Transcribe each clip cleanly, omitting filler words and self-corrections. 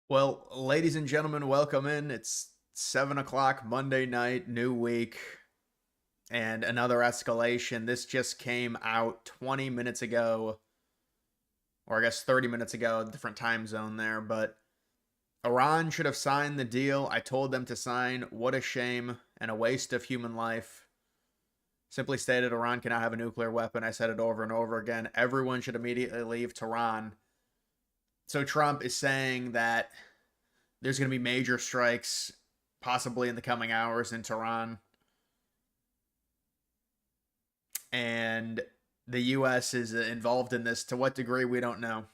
Well, ladies and gentlemen, welcome in. It's 7 o'clock Monday night, new week, and another escalation. This just came out 20 minutes ago, or I guess 30 minutes ago, different time zone there. But Iran should have signed the deal. I told them to sign. What a shame and a waste of human life. Simply stated, Iran cannot have a nuclear weapon. I said it over and over again. Everyone should immediately leave Tehran. So Trump is saying that there's going to be major strikes possibly in the coming hours in Tehran. And the U.S. is involved in this. To what degree, we don't know.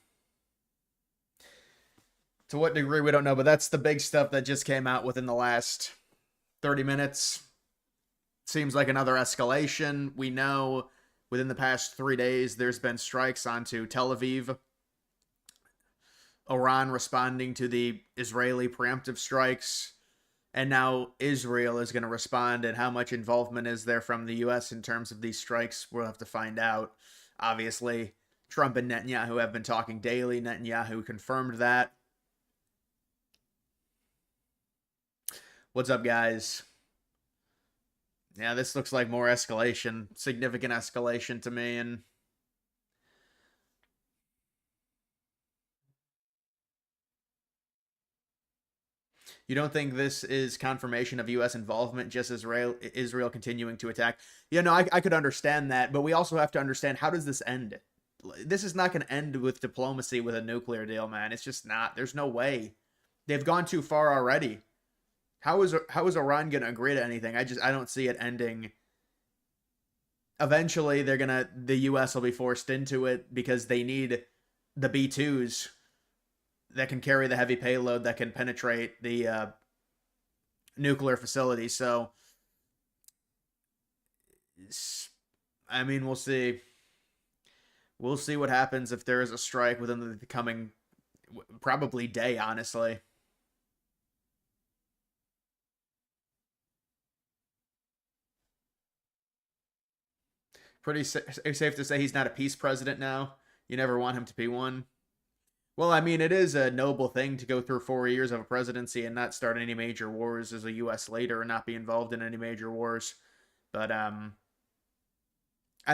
To what degree, we don't know. But that's the big stuff that just came out within the last 30 minutes. Seems like another escalation. We know within the past 3 days, there's been strikes onto Tel Aviv. Iran responding to the Israeli preemptive strikes. And now Israel is going to respond. And how much involvement is there from the U.S. in terms of these strikes? We'll have to find out. Obviously, Trump and Netanyahu have been talking daily. Netanyahu confirmed that. What's up, guys? Yeah, this looks like more escalation. Significant escalation to me. And you don't think this is confirmation of U.S. involvement, just Israel continuing to attack? Yeah, no, I could understand that, but we also have to understand, how does this end? This is not going to end with diplomacy with a nuclear deal, man. It's just not. There's no way. They've gone too far already. How is Iran going to agree to anything? I don't see it ending. Eventually, the U.S. will be forced into it because they need the B-2s that can carry the heavy payload that can penetrate the nuclear facility. So, I mean, we'll see. We'll see what happens if there is a strike within the coming probably day, honestly. Pretty safe to say he's not a peace president now. You never want him to be one. Well, I mean, it is a noble thing to go through 4 years of a presidency and not start any major wars as a U.S. leader and not be involved in any major wars. But I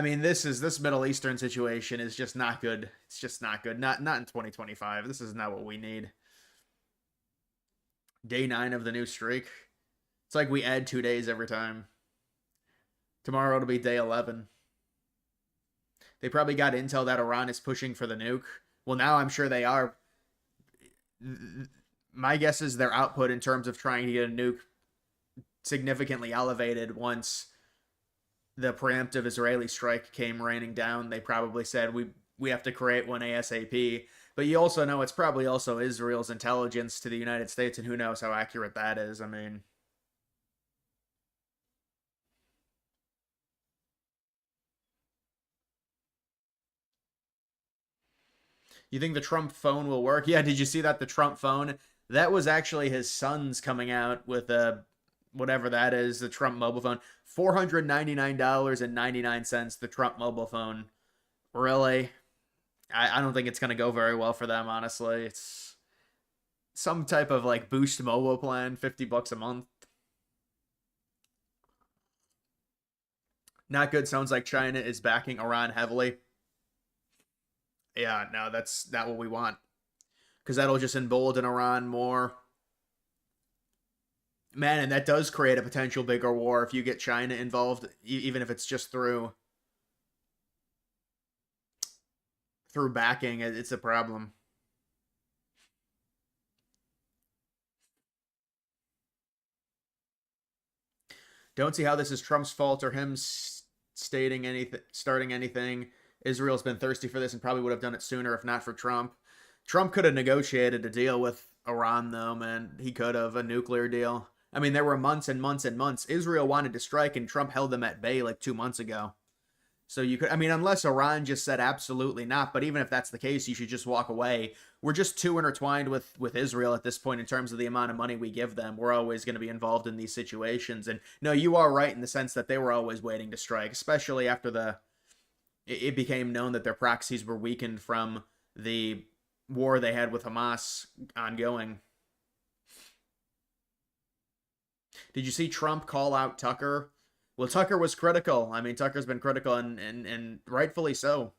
mean, this Middle Eastern situation is just not good. It's just not good. Not in 2025. This is not what we need. Day 9 of the new streak. It's like we add 2 days every time. Tomorrow it'll be day 11. They probably got intel that Iran is pushing for the nuke. Well, now I'm sure they are. My guess is their output in terms of trying to get a nuke significantly elevated once the preemptive Israeli strike came raining down. They probably said we have to create one ASAP. But you also know it's probably also Israel's intelligence to the United States, and who knows how accurate that is. I mean, you think the Trump phone will work? Yeah, did you see that? The Trump phone? That was actually his son's coming out with a whatever that is, the Trump mobile phone. $499.99, the Trump mobile phone. Really? I don't think it's going to go very well for them, honestly. It's some type of like boost mobile plan, $50 a month. Not good. Sounds like China is backing Iran heavily. Yeah, no, that's not what we want. Because that'll just embolden Iran more. Man, and that does create a potential bigger war if you get China involved, even if it's just through backing. It's a problem. Don't see how this is Trump's fault or him stating anything, starting anything. Israel's been thirsty for this and probably would have done it sooner if not for Trump. Trump could have negotiated a deal with Iran, though, man. He could have a nuclear deal. I mean, there were months and months and months. Israel wanted to strike, and Trump held them at bay like 2 months ago. So you could, I mean, unless Iran just said absolutely not, but even if that's the case, you should just walk away. We're just too intertwined with Israel at this point in terms of the amount of money we give them. We're always going to be involved in these situations. And no, you are right in the sense that they were always waiting to strike, especially after it became known that their proxies were weakened from the war they had with Hamas ongoing. Did you see Trump call out Tucker? Well, Tucker was critical. I mean, Tucker's been critical, and rightfully so.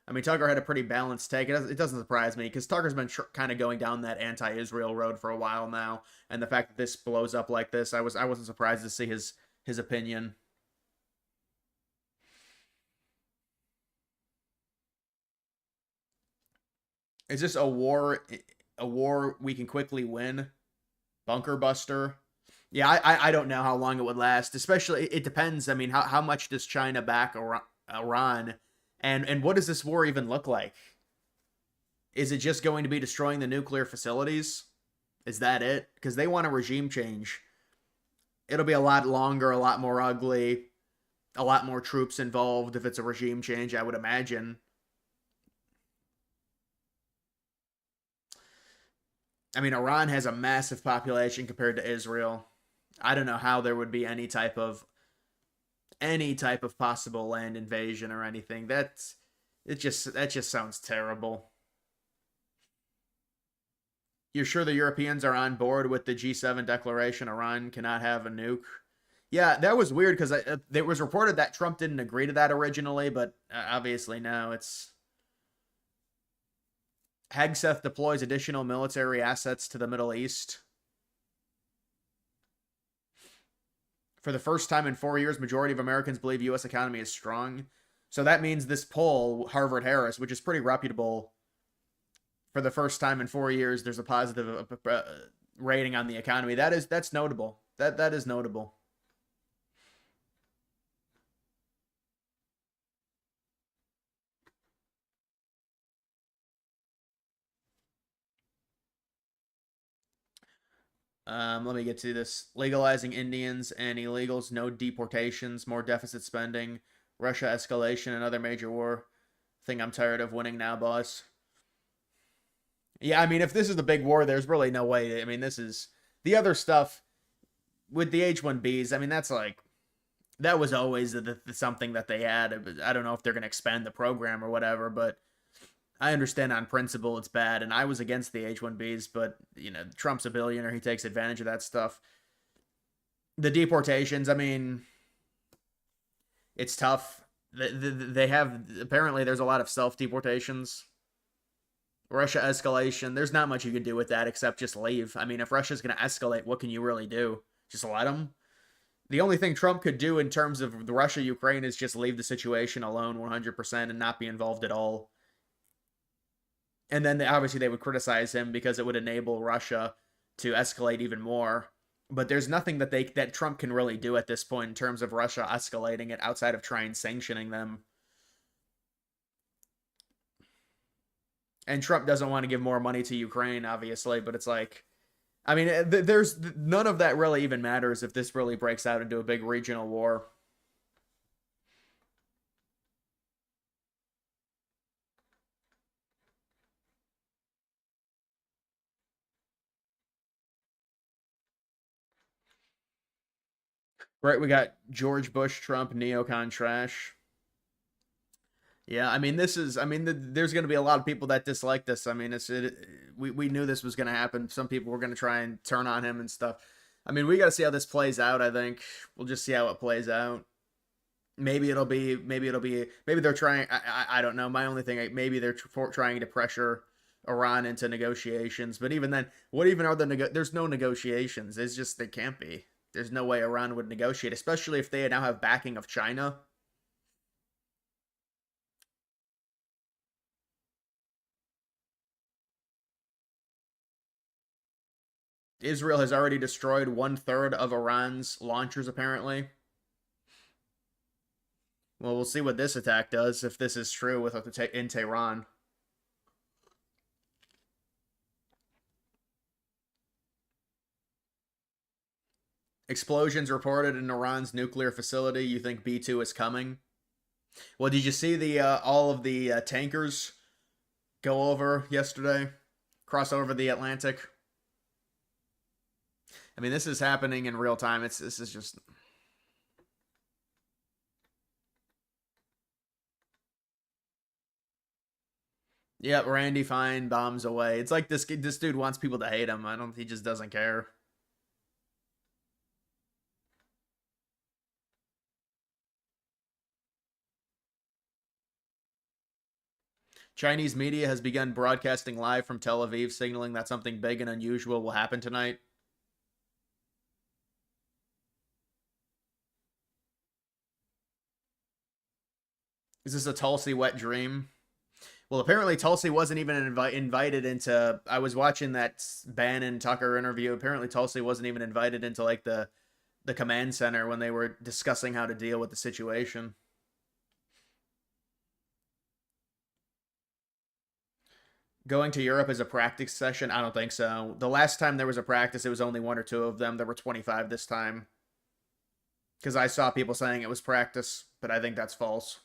I mean, Tucker had a pretty balanced take. It doesn't surprise me because Tucker's been kind of going down that anti-Israel road for a while now, and the fact that this blows up like this, I wasn't surprised to see his opinion. Is this a war? A war we can quickly win? Bunker buster? Yeah, I don't know how long it would last. Especially, it depends. I mean, how much does China back Iran, and what does this war even look like? Is it just going to be destroying the nuclear facilities? Is that it? Because they want a regime change. It'll be a lot longer, a lot more ugly, a lot more troops involved if it's a regime change, I would imagine. I mean, Iran has a massive population compared to Israel. I don't know how there would be any type of possible land invasion or anything. That just sounds terrible. You're sure the Europeans are on board with the G7 declaration Iran cannot have a nuke? Yeah, that was weird because it was reported that Trump didn't agree to that originally, but obviously now it's Hegseth deploys additional military assets to the Middle East. For the first time in 4 years, majority of Americans believe U.S. economy is strong. So that means this poll, Harvard Harris, which is pretty reputable, for the first time in 4 years, there's a positive rating on the economy. That's notable. That is notable. Let me get to this. Legalizing Indians and illegals, no deportations, more deficit spending, Russia escalation, another major war. Thing I'm tired of winning now, boss. Yeah, I mean, if this is the big war, there's really no way. I mean, this is the other stuff with the H-1Bs. I mean, that's like that was always something that they had. I don't know if they're going to expand the program or whatever, but I understand on principle it's bad, and I was against the H-1Bs, but Trump's a billionaire; he takes advantage of that stuff. The deportations, I mean, it's tough. They have apparently there's a lot of self deportations. Russia escalation, there's not much you can do with that except just leave. I mean, if Russia's going to escalate, what can you really do? Just let them? The only thing Trump could do in terms of the Russia Ukraine is just leave the situation alone 100% and not be involved at all. And then obviously they would criticize him because it would enable Russia to escalate even more. But there's nothing that Trump can really do at this point in terms of Russia escalating it outside of trying sanctioning them. And Trump doesn't want to give more money to Ukraine, obviously, but it's like, I mean, there's none of that really even matters if this really breaks out into a big regional war. Right, we got George Bush, Trump, neocon trash. Yeah, I mean, there's going to be a lot of people that dislike this. I mean, we knew this was going to happen. Some people were going to try and turn on him and stuff. I mean, we got to see how this plays out. I think we'll just see how it plays out. Maybe they're trying. I don't know. My only thing, maybe they're trying to pressure Iran into negotiations. But even then, what even are there's no negotiations. It's just there can't be. There's no way Iran would negotiate, especially if they now have backing of China. Israel has already destroyed 1/3 of Iran's launchers, apparently. Well, we'll see what this attack does if this is true in Tehran. Explosions reported in Iran's nuclear facility. You think B2 is coming? Well, did you see the all of the tankers go over yesterday? Cross over the Atlantic? I mean, this is happening in real time. This is just. Yep, Randy Fine bombs away. It's like this dude wants people to hate him. I don't. He just doesn't care. Chinese media has begun broadcasting live from Tel Aviv, signaling that something big and unusual will happen tonight. Is this a Tulsi wet dream? Well, apparently Tulsi wasn't even invited into. I was watching that Bannon Tucker interview. Apparently Tulsi wasn't even invited into like the command center when they were discussing how to deal with the situation. Going to Europe as a practice session? I don't think so. The last time there was a practice, it was only one or two of them. There were 25 this time. Because I saw people saying it was practice, but I think that's false.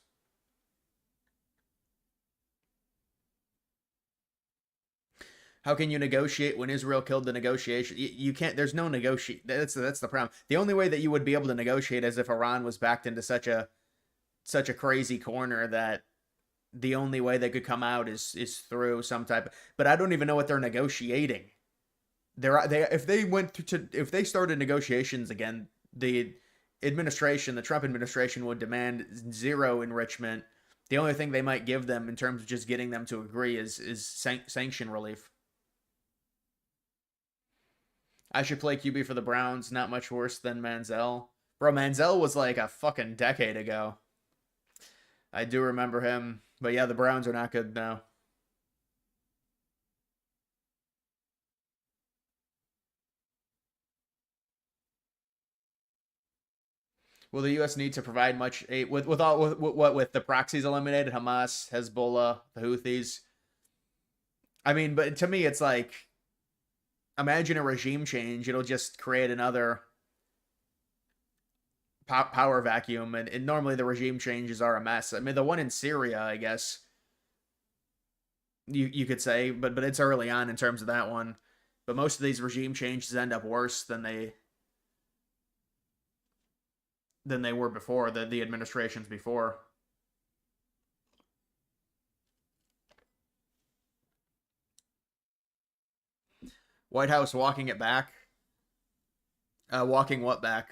How can you negotiate when Israel killed the negotiation? You can't. There's no negotiate. That's the problem. The only way that you would be able to negotiate is if Iran was backed into such a crazy corner that the only way they could come out is through some type of, but I don't even know what they're negotiating. They if they went to if they started negotiations again, the Trump administration would demand zero enrichment. The only thing they might give them in terms of just getting them to agree is sanction relief. I should play QB for the Browns. Not much worse than Manziel. Bro, Manziel was like a fucking decade ago. I do remember him. But yeah, the Browns are not good now. Will the U.S. need to provide much aid with all with the proxies eliminated, Hamas, Hezbollah, the Houthis? I mean, but to me, it's like imagine a regime change. It'll just create another power vacuum, and normally the regime changes are a mess. I mean, the one in Syria, I guess you could say, but it's early on in terms of that one. But most of these regime changes end up worse than they were before the administrations before. White House walking it back. Walking what back?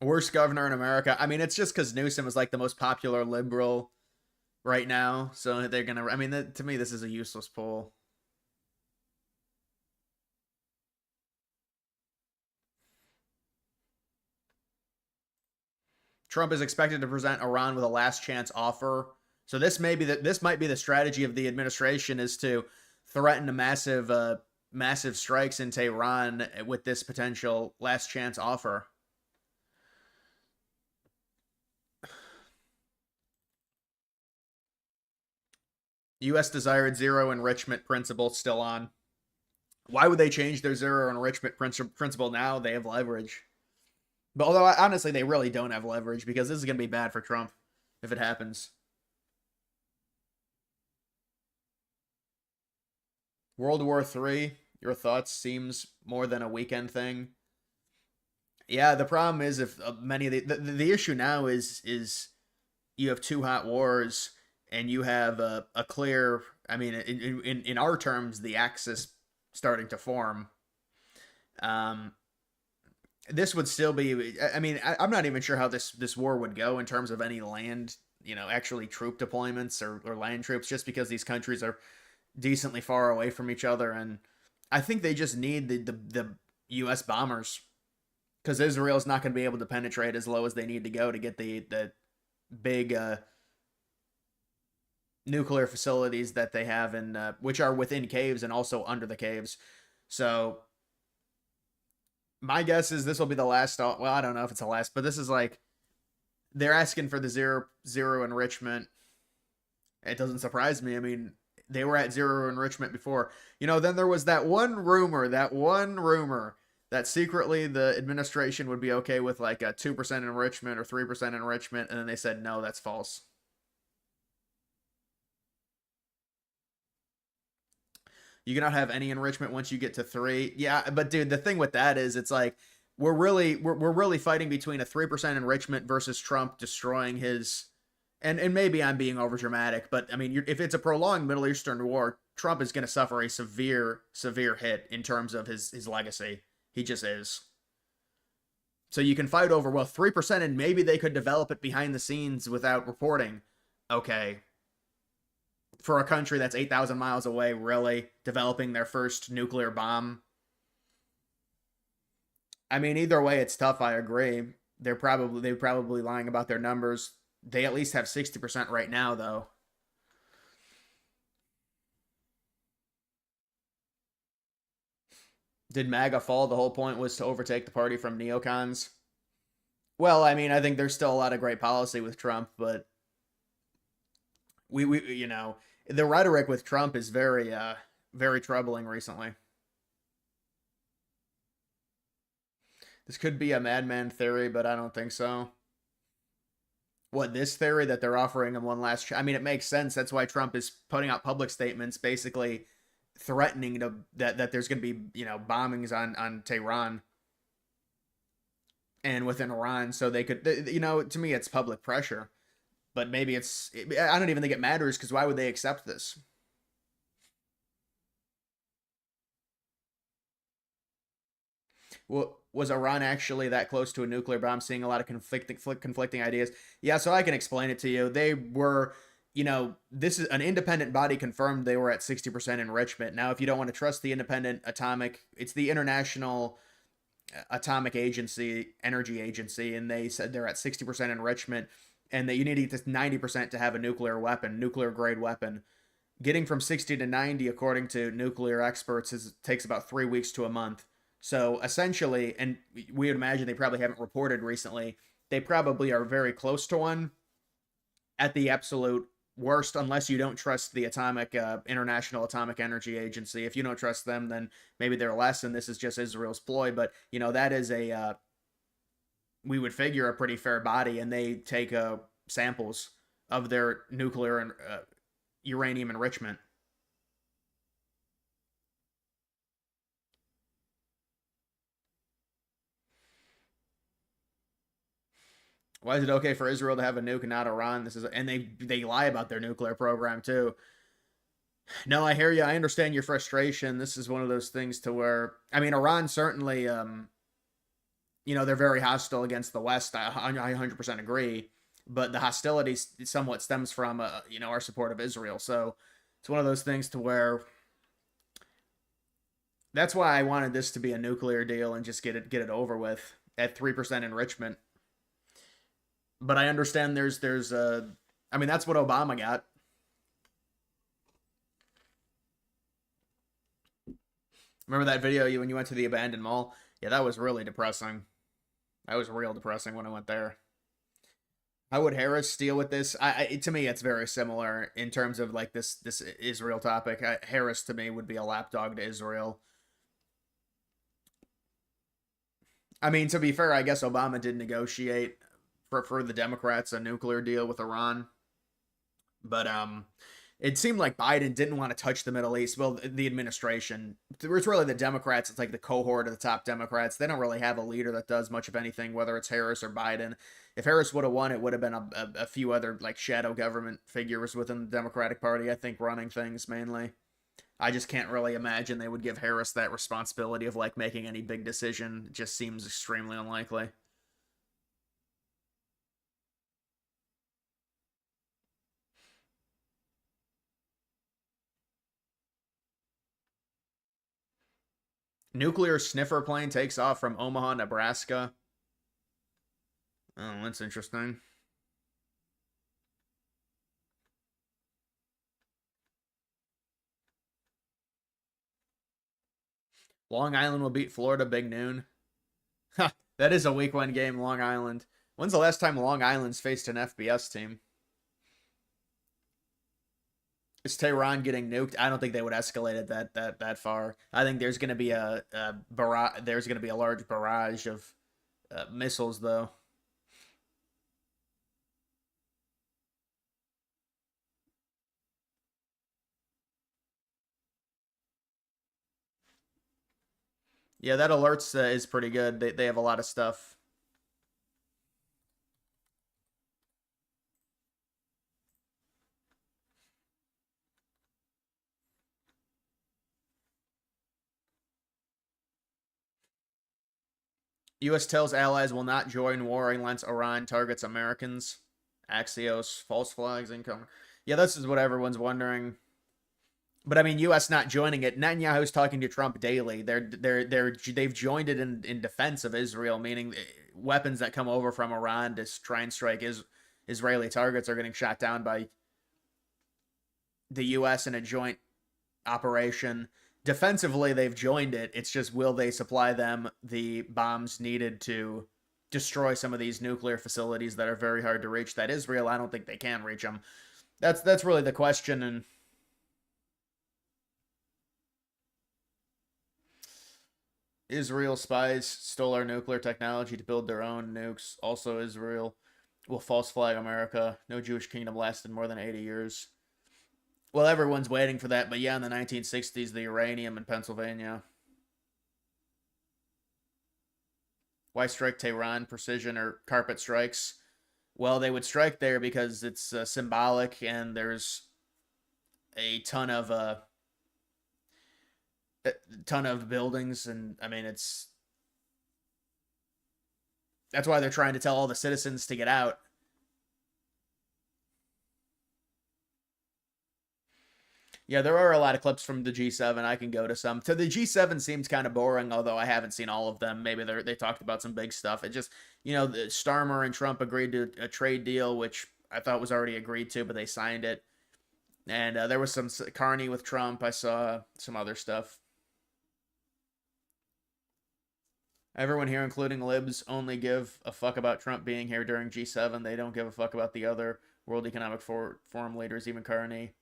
Worst governor in America. I mean, it's just because Newsom is like the most popular liberal right now, so they're gonna. I mean, to me, this is a useless poll. Trump is expected to present Iran with a last chance offer. So this might be the strategy of the administration is to threaten a massive strikes into Iran with this potential last chance offer. U.S. desired zero enrichment principle still on. Why would they change their zero enrichment principle now? They have leverage. But although honestly, they really don't have leverage because this is going to be bad for Trump if it happens. World War III, your thoughts? Seems more than a weekend thing. Yeah, the problem is if many of the issue now is you have two hot wars and you have a clear. I mean, in our terms, the axis starting to form. Um, this would still be. I mean, I'm not even sure how this war would go in terms of any land. Actually troop deployments or land troops, just because these countries are decently far away from each other, and I think they just need the U.S. bombers because Israel's not going to be able to penetrate as low as they need to go to get the big nuclear facilities that they have in which are within caves and also under the caves. So my guess is this will be the last. Well, I don't know if it's the last, but this is like they're asking for the zero enrichment. It doesn't surprise me. I mean, they were at zero enrichment before. Then there was that one rumor that secretly the administration would be okay with like a 2% enrichment or 3% enrichment, and then they said no, that's false. You cannot have any enrichment once you get to 3. Yeah, but dude, the thing with that is it's like we're really fighting between a 3% enrichment versus Trump destroying his. And maybe I'm being overdramatic, but I mean, if it's a prolonged Middle Eastern war, Trump is going to suffer a severe hit in terms of his legacy. He just is. So you can fight over, well, 3%, and maybe they could develop it behind the scenes without reporting. Okay. For a country that's 8,000 miles away, really developing their first nuclear bomb. I mean, either way, it's tough. I agree. They're probably lying about their numbers. They at least have 60% right now, though. Did MAGA fall? The whole point was to overtake the party from neocons. Well, I mean, I think there's still a lot of great policy with Trump, but we the rhetoric with Trump is very troubling recently. This could be a madman theory, but I don't think so. What, this theory that they're offering him one last I mean, it makes sense. That's why Trump is putting out public statements basically threatening that there's going to be, bombings on Tehran and within Iran, so they could, to me it's public pressure. But maybe I don't even think it matters, because why would they accept this? Well, was Iran actually that close to a nuclear bomb? Seeing a lot of conflicting ideas. Yeah, so I can explain it to you. They were, this is an independent body confirmed they were at 60% enrichment. Now, if you don't want to trust the it's the International Atomic Agency, Energy Agency, and they said they're at 60% enrichment, and that you need to get to 90% to have a nuclear grade weapon. Getting from 60 to 90, according to nuclear experts, takes about 3 weeks to a month. So essentially, and we would imagine they probably haven't reported recently, they probably are very close to one at the absolute worst, unless you don't trust the International Atomic Energy Agency. If you don't trust them, then maybe they're less, and this is just Israel's ploy. But that is we would figure a pretty fair body, and they take samples of their nuclear and uranium enrichment. Why is it okay for Israel to have a nuke and not Iran? And they lie about their nuclear program too. No, I hear you. I understand your frustration. This is one of those things to where, I mean, Iran certainly, they're very hostile against the West. I 100% agree, but the hostility somewhat stems from, our support of Israel. So it's one of those things to where that's why I wanted this to be a nuclear deal and just get it over with at 3% enrichment. But I understand I mean, that's what Obama got. Remember that video when you went to the abandoned mall? Yeah, that was really depressing. That was real depressing when I went there. How would Harris deal with this? To me, it's very similar in terms of like this Israel topic. Harris to me would be a lapdog to Israel. I mean, to be fair, I guess Obama did negotiate for the Democrats a nuclear deal with Iran, but it seemed like Biden didn't want to touch the Middle East. Well, the administration, it's really the Democrats. It's like the cohort of the top Democrats. They don't really have a leader that does much of anything, whether it's Harris or Biden. If Harris would have won, it would have been a few other like shadow government figures within the Democratic Party, I think, running things mainly. I just can't really imagine they would give Harris that responsibility of like making any big decision. It just seems extremely unlikely. Nuclear sniffer plane takes off from Omaha, Nebraska. Oh, that's interesting. Long Island will beat Florida Big Noon. That is a week one game, Long Island. When's the last time Long Island's faced an FBS team? Is Tehran getting nuked? I don't think they would escalate it that far. I think there's going to be a barrage. There's going to be a large barrage of missiles, though. Yeah, that alerts is pretty good. They have a lot of stuff. U.S. tells allies will not join war unless Iran targets Americans. Axios, false flags incoming. Yeah, this is what everyone's wondering. But I mean, U.S. not joining it. Netanyahu's talking to Trump daily. They've joined it in defense of Israel, meaning weapons that come over from Iran to try and strike Israeli targets are getting shot down by the U.S. in a joint operation. Defensively, they've joined it. It's just, will they supply them the bombs needed to destroy some of these nuclear facilities that are very hard to reach? That Israel, I don't think they can reach them. That's really the question. And Israel spies stole our nuclear technology to build their own nukes. Also, Israel will false flag America. No Jewish kingdom lasted more than 80 years. Well, everyone's waiting for that, but yeah, in the 1960s, the uranium in Pennsylvania. Why strike Tehran? Precision or carpet strikes? Well, they would strike there because it's symbolic, and there's a ton of buildings, and I mean, that's why they're trying to tell all the citizens to get out. Yeah, there are a lot of clips from the G7. I can go to some. To the G7 seems kind of boring, although I haven't seen all of them. Maybe they talked about some big stuff. It just, Starmer and Trump agreed to a trade deal, which I thought was already agreed to, but they signed it. And there was some Carney with Trump. I saw some other stuff. Everyone here, including libs, only give a fuck about Trump being here during G7. They don't give a fuck about the other World Economic Forum leaders, even Carney.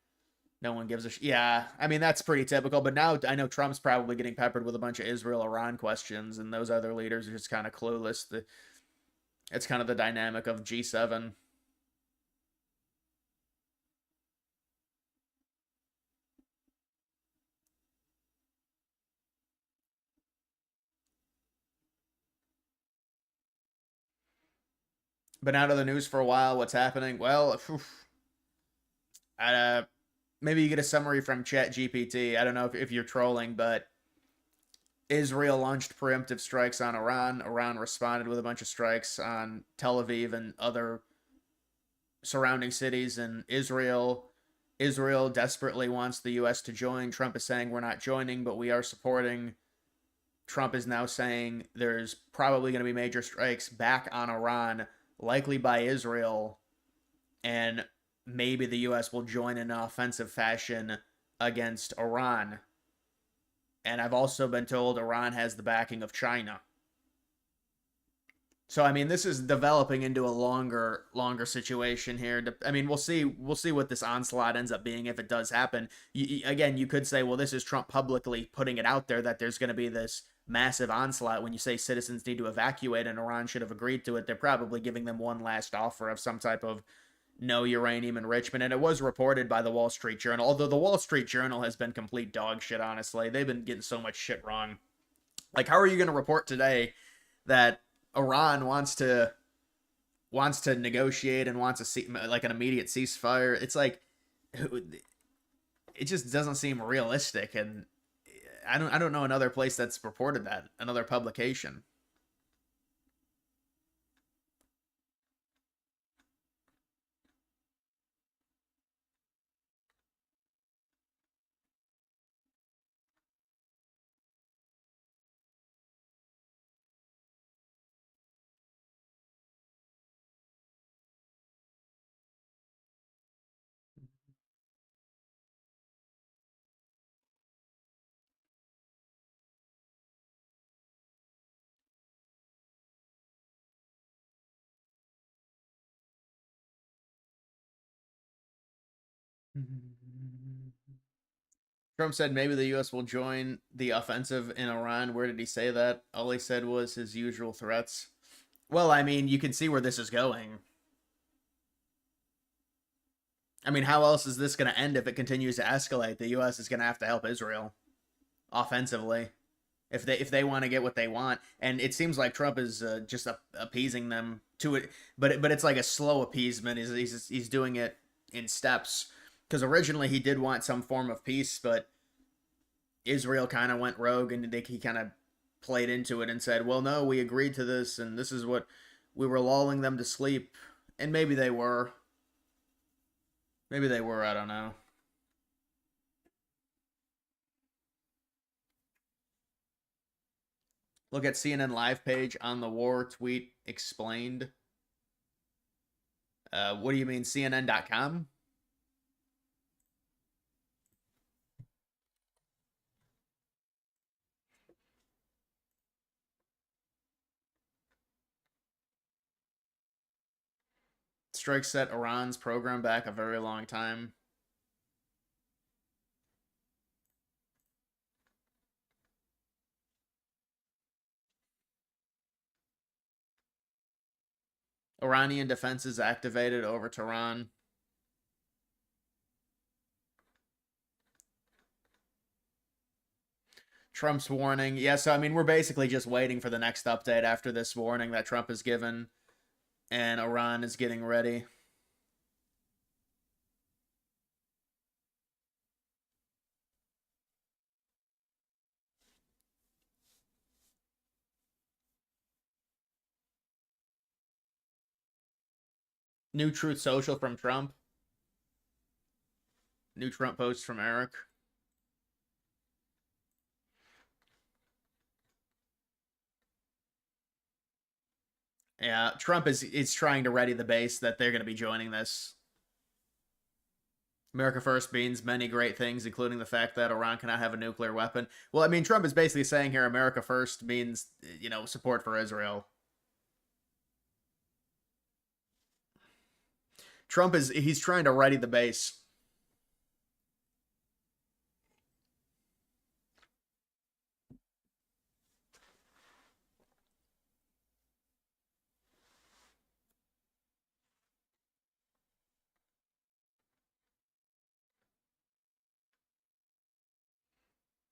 No one gives a yeah. I mean, that's pretty typical. But now I know Trump's probably getting peppered with a bunch of Israel-Iran questions, and those other leaders are just kind of clueless. It's kind of the dynamic of G7. Been out of the news for a while. What's happening? Well, maybe you get a summary from ChatGPT. I don't know if you're trolling, but Israel launched preemptive strikes on Iran. Iran responded with a bunch of strikes on Tel Aviv and other surrounding cities. And Israel desperately wants the U.S. to join. Trump is saying we're not joining, but we are supporting. Trump is now saying there's probably going to be major strikes back on Iran, likely by Israel, and maybe the U.S. will join in an offensive fashion against Iran. And I've also been told Iran has the backing of China. So I mean, this is developing into a longer situation here. I mean, we'll see what this onslaught ends up being if it does happen. Again, you could say, well, this is Trump publicly putting it out there that there's going to be this massive onslaught. When you say citizens need to evacuate and Iran should have agreed to it, they're probably giving them one last offer of some type of no uranium enrichment. And it was reported by the Wall Street Journal, although the Wall Street Journal has been complete dog shit, honestly. They've been getting so much shit wrong. Like, how are you going to report today that Iran wants to negotiate and wants like an immediate ceasefire? It's like, it just doesn't seem realistic. And I don't know another place that's reported that, another publication. Trump said maybe the U.S. will join the offensive in Iran. Where did he say that? All he said was his usual threats. Well, I mean, you can see where this is going. I mean, how else is this going to end if it continues to escalate? The U.S. is going to have to help Israel offensively if they want to get what they want. And it seems like Trump is just appeasing them to it, but it's like a slow appeasement. He's doing it in steps, because originally he did want some form of peace, but Israel kind of went rogue and he kind of played into it and said, well, no, we agreed to this, and this is what we were lulling them to sleep. And maybe they were. Maybe they were, I don't know. Look at CNN live page on the war tweet explained. What do you mean, CNN.com? Strike set Iran's program back a very long time. Iranian defenses activated over Tehran. Trump's warning. Yeah, so I mean, we're basically just waiting for the next update after this warning that Trump has given, and Iran is getting ready. New Truth Social from Trump. New Trump post from Eric. Yeah, Trump is trying to ready the base that they're going to be joining this. America First means many great things, including the fact that Iran cannot have a nuclear weapon. Well, I mean, Trump is basically saying here America First means, support for Israel. He's trying to ready the base.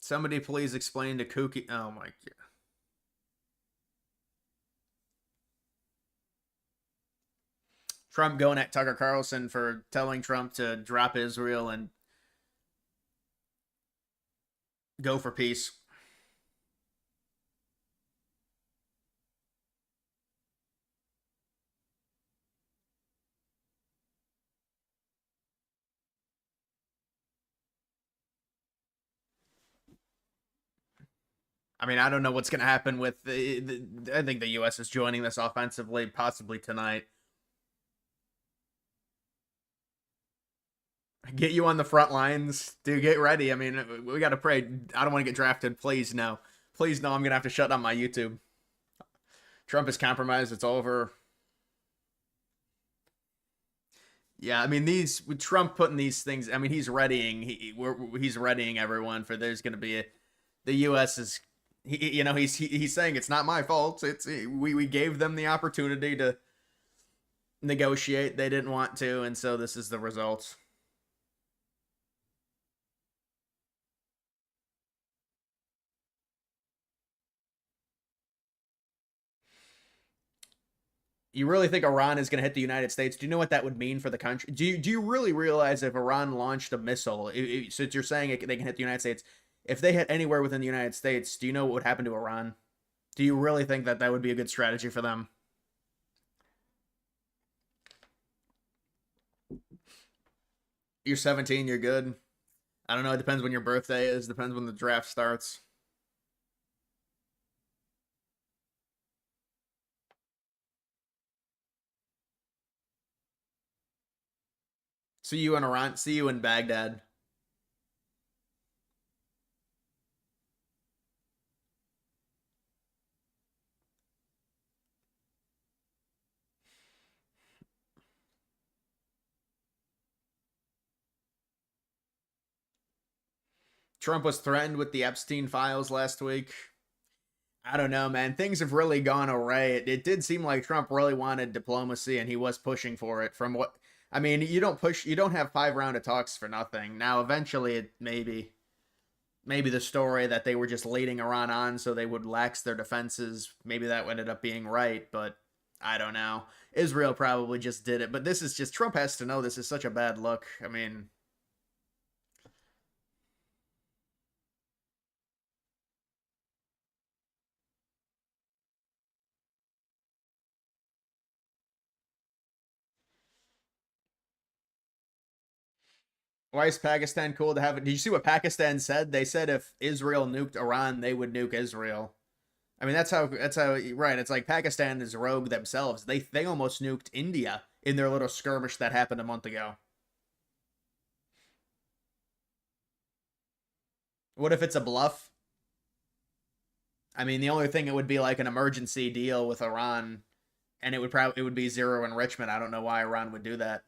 Somebody please explain to Kooky. Oh my god. Trump going at Tucker Carlson for telling Trump to drop Israel and go for peace. I mean, I don't know what's going to happen with I think the U.S. is joining this offensively, possibly tonight. Get you on the front lines, dude. Get ready. I mean, we got to pray. I don't want to get drafted. Please, no. Please, no. I'm going to have to shut down my YouTube. Trump is compromised. It's over. Yeah, I mean, with Trump putting these things, I mean, he's readying. He's readying everyone for there's going to be the U.S. is he's saying it's not my fault. We gave them the opportunity to negotiate. They didn't want to, and so this is the result. You really think Iran is going to hit the United States? Do you know what that would mean for the country? Do you really realize if Iran launched a missile, since you're saying they can hit the United States, if they hit anywhere within the United States, do you know what would happen to Iran? Do you really think that would be a good strategy for them? You're 17, you're good. I don't know. It depends when your birthday is. Depends when the draft starts. See you in Iran. See you in Baghdad. Trump was threatened with the Epstein files last week. I don't know, man. Things have really gone awry. It did seem like Trump really wanted diplomacy and he was pushing for it. From what I mean, you don't have 5 rounds of talks for nothing. Now, eventually, maybe the story that they were just leading Iran on so they would lax their defenses, maybe that ended up being right, but I don't know. Israel probably just did it, but this is just Trump has to know this is such a bad look. I mean, Why is Pakistan cool to have it? Did you see what Pakistan said? They said if Israel nuked Iran, they would nuke Israel. I mean, that's how right. It's like Pakistan is rogue themselves. They almost nuked India in their little skirmish that happened a month ago. What if it's a bluff? I mean, the only thing it would be like an emergency deal with Iran, and it would be zero enrichment. I don't know why Iran would do that.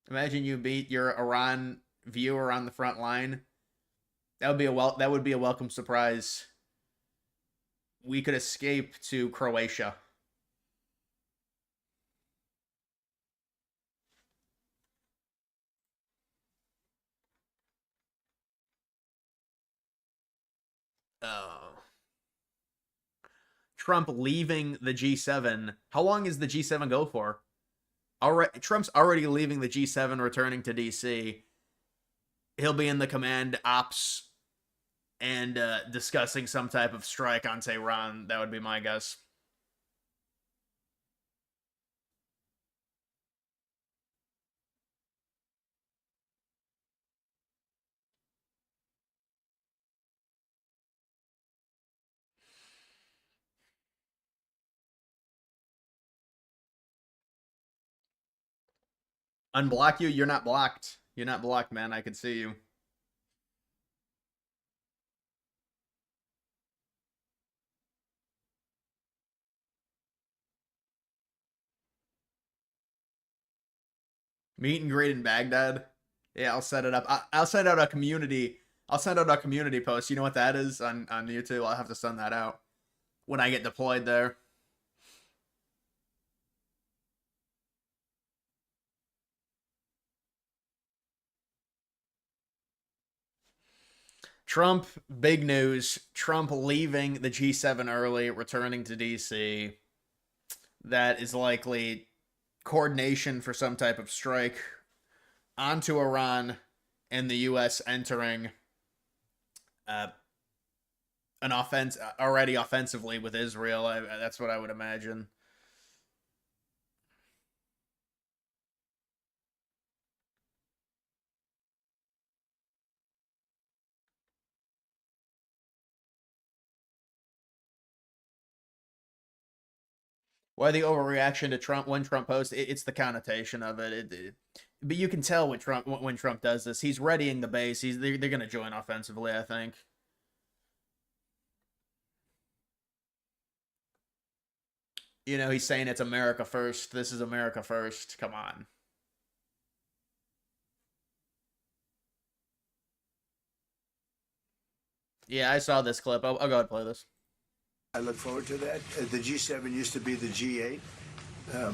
Imagine you beat your Iran viewer on the front line. That would be a welcome surprise. We could escape to Croatia. Oh. Trump leaving the G7. How long is the G7 go for? Already, Trump's already leaving the G7, returning to DC. He'll be in the command ops and discussing some type of strike on Tehran. That would be my guess. Unblock you? You're not blocked. You're not blocked, man. I can see you. Meet and greet in Baghdad. Yeah, I'll set it up. I'll send out a community. I'll send out a community post. You know what that is on YouTube? I'll have to send that out when I get deployed there. Trump, big news. Trump leaving the G7 early, returning to DC. That is likely coordination for some type of strike onto Iran, and the U.S. entering uh, an offense already offensively with Israel. That's what I would imagine. Why the overreaction to Trump when Trump posts? It's the connotation of it. But you can tell when Trump does this, he's readying the base. They're going to join offensively, I think. You know, he's saying it's America first. This is America first. Come on. Yeah, I saw this clip. I'll go ahead and play this. I look forward to that. The G7 used to be the G8.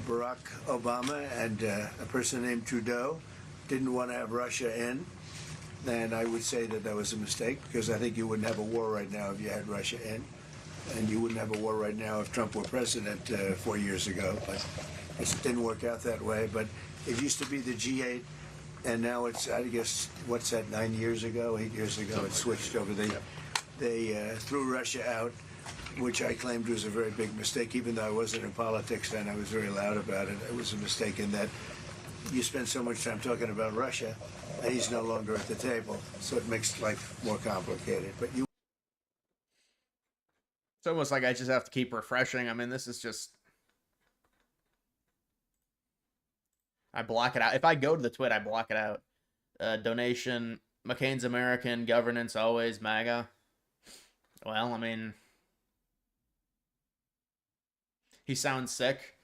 Barack Obama and a person named Trudeau didn't want to have Russia in. And I would say that that was a mistake because I think you wouldn't have a war right now if you had Russia in. And you wouldn't have a war right now if Trump were president 4 years ago. But it didn't work out that way. But it used to be the G8, and now it's, I guess, what's that, 8 years ago, it switched over. They threw Russia out, which I claimed was a very big mistake. Even though I wasn't in politics then, I was very loud about it. It was a mistake in that you spend so much time talking about Russia, and he's no longer at the table. So it makes life more complicated. But you. It's almost like I just have to keep refreshing. I mean, this is just. I block it out. If I go to the tweet, I block it out. Donation. McCain's American. Governance always. MAGA. Well, I mean. He sounds sick.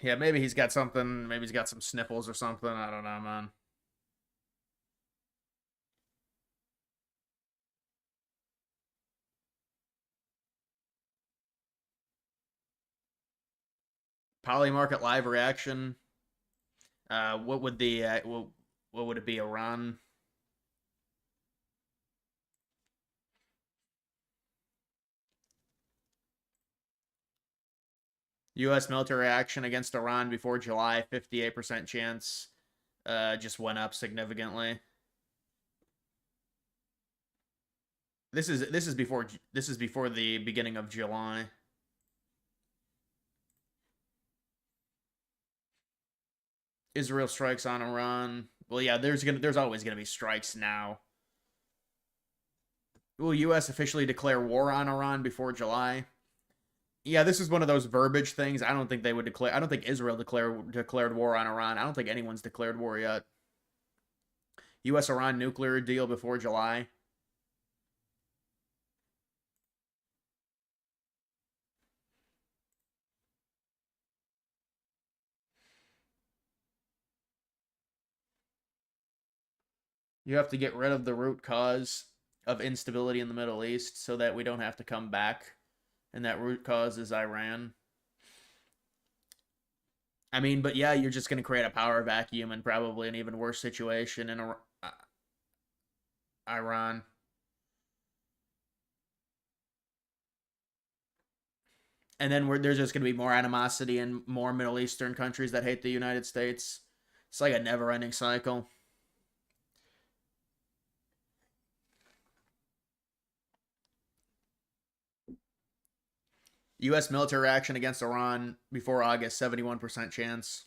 Yeah, maybe he's got something. Maybe he's got some sniffles or something. I don't know, man. Polymarket live reaction. What would the what would it be? Iran. U.S. military action against Iran before July. 58% chance. Just went up significantly. This is before the beginning of July. Israel strikes on Iran. Well, yeah, there's always gonna be strikes now. Will U.S. officially declare war on Iran before July? Yeah, this is one of those verbiage things. I don't think they would declare. I don't think Israel declared war on Iran. I don't think anyone's declared war yet. U.S. Iran nuclear deal before July. You have to get rid of the root cause of instability in the Middle East so that we don't have to come back. And that root cause is Iran. I mean, but yeah, you're just going to create a power vacuum and probably an even worse situation in Iran. And then there's just going to be more animosity in more Middle Eastern countries that hate the United States. It's like a never ending cycle. U.S. military action against Iran before August, 71% chance.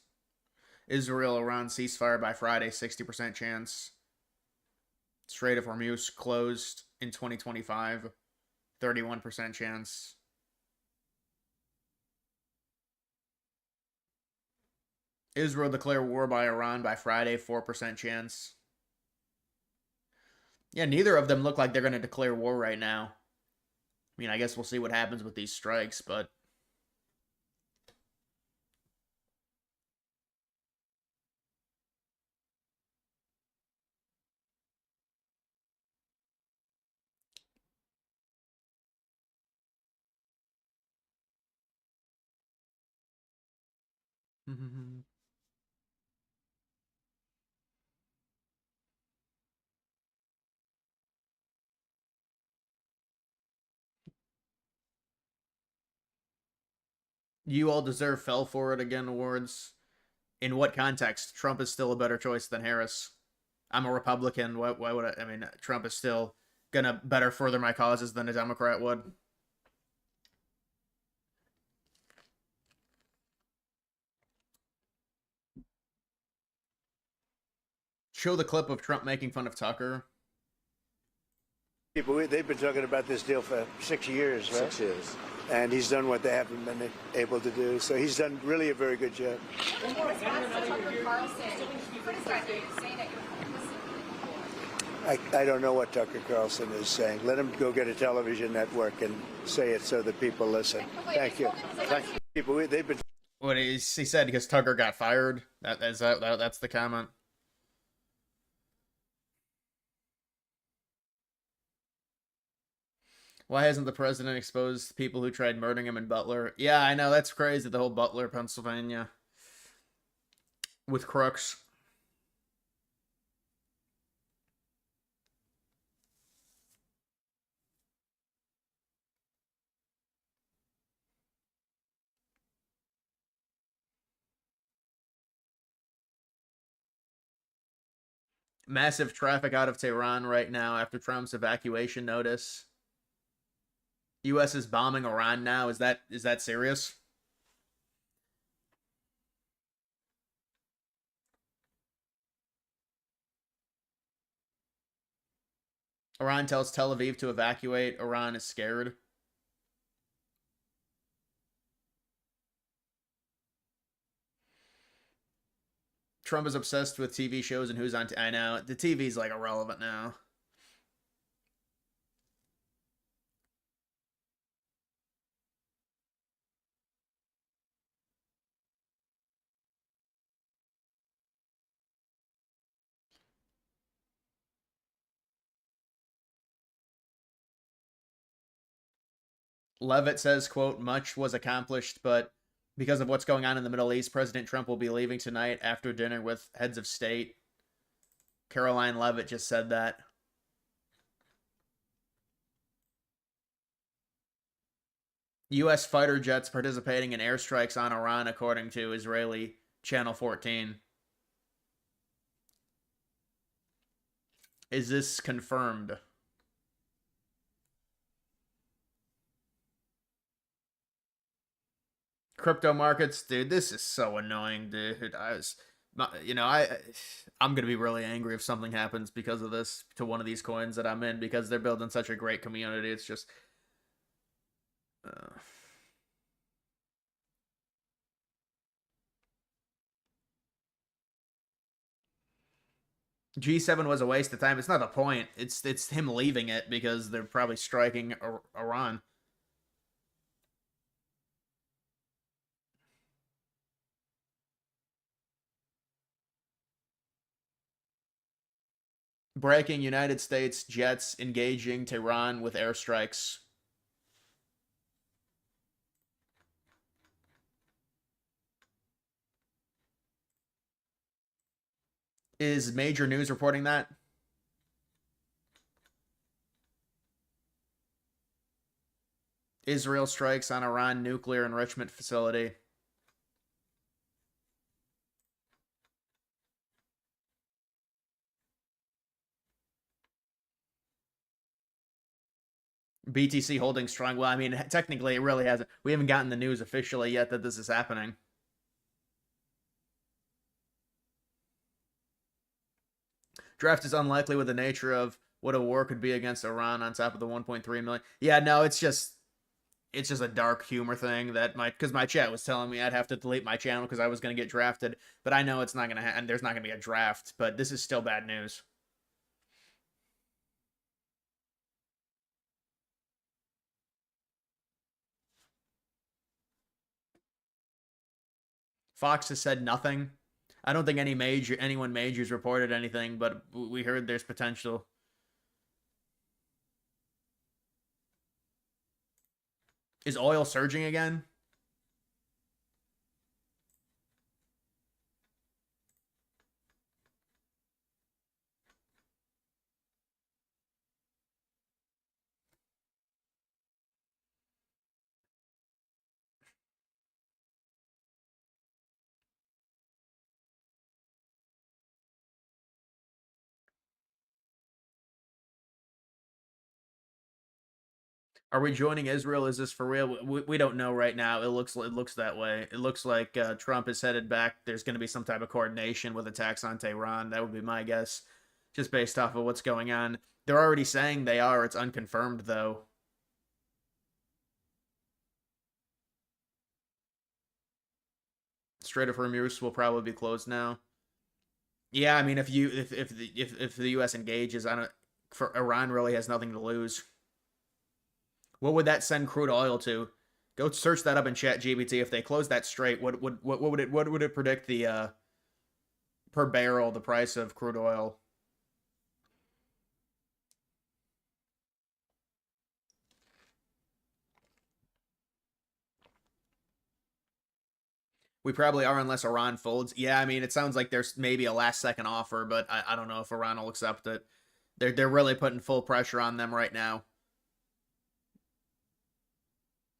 Israel Iran ceasefire by Friday, 60% chance. Strait of Hormuz closed in 2025, 31% chance. Israel declare war by Iran by Friday, 4% chance. Yeah, neither of them look like they're going to declare war right now. I mean, I guess we'll see what happens with these strikes, but you all deserve fell for it again awards. In what context? Trump is still a better choice than Harris. I'm a Republican. Why would I mean, Trump is still gonna better further my causes than a Democrat would. Show the clip of Trump making fun of Tucker. They've been talking about this deal for 6 years, right? 6 years. And he's done what they haven't been able to do. So he's done really a very good job. In response to Tucker Carlson criticizing you, saying that you're complicit. I don't know what Tucker Carlson is saying. Let him go get a television network and say it so that people listen. Thank you. Thank you. They've been. What he said because Tucker got fired. That's the comment. Why hasn't the president exposed people who tried murdering him in Butler? Yeah, I know, that's crazy, the whole Butler, Pennsylvania. With crooks. Massive traffic out of Tehran right now after Trump's evacuation notice. U.S. is bombing Iran now. Is that serious? Iran tells Tel Aviv to evacuate. Iran is scared. Trump is obsessed with TV shows and who's on. I know the TV's like irrelevant now. Levitt says, quote, much was accomplished, but because of what's going on in the Middle East, President Trump will be leaving tonight after dinner with heads of state. Caroline Levitt just said that. U.S. fighter jets participating in airstrikes on Iran, according to Israeli Channel 14. Is this confirmed? Crypto markets, dude, this is so annoying, dude. You know, I'm gonna be really angry if something happens because of this to one of these coins that I'm in because they're building such a great community. It's just. Uh, G7 was a waste of time. It's not the point. It's him leaving it because they're probably striking Iran. Breaking: United States jets engaging Tehran with airstrikes. Is major news reporting that? Israel strikes on Iran nuclear enrichment facility. BTC holding strong. Well, I mean, technically, it really hasn't. We haven't gotten the news officially yet that this is happening. Draft is unlikely with the nature of what a war could be against Iran on top of the 1.3 million. Yeah, no, it's just a dark humor thing that because my chat was telling me I'd have to delete my channel because I was going to get drafted, but I know it's not going to happen. There's not going to be a draft, but this is still bad news. Fox has said nothing. I don't think anyone majors reported anything, but we heard there's potential. Is oil surging again? Are we joining Israel? Is this for real? We don't know right now. It looks that way. It looks like Trump is headed back. There's going to be some type of coordination with attacks on Tehran. That would be my guess, just based off of what's going on. They're already saying they are. It's unconfirmed though. Strait of Hormuz will probably be closed now. Yeah, I mean, if the U.S. engages, I don't. For Iran, really has nothing to lose. What would that send crude oil to? Go search that up in Chat GBT. If they close that strait, what would it predict the per barrel the price of crude oil? We probably are unless Iran folds. Yeah, I mean it sounds like there's maybe a last second offer, but I don't know if Iran will accept it. They're really putting full pressure on them right now.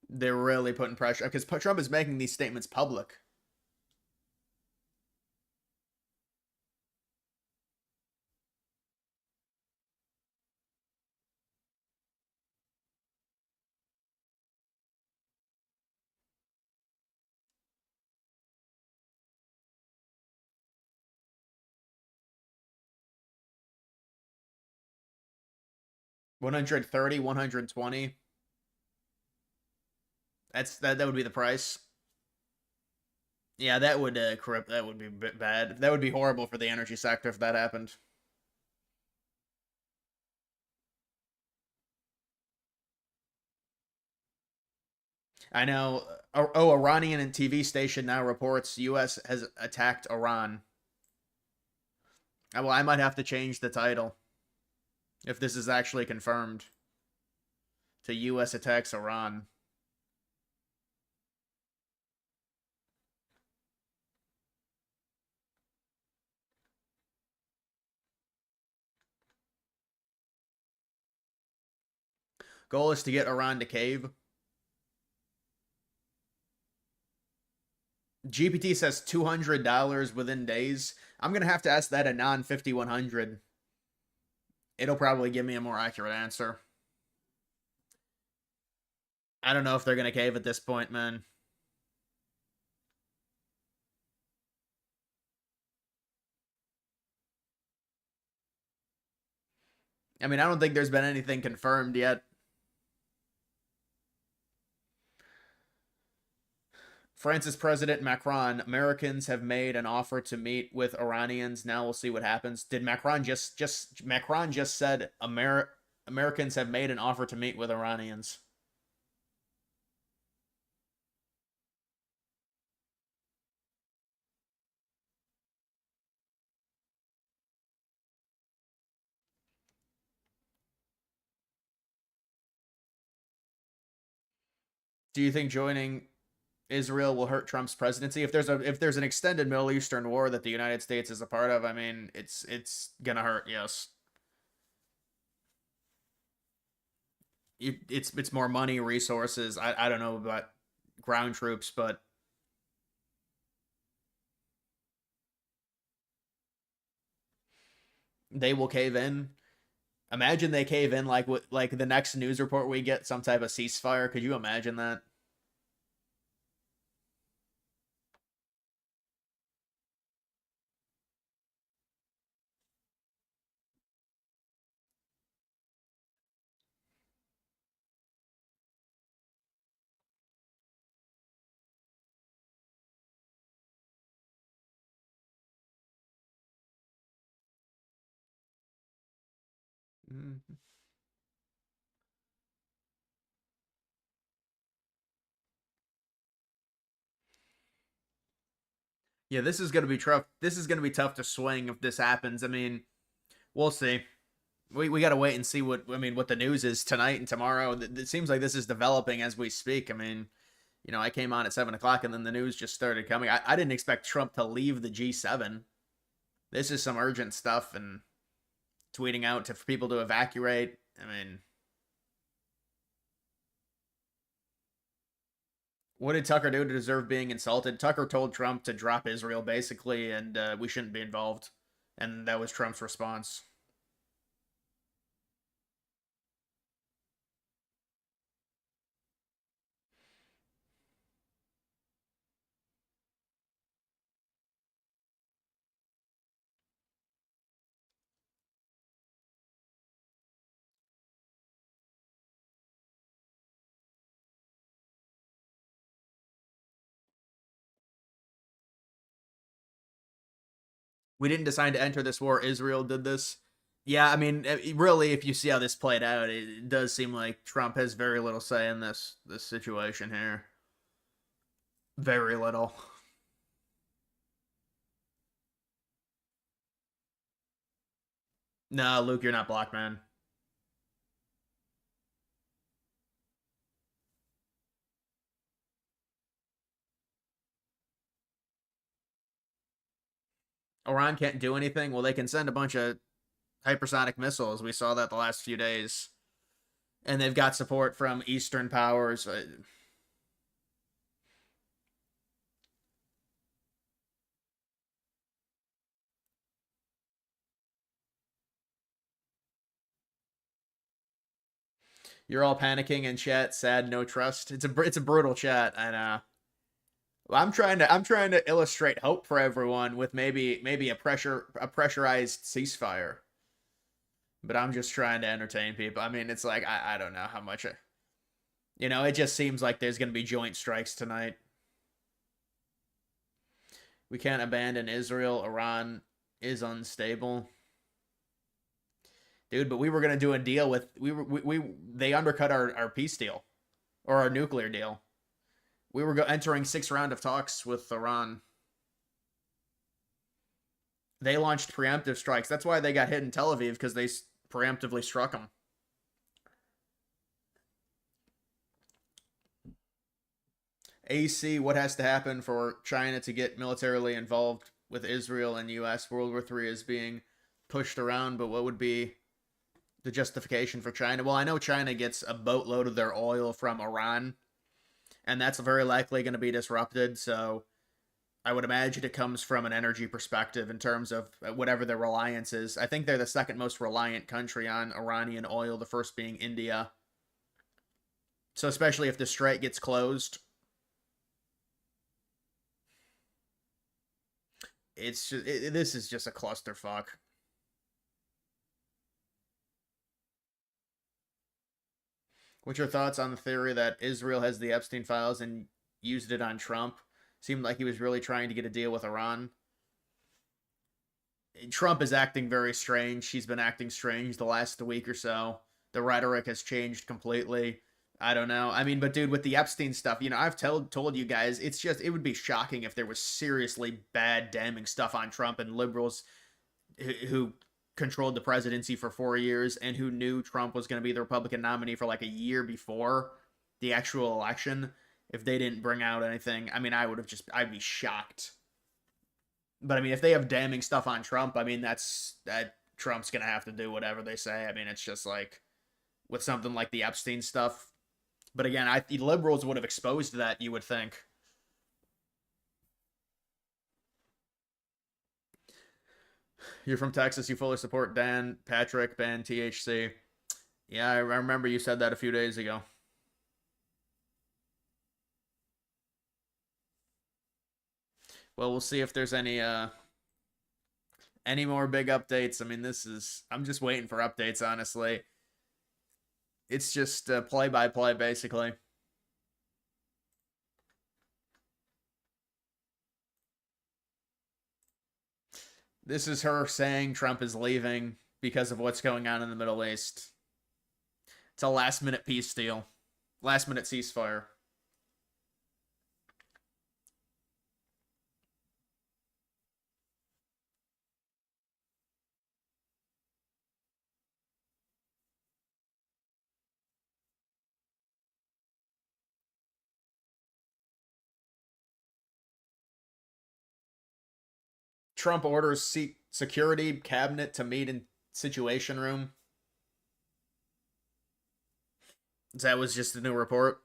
They're really putting pressure because Trump is making these statements public. One 130, 120. That would be the price. Yeah, that would corrupt. That would be bad. That would be horrible for the energy sector if that happened. I know. Oh, Iranian TV station now reports U.S. has attacked Iran. Well, I might have to change the title if this is actually confirmed to U.S. attacks Iran. Goal is to get Iran to cave. GPT says $200 within days. I'm gonna have to ask that a non 5100. It'll probably give me a more accurate answer. I don't know if they're gonna cave at this point, man. I mean, I don't think there's been anything confirmed yet. France's President Macron, Americans have made an offer to meet with Iranians. Now we'll see what happens. Did Macron just Macron just said Americans have made an offer to meet with Iranians? Do you think joining Israel will hurt Trump's presidency? If there's an extended Middle Eastern war that the United States is a part of, I mean, it's gonna hurt. Yes, it's more money, resources. I don't know about ground troops, but they will cave in. Imagine they cave in like the next news report we get some type of ceasefire. Could you imagine that? Mhm. Yeah, this is gonna be tough. This is gonna be tough to swing if this happens. I mean, we'll see. We got to wait and see what the news is tonight and tomorrow. It seems like this is developing as we speak. I mean, I came on at 7 o'clock and then the news just started coming. I didn't expect Trump to leave the G7. This is some urgent stuff and tweeting out for people to evacuate. I mean, what did Tucker do to deserve being insulted? Tucker told Trump to drop Israel basically, and we shouldn't be involved. And that was Trump's response. We didn't decide to enter this war. Israel did this. Yeah, I mean, really, if you see how this played out, it does seem like Trump has very little say in this situation here. Very little. No, Luke, you're not blocked, man. Iran can't do anything. Well, they can send a bunch of hypersonic missiles. We saw that the last few days, and they've got support from Eastern powers. You're all panicking in chat. Sad, no trust. It's a brutal chat, and I'm trying to illustrate hope for everyone with maybe a pressurized ceasefire. But I'm just trying to entertain people. I mean, it's like I don't know how much it just seems like there's gonna be joint strikes tonight. We can't abandon Israel. Iran is unstable, dude. But we were gonna do a deal with we they undercut our peace deal or our nuclear deal. We were entering 6th round of talks with Iran. They launched preemptive strikes. That's why they got hit in Tel Aviv because they preemptively struck them. AC, what has to happen for China to get militarily involved with Israel and U.S.? World War III is being pushed around, but what would be the justification for China? Well, I know China gets a boatload of their oil from Iran, and that's very likely going to be disrupted. So I would imagine it comes from an energy perspective in terms of whatever their reliance is. I think they're the second most reliant country on Iranian oil, the first being India. So especially if the strait gets closed, this is just a clusterfuck. What's your thoughts on the theory that Israel has the Epstein files and used it on Trump? Seemed like he was really trying to get a deal with Iran. Trump is acting very strange. He's been acting strange the last week or so. The rhetoric has changed completely. I don't know. I mean, but dude, with the Epstein stuff, I've told you guys, it's just it would be shocking if there was seriously bad, damning stuff on Trump and liberals who controlled the presidency for 4 years and who knew Trump was going to be the Republican nominee for like a year before the actual election. If they didn't bring out anything, I mean, I'd be shocked. But I mean, if they have damning stuff on Trump, I mean, that Trump's gonna have to do whatever they say. I mean, it's just like with something like the Epstein stuff. But again, the liberals would have exposed that. You would think. You're from Texas. You fully support Dan Patrick ban THC. Yeah, I remember you said that a few days ago. Well, we'll see if there's any more big updates. I mean, I'm just waiting for updates, honestly. It's just play by play, basically. This is her saying Trump is leaving because of what's going on in the Middle East. It's a last minute peace deal, last minute ceasefire. Trump orders security cabinet to meet in Situation Room. That was just a new report.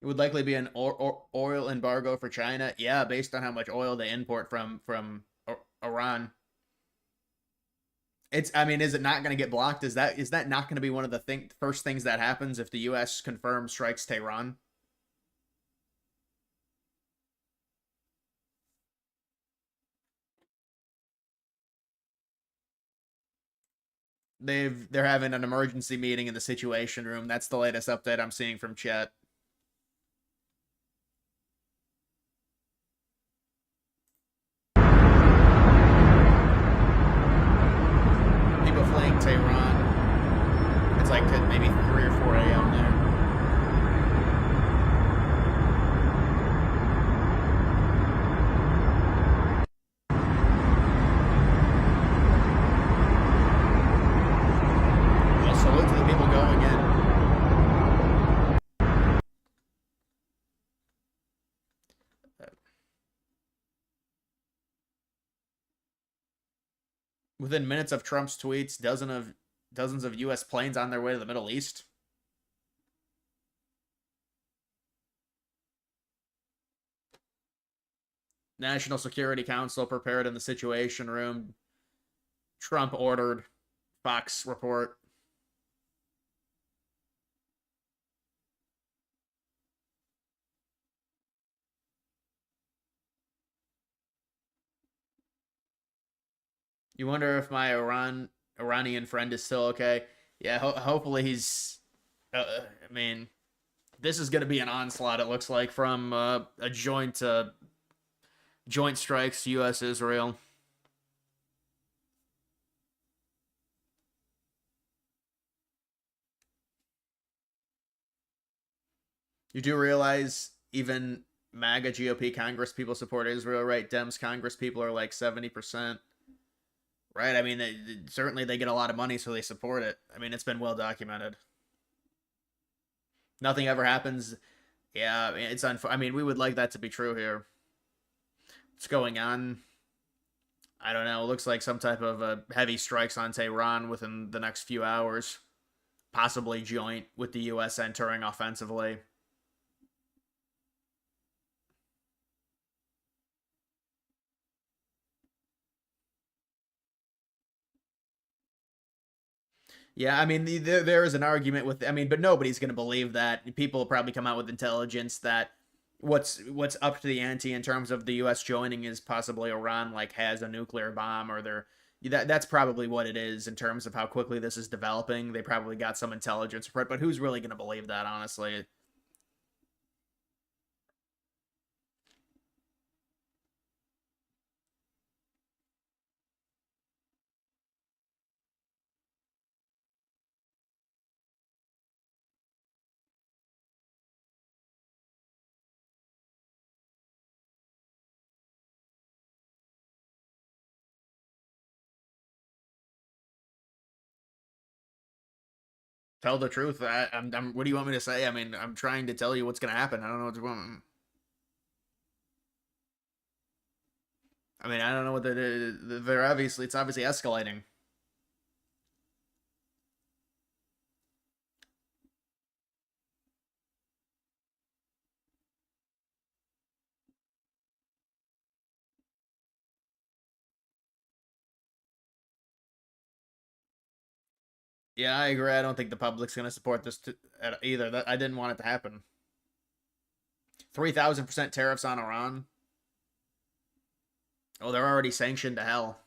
It would likely be an oil embargo for China. Yeah, based on how much oil they import from Iran. I mean, is it not going to get blocked? Is that not going to be one of the first things that happens if the U.S. confirms strikes Tehran? They're having an emergency meeting in the Situation Room. That's the latest update I'm seeing from chat. People fleeing Tehran. It's like maybe 3 or 4 a.m. there. Well, salute to the people going in. Within minutes of Trump's tweets, dozens of U.S. planes on their way to the Middle East. National Security Council prepared in the Situation Room. Trump ordered. Fox report. You wonder if my Iranian friend is still okay. Yeah, hopefully he's. I mean, this is going to be an onslaught. It looks like from a joint strikes U.S. Israel. You do realize even MAGA GOP Congress people support Israel, right? Dems Congress people are like 70%. Right? I mean, certainly they get a lot of money, so they support it. I mean, it's been well documented. Nothing ever happens. Yeah, I mean, we would like that to be true here. What's going on? I don't know. It looks like some type of heavy strikes on Tehran within the next few hours, possibly joint with the U.S. entering offensively. Yeah, I mean, there is an argument with. I mean, but nobody's going to believe that. People will probably come out with intelligence that what's up to the ante in terms of the U.S. joining is possibly Iran like has a nuclear bomb or they're that's probably what it is in terms of how quickly this is developing. They probably got some intelligence report, but who's really going to believe that, honestly? Tell the truth. What do you want me to say? I mean, I'm trying to tell you what's going to happen. I don't know what you want. I mean, I don't know what they're obviously. It's obviously escalating. Yeah, I agree. I don't think the public's going to support this either. That I didn't want it to happen. 3,000% tariffs on Iran. Oh, they're already sanctioned to hell.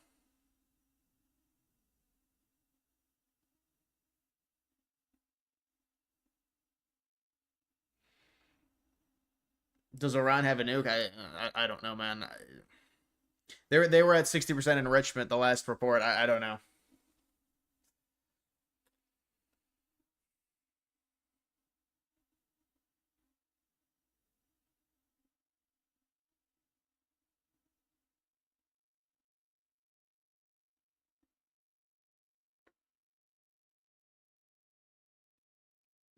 Does Iran have a nuke? I don't know, man. They were at 60% enrichment the last report. I don't know.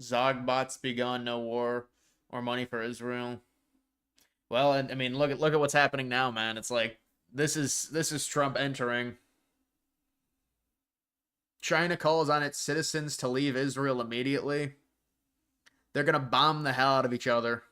Zogbots begun no war or money for Israel. Well, I mean, look at what's happening now, man. It's like this is Trump entering. China calls on its citizens to leave Israel immediately. They're gonna bomb the hell out of each other.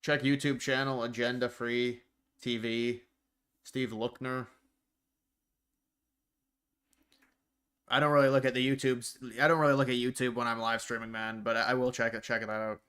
Check YouTube channel Agenda Free TV. Steve Lookner. I don't really look at the YouTube's. I don't really look at YouTube when I'm live streaming, man. But I will check it out.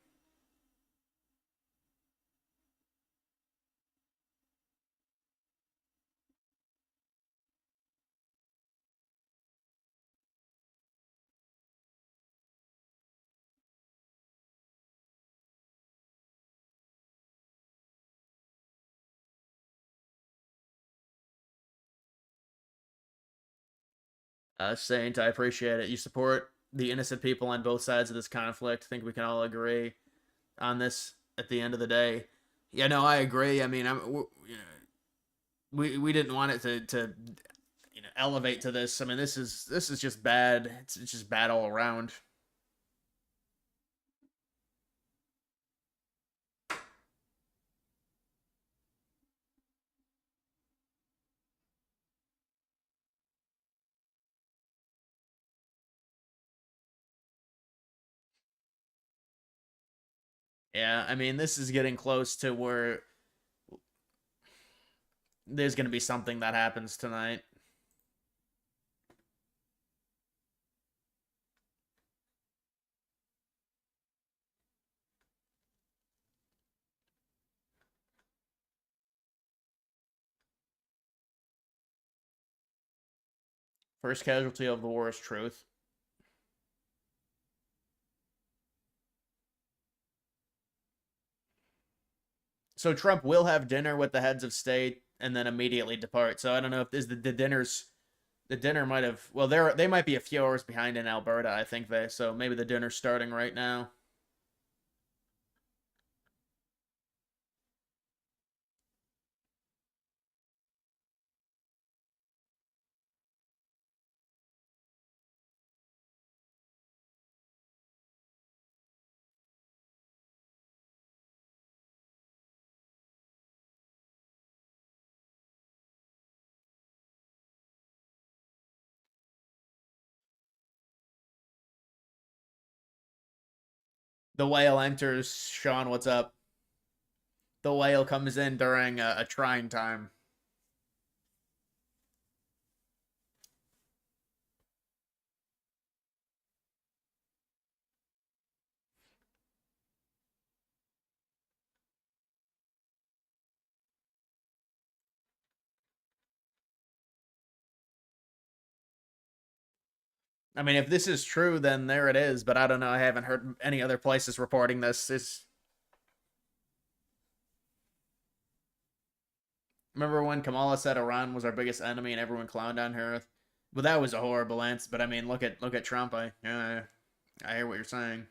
Saint, I appreciate it. You support the innocent people on both sides of this conflict. I think we can all agree on this at the end of the day. Yeah, no, I agree. I mean, we didn't want it to elevate to this. I mean, this is just bad. It's just bad all around. Yeah, I mean, this is getting close to where there's going to be something that happens tonight. First casualty of the war is truth. So Trump will have dinner with the heads of state and then immediately depart. So I don't know if this the dinner's the dinner might have well they might be a few hours behind in Alberta. I think they so maybe the dinner's starting right now. The whale enters. Sean, what's up? The whale comes in during a trying time. I mean, if this is true, then there it is. But I don't know. I haven't heard any other places reporting this. Remember when Kamala said Iran was our biggest enemy and everyone clowned on her? Well, that was a horrible answer. But I mean, look at Trump. I hear what you're saying.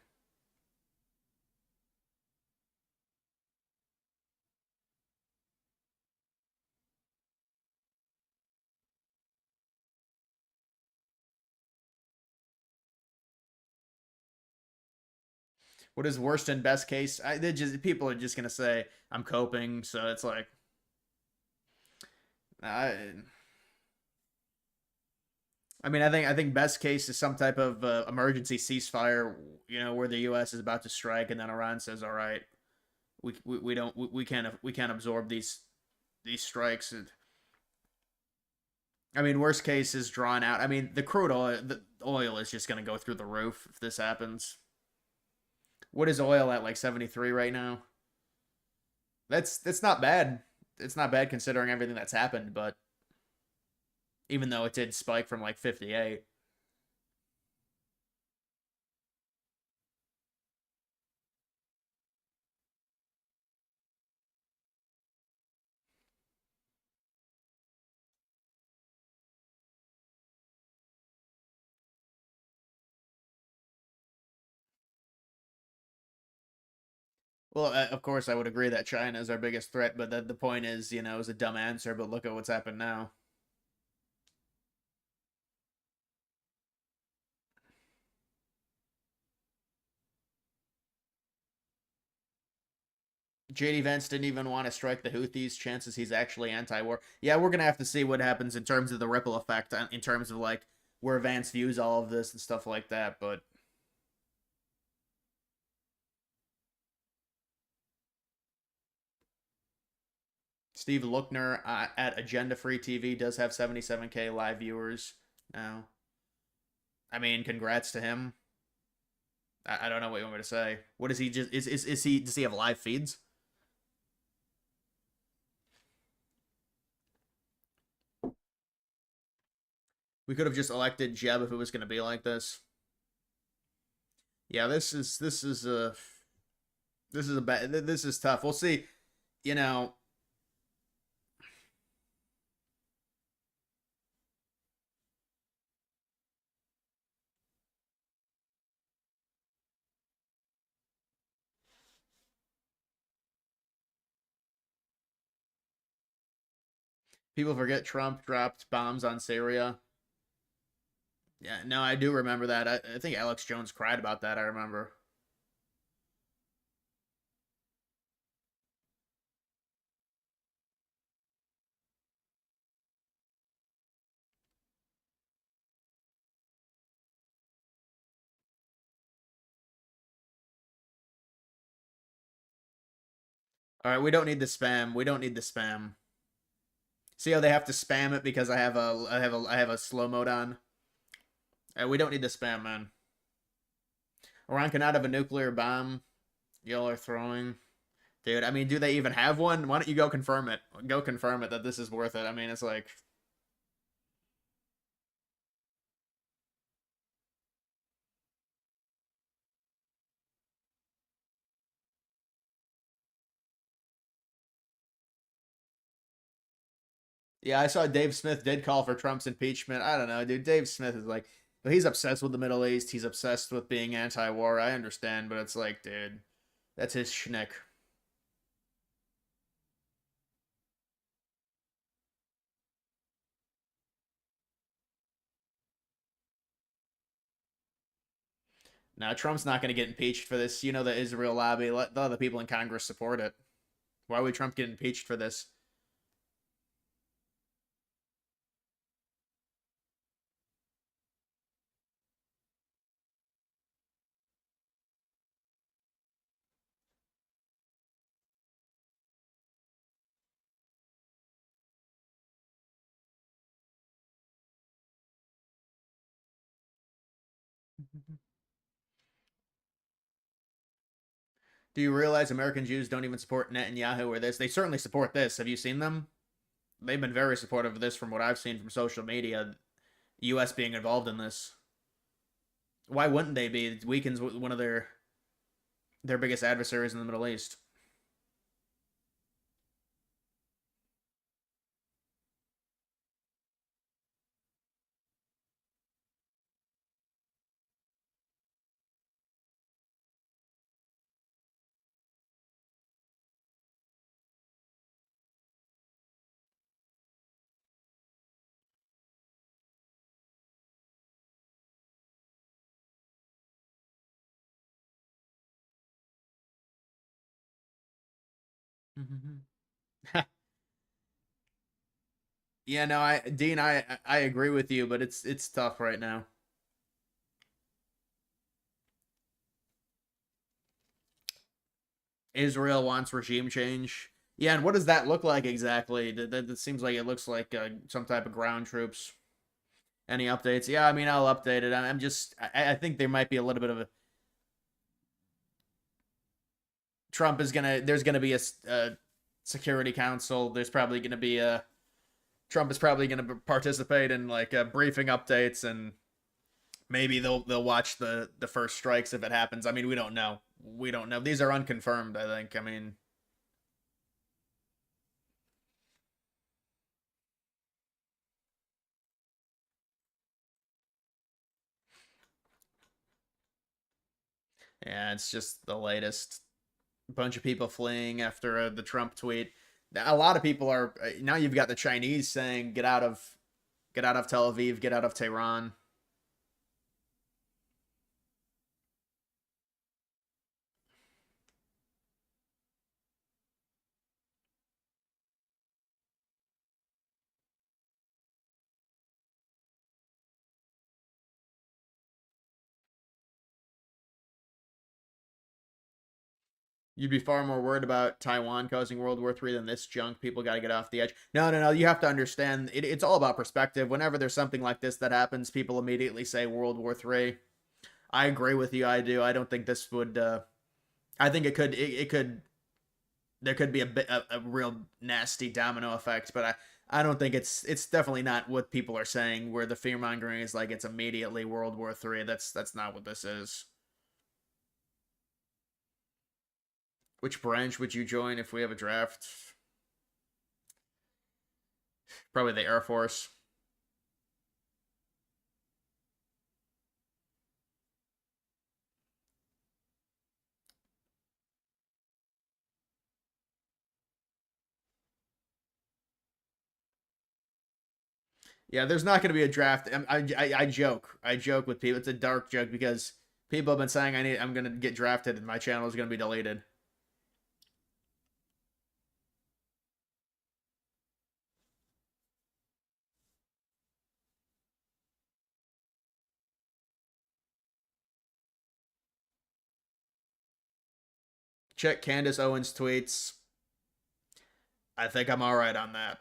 What is worst and best case? They just people are just gonna say I'm coping. So it's like I. I mean, I think best case is some type of emergency ceasefire. Where the U.S. is about to strike, and then Iran says, "All right, we don't we can't absorb these strikes." I mean, worst case is drawn out. I mean, the oil is just gonna go through the roof if this happens. What is oil at, like 73 right now? That's not bad. It's not bad considering everything that's happened, but even though it did spike from like 58. Well, of course, I would agree that China is our biggest threat, but the point is, it was a dumb answer, but look at what's happened now. JD Vance didn't even want to strike the Houthis. Chances he's actually anti-war. Yeah, we're gonna have to see what happens in terms of the ripple effect, in terms of like where Vance views all of this and stuff like that. But Steve Lookner at Agenda Free TV does have 77K live viewers now. I mean, congrats to him. I don't know what you want me to say. What is he just is he does he have live feeds? We could have just elected Jeb if it was going to be like this. Yeah, this is tough. We'll see. You know, people forget Trump dropped bombs on Syria. Yeah, no, I do remember that. I think Alex Jones cried about that. I remember. All right, we don't need the spam. We don't need the spam. See how they have to spam it because I have a slow mode on. We don't need the spam, man. Iran cannot have a nuclear bomb. Y'all are throwing. Dude, I mean, do they even have one? Why don't you go confirm it? Go confirm it that this is worth it. I mean, it's like. Yeah, I saw Dave Smith did call for Trump's impeachment. I don't know, dude. Dave Smith is like, but he's obsessed with the Middle East. He's obsessed with being anti-war. I understand, but it's like, dude, that's his schnick. Now, Trump's not going to get impeached for this. The Israel lobby. Let the other people in Congress support it. Why would Trump get impeached for this? Do you realize American Jews don't even support Netanyahu or this? They certainly support this. Have you seen them? They've been very supportive of this from what I've seen from social media. U.S. being involved in this. Why wouldn't they be? It weakens one of their biggest adversaries in the Middle East. Yeah, no, I agree with you, but it's tough right now. Israel wants regime change. Yeah, and what does that look like exactly? That seems like it looks like some type of ground troops. Any updates? Yeah, I mean, I'll update it. I'm just, I think there might be a little bit of a Trump is gonna. There's gonna be a Security Council. There's probably gonna be a Trump is probably gonna participate in like briefing updates, and maybe they'll watch the first strikes if it happens. I mean, we don't know. We don't know. These are unconfirmed. I think. I mean, yeah, it's just the latest. Bunch of people fleeing after the Trump tweet. A lot of people are now. You've got the Chinese saying, get out of Tel Aviv, get out of Tehran." You'd be far more worried about Taiwan causing World War III than this junk. People got to get off the edge. No, no, no. You have to understand. It's all about perspective. Whenever there's something like this that happens, people immediately say World War III. I agree with you. I do. I don't think this would. I think it could. It could. There could be a real nasty domino effect, but I don't think it's definitely not what people are saying. Where the fear mongering is like it's immediately World War III. That's not what this is. Which branch would you join if we have a draft? Probably the Air Force. Yeah, there's not going to be a draft. I joke with people. It's a dark joke because people have been saying I'm going to get drafted and my channel is going to be deleted. Check Candace Owens' tweets. I think I'm all right on that.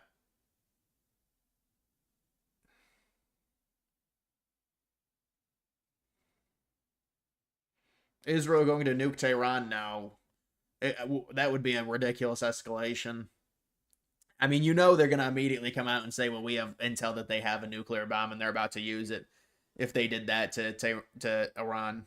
Israel going to nuke Tehran now. That would be a ridiculous escalation. I mean, they're going to immediately come out and say, "Well, we have intel that they have a nuclear bomb and they're about to use it." If they did that to Iran,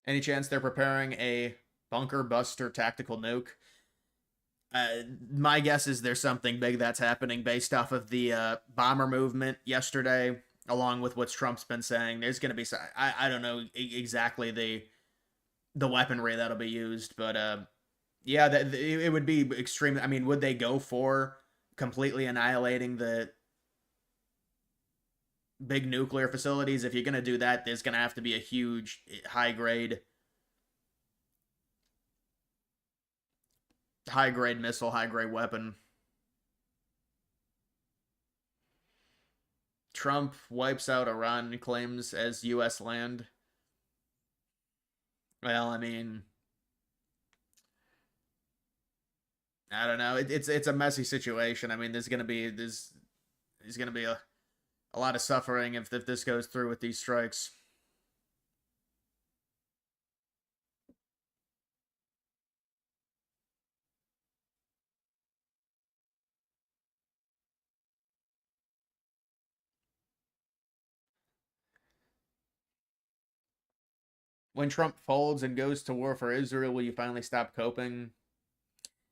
any chance they're preparing a bunker buster tactical nuke? My guess is there's something big that's happening based off of the bomber movement yesterday, along with what Trump's been saying. There's going to be I don't know exactly the weaponry that'll be used, but yeah, it would be extreme. I mean, would they go for completely annihilating the big nuclear facilities? If you're going to do that, there's going to have to be a huge high grade missile, high grade weapon. Trump wipes out Iran and claims as U.S. land. Well, I mean, I don't know. It's a messy situation. I mean, there's gonna be a lot of suffering if this goes through with these strikes. When Trump folds and goes to war for Israel, will you finally stop coping?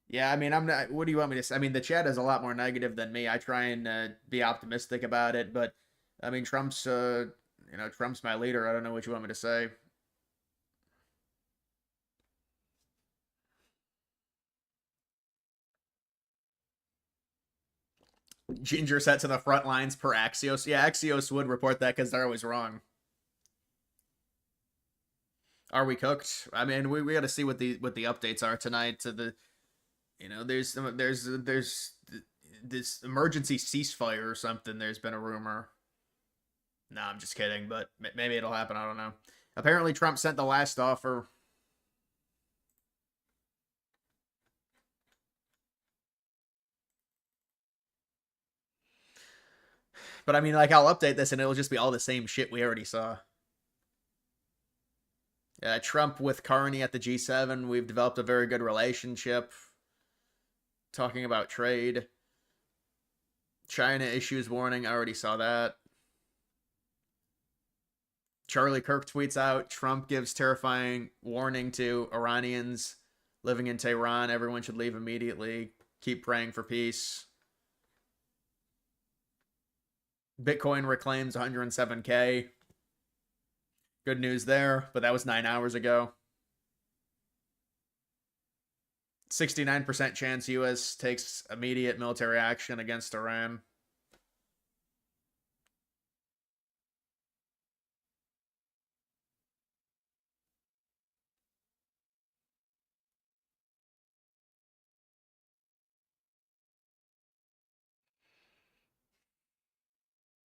Yeah, I mean, I'm not. What do you want me to say? I mean, the chat is a lot more negative than me. I try and be optimistic about it, but I mean, Trump's my leader. I don't know what you want me to say. Ginger set to the front lines per Axios. Yeah, Axios would report that because they're always wrong. Are we cooked? I mean, we got to see what the updates are tonight. To the there's this emergency ceasefire or something. There's been a rumor. No, I'm just kidding, but maybe it'll happen. I don't know. Apparently, Trump sent the last offer. But I mean, like, I'll update this and it'll just be all the same shit we already saw. Trump with Carney at the G7. We've developed a very good relationship. Talking about trade. China issues warning. I already saw that. Charlie Kirk tweets out Trump gives terrifying warning to Iranians living in Tehran. Everyone should leave immediately. Keep praying for peace. Bitcoin reclaims 107K. Good news there, but that was 9 hours ago. 69% chance U.S. takes immediate military action against Iran.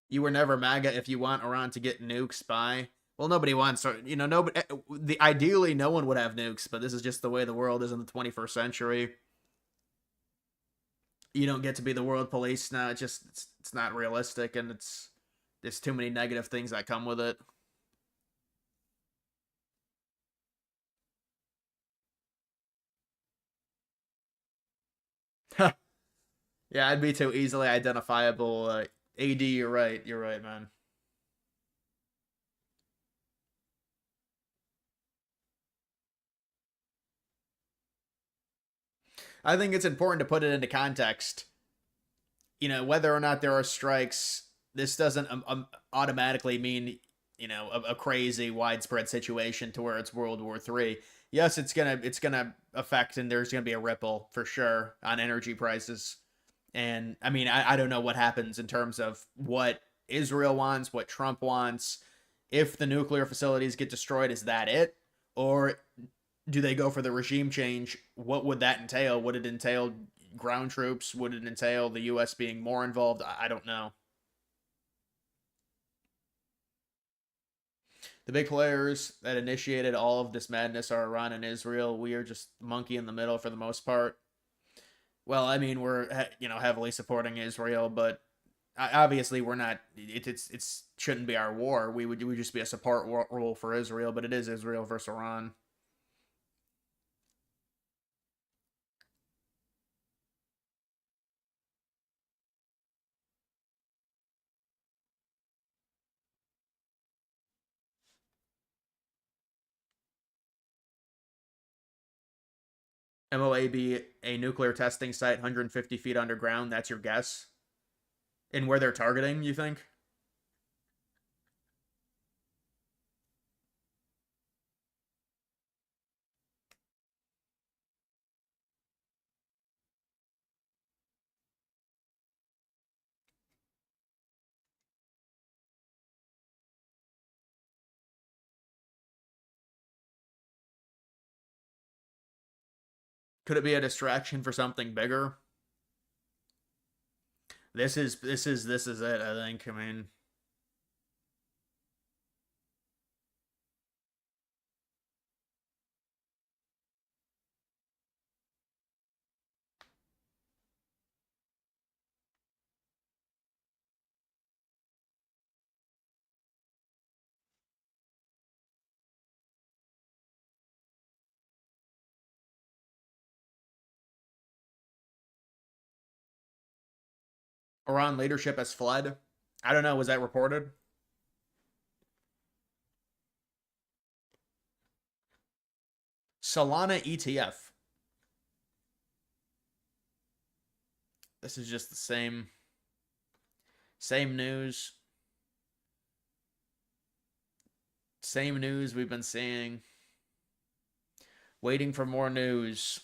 You were never MAGA if you want Iran to get nukes by. Well, nobody wants, nobody. Ideally, no one would have nukes, but this is just the way the world is in the 21st century. You don't get to be the world police now. It's not realistic, and there's too many negative things that come with it. Yeah, I'd be too easily identifiable. AD, you're right. You're right, man. I think it's important to put it into context. Whether or not there are strikes, this doesn't automatically mean, a crazy widespread situation to where it's World War III. Yes, it's gonna affect, and there's gonna be a ripple for sure on energy prices. And I mean, I don't know what happens in terms of what Israel wants, what Trump wants. If the nuclear facilities get destroyed, is that it? Or do they go for the regime change? What would that entail? Would it entail ground troops? Would it entail the U.S. being more involved? I don't know. The big players that initiated all of this madness are Iran and Israel. We are just monkey in the middle for the most part. Well, I mean, we're heavily supporting Israel, but obviously we're not. It's shouldn't be our war. We would just be a support role for Israel, but it is Israel versus Iran. MOAB, a nuclear testing site 150 feet underground. That's your guess. And where they're targeting, you think? Could it be a distraction for something bigger? This is it. I think. I mean, Iran leadership has fled. I don't know. Was that reported? Solana ETF. This is just the same news. Same news we've been seeing. Waiting for more news.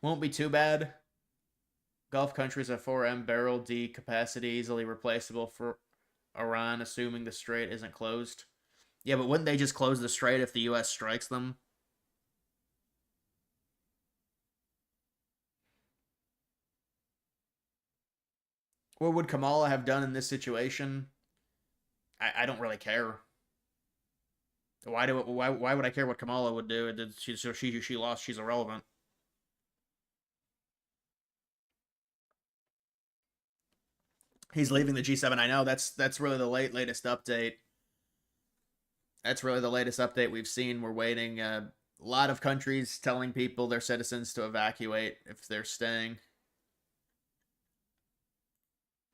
Won't be too bad. Gulf countries have 4M barrel D capacity, easily replaceable for Iran, assuming the strait isn't closed. Yeah, but wouldn't they just close the strait if the U.S. strikes them? What would Kamala have done in this situation? I don't really care. Why would I care what Kamala would do? She lost. She's irrelevant. He's leaving the G7. I know that's really the latest update. That's really the latest update we've seen. We're waiting. A lot of countries telling people, their citizens, to evacuate if they're staying.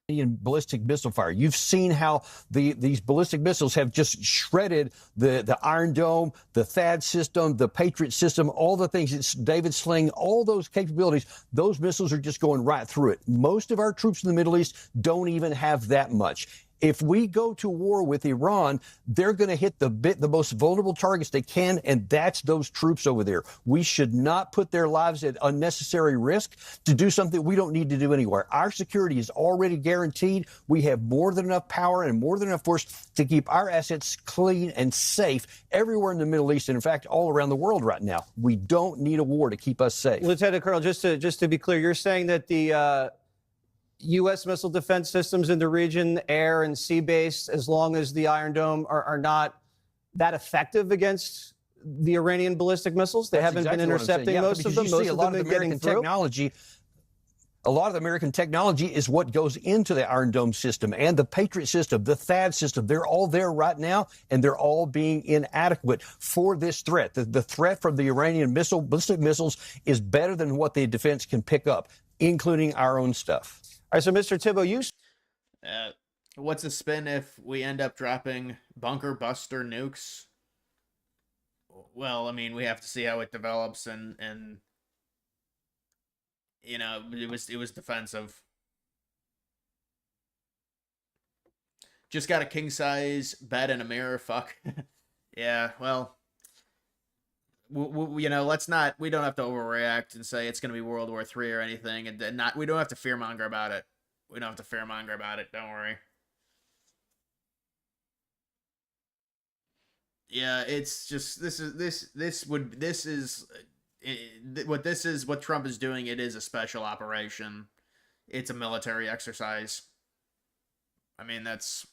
Ballistic missile fire. You've seen how these ballistic missiles have just shredded the Iron Dome, the THAAD system, the Patriot system, all the things. It's David Sling, all those capabilities. Those missiles are just going right through it. Most of our troops in the Middle East don't even have that much. If we go to war with Iran, they're going to hit the most vulnerable targets they can, and that's those troops over there. We should not put their lives at unnecessary risk to do something we don't need to do anywhere. Our security is already guaranteed. We have more than enough power and more than enough force to keep our assets clean and safe everywhere in the Middle East, and in fact, all around the world right now. We don't need a war to keep us safe. Lieutenant Colonel, just to be clear, you're saying that the U.S. missile defense systems in the region, air and sea-based, as long as the Iron Dome are not that effective against the Iranian ballistic missiles? They haven't been intercepting most of them. Most of them have been getting through. A lot of the American technology is what goes into the Iron Dome system and the Patriot system, the THAAD system. They're all there right now, and they're all being inadequate for this threat. The threat from the Iranian ballistic missiles is better than what the defense can pick up, including our own stuff. All right, so Mr. Thibault, What's a spin if we end up dropping bunker buster nukes? Well, I mean, we have to see how it develops, and you know, it was defensive. Just got a king size bed and a mirror. Fuck. Yeah. Well, you know, we don't have to overreact and say it's going to be World War III or anything, and we don't have to fearmonger about it. We don't have to fearmonger about it. Don't worry. Yeah, it's just what Trump is doing. It is a special operation. It's a military exercise. I mean, that's.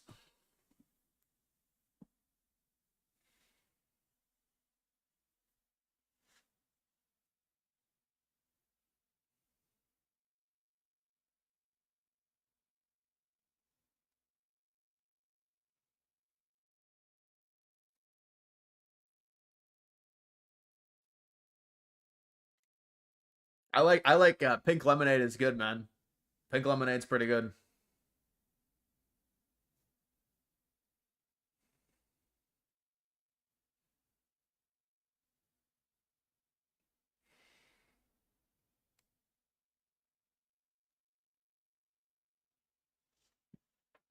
I like pink lemonade is good, man. Pink lemonade's pretty good.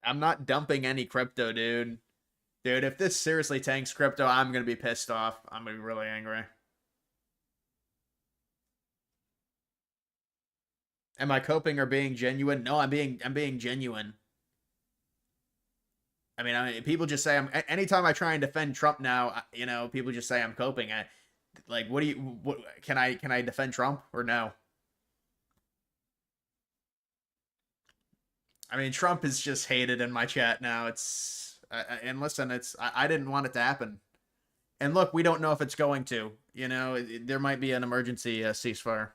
I'm not dumping any crypto, dude. Dude, if this seriously tanks crypto, I'm gonna be pissed off. I'm gonna be really angry. Am I coping or being genuine? No, I'm being genuine. I mean, people just say anytime I try and defend Trump now, you know, people just say I'm coping. Like, what can I defend Trump or no? I mean, Trump is just hated in my chat now. And listen, I didn't want it to happen. And look, we don't know if it's going to. You know, there might be an emergency ceasefire.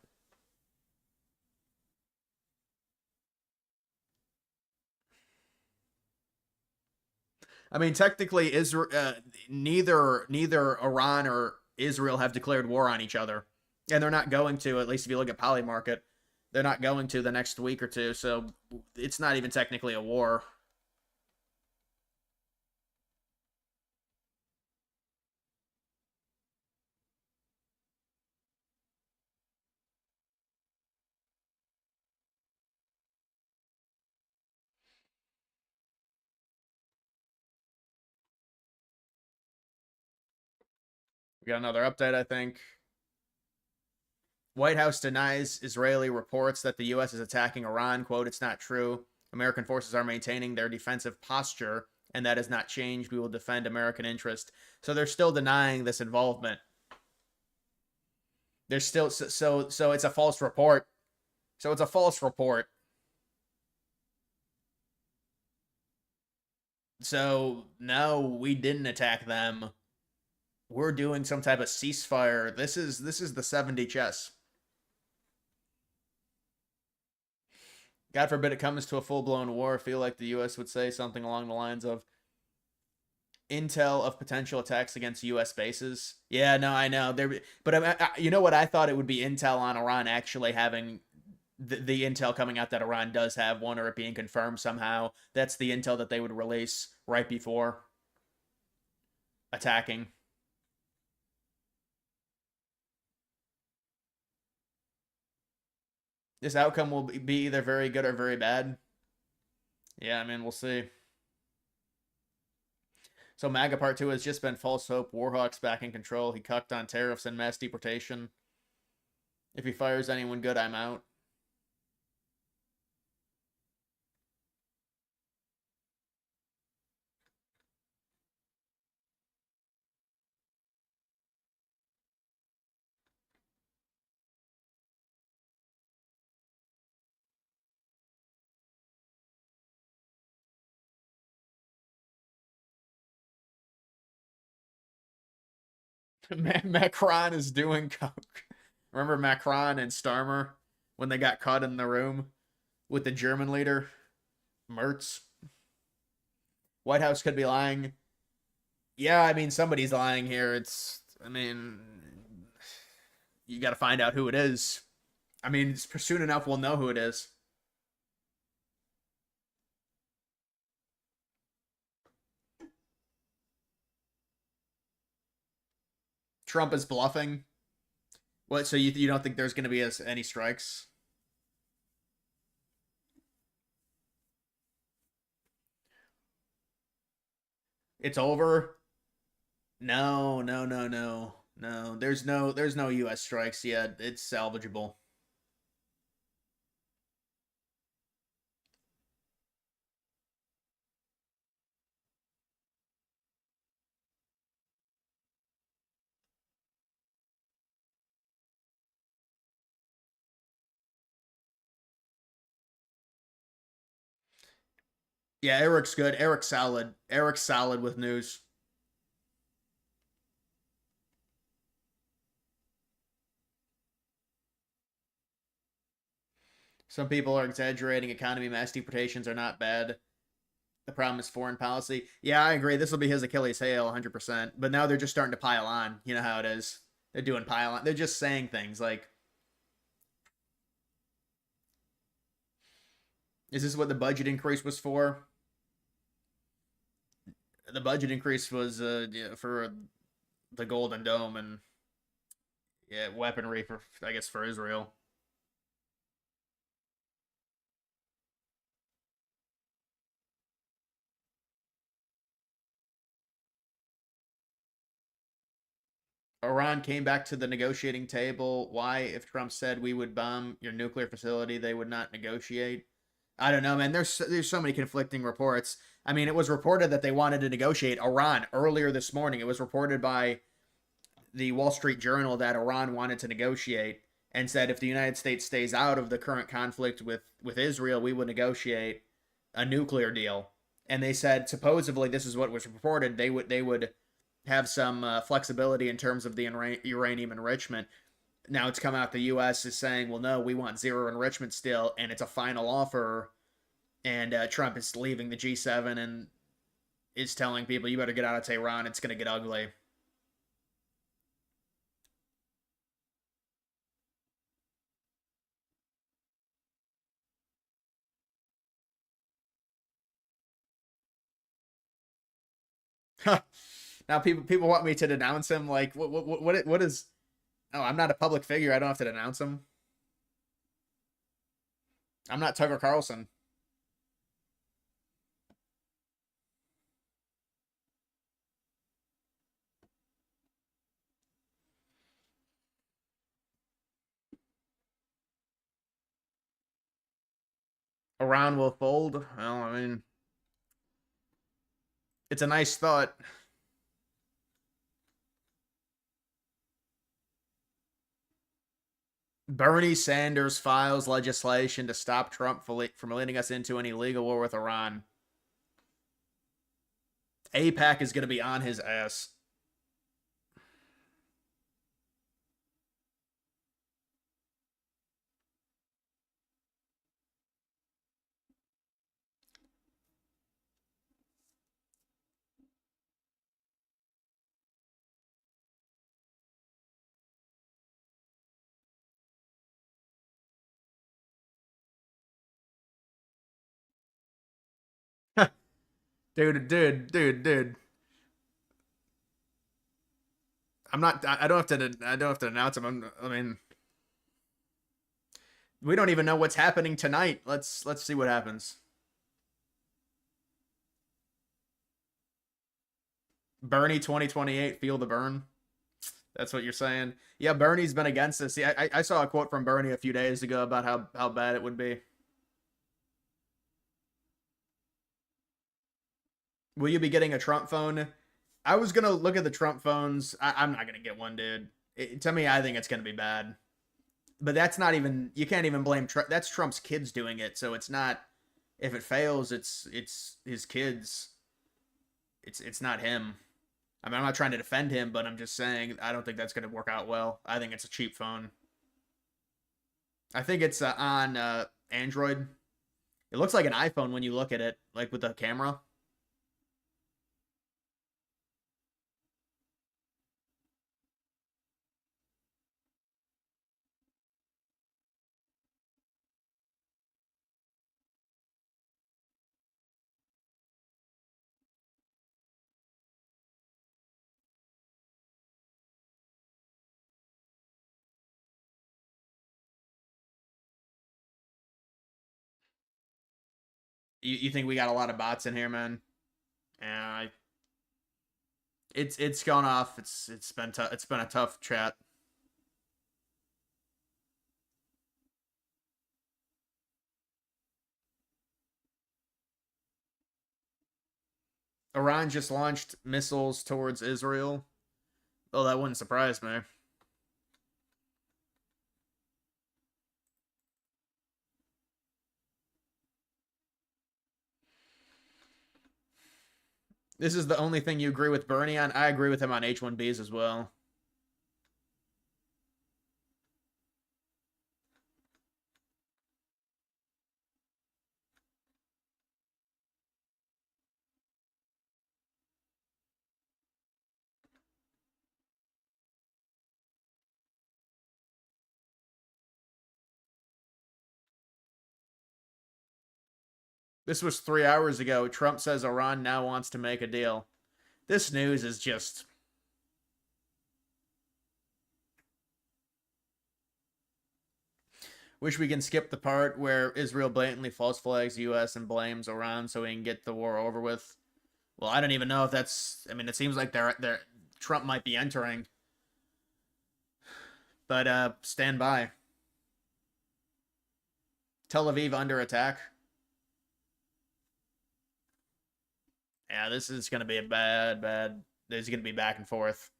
I mean, technically, Israel, neither Iran or Israel have declared war on each other, and they're not going to. At least if you look at Polymarket, they're not going to the next week or two. So it's not even technically a war. We got another update, I think. White House denies Israeli reports that the U.S. is attacking Iran. Quote, it's not true. American forces are maintaining their defensive posture, and that has not changed. We will defend American interest. So they're still denying this involvement. They're still so it's a false report. So it's a false report. So no, we didn't attack them. We're doing some type of ceasefire. This is the 70 chess. God forbid it comes to a full-blown war. I feel like the U.S. would say something along the lines of intel of potential attacks against U.S. bases. Yeah, no, I know. But you know what? I thought it would be intel on Iran actually having the intel coming out that Iran does have one, or it being confirmed somehow. That's the intel that they would release right before attacking. This outcome will be either very good or very bad. Yeah, I mean, we'll see. So MAGA Part 2 has just been false hope. Warhawk's back in control. He cucked on tariffs and mass deportation. If he fires anyone good, I'm out. Macron is doing coke. Remember Macron and Starmer when they got caught in the room with the German leader, Merz? White House could be lying. Yeah, I mean, somebody's lying here. I mean, you got to find out who it is. I mean, soon enough we'll know who it is. Trump is bluffing. What? So you don't think there's going to be any strikes? It's over. No, no, no, no, no. There's no U.S. strikes yet. It's salvageable. Yeah, Eric's good. Eric's solid. Eric's solid with news. Some people are exaggerating. Economy mass deportations are not bad. The problem is foreign policy. Yeah, I agree. This will be his Achilles heel, 100%. But now they're just starting to pile on. You know how it is. They're doing pile on. They're just saying things like, is this what the budget increase was for? The budget increase was for the Golden Dome and weaponry for, I guess, for Israel. Iran came back to the negotiating table. Why, if Trump said we would bomb your nuclear facility, they would not negotiate? I don't know, man. There's so many conflicting reports. I mean, it was reported that they wanted to negotiate Iran earlier this morning. It was reported by the Wall Street Journal that Iran wanted to negotiate and said if the United States stays out of the current conflict with Israel, we would negotiate a nuclear deal. And they said supposedly this is what was reported. They would have some flexibility in terms of the uranium enrichment. Now it's come out the U.S. is saying, well, no, we want zero enrichment still, and it's a final offer. And Trump is leaving the G7, and is telling people you better get out of Tehran. It's going to get ugly. Now people want me to denounce him. Like what is? Oh, I'm not a public figure. I don't have to denounce him. I'm not Tucker Carlson. Iran will fold. Well, I mean, it's a nice thought. Bernie Sanders files legislation to stop Trump from leading us into any legal war with Iran. AIPAC is going to be on his ass. Dude. I'm not. I don't have to. I don't have to announce him. I mean, we don't even know what's happening tonight. Let's see what happens. Bernie 2028. Feel the burn. That's what you're saying. Yeah, Bernie's been against this. See, I saw a quote from Bernie a few days ago about how bad it would be. Will you be getting a Trump phone? I was gonna look at the Trump phones. I'm not gonna get one, dude. To me, I think it's gonna be bad. But that's not even. You can't even blame Trump. That's Trump's kids doing it. So it's not. If it fails, it's his kids. It's not him. I mean, I'm not trying to defend him, but I'm just saying I don't think that's gonna work out well. I think it's a cheap phone. I think it's on Android. It looks like an iPhone when you look at it, like with the camera. You think we got a lot of bots in here, man? Yeah, it's gone off. It's been it's been a tough chat. Iran just launched missiles towards Israel. Oh, that wouldn't surprise me. This is the only thing you agree with Bernie on. I agree with him on H-1Bs as well. This was 3 hours ago. Trump says Iran now wants to make a deal. This news is just. Wish we can skip the part where Israel blatantly false flags U.S. and blames Iran so we can get the war over with. Well, I don't even know if that's. I mean, it seems like they're Trump might be entering, but stand by. Tel Aviv under attack. Yeah, this is going to be a bad. There's going to be back and forth.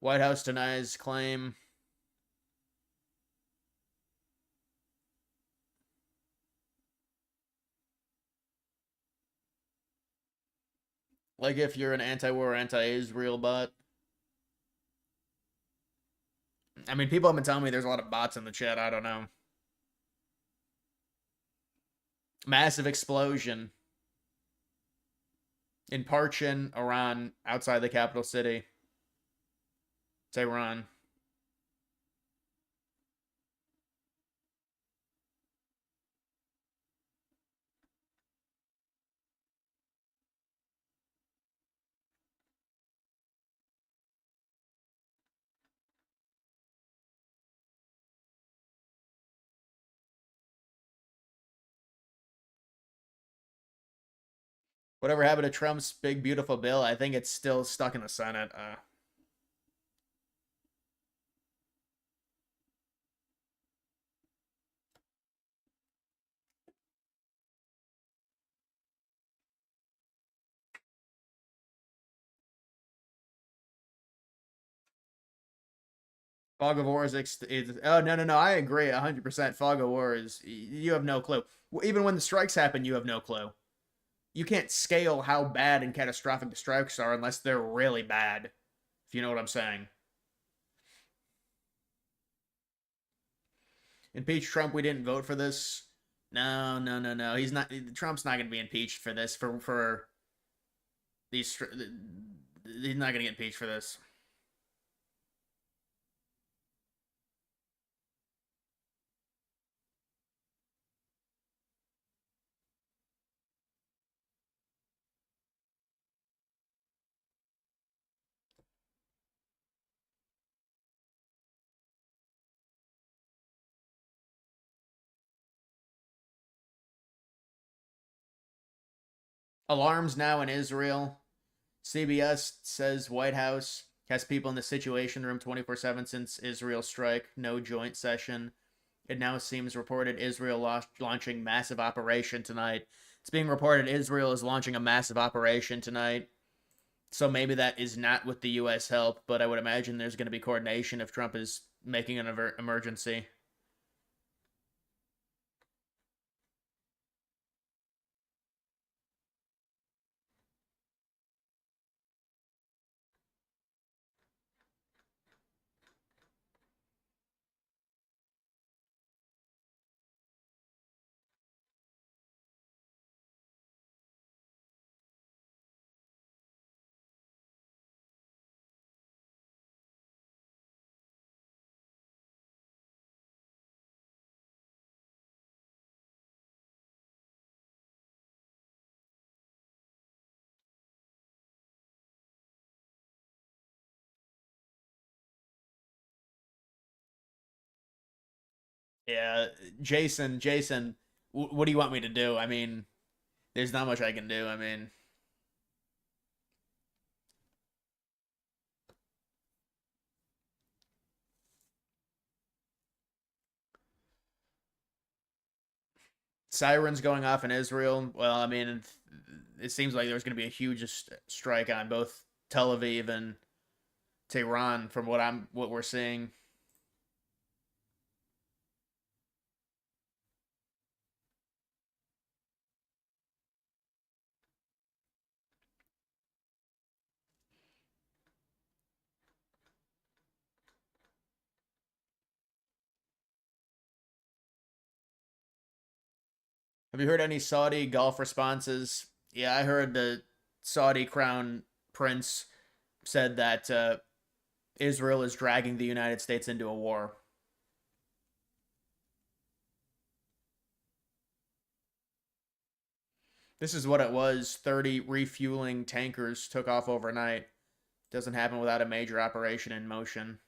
White House denies claim. Like if you're an anti-war, anti-Israel bot. I mean, people have been telling me there's a lot of bots in the chat. I don't know. Massive explosion in Parchin, Iran, outside the capital city. Tehran. Whatever happened to Trump's big, beautiful bill? I think it's still stuck in the Senate. Fog of War is oh no, I agree 100%. Fog of War is, you have no clue. Even when the strikes happen, you have no clue. You can't scale how bad and catastrophic the strikes are unless they're really bad. If you know what I'm saying. Impeach Trump. We didn't vote for this. No. He's not. Trump's not going to be impeached for this. For these. He's not going to get impeached for this. Alarms now in Israel. CBS says White House has people in the Situation Room 24/7 since Israel strike. No joint session. It now seems reported Israel launching massive operation tonight. It's being reported Israel is launching a massive operation tonight. So maybe that is not with the U.S. help, but I would imagine there's going to be coordination if Trump is making an emergency. Yeah, Jason, what do you want me to do? I mean, there's not much I can do. I mean, sirens going off in Israel. Well, I mean, it seems like there's going to be a huge strike on both Tel Aviv and Tehran from what we're seeing. Have you heard any Saudi Gulf responses? Yeah, I heard the Saudi crown prince said that Israel is dragging the United States into a war. This is what it was. 30 refueling tankers took off overnight. Doesn't happen without a major operation in motion.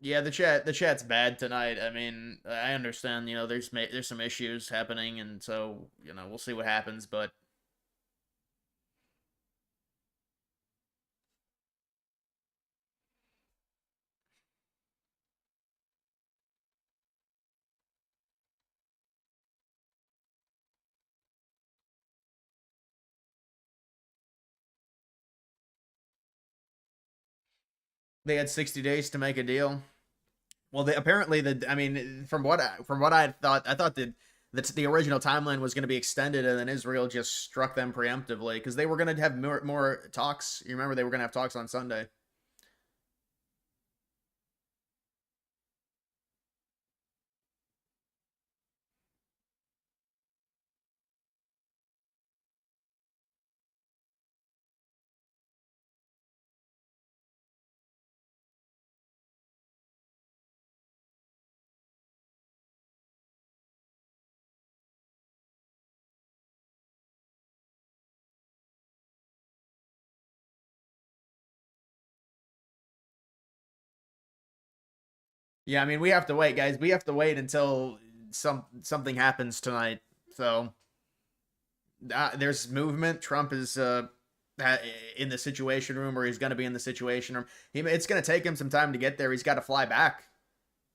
Yeah, the chat's bad tonight. I mean, I understand, there's some issues happening, and so, we'll see what happens, but they had 60 days to make a deal. Well, apparently I mean, from what I thought the original timeline was going to be extended, and then Israel just struck them preemptively because they were going to have more talks. You remember they were going to have talks on Sunday. Yeah, I mean, we have to wait, guys. We have to wait until something happens tonight. So there's movement. Trump is in the Situation Room, or he's going to be in the Situation Room. It's going to take him some time to get there. He's got to fly back.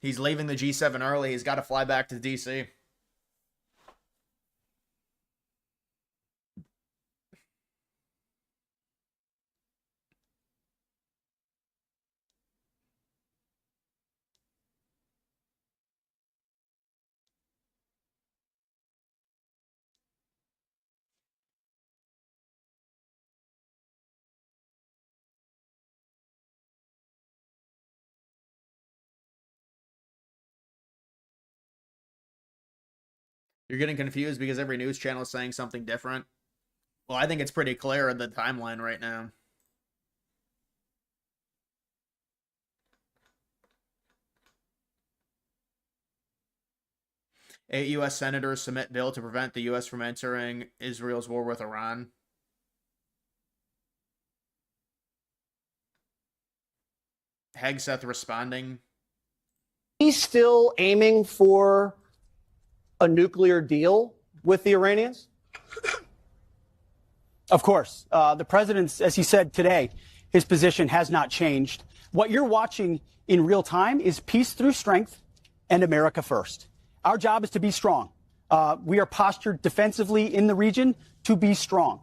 He's leaving the G7 early. He's got to fly back to DC. You're getting confused because every news channel is saying something different. Well, I think it's pretty clear in the timeline right now. Eight U.S. senators submit bill to prevent the U.S. from entering Israel's war with Iran. Hegseth responding. He's still aiming for a nuclear deal with the Iranians? Of course. The president's, as he said today, his position has not changed. What you're watching in real time is peace through strength and America first. Our job is to be strong. We are postured defensively in the region to be strong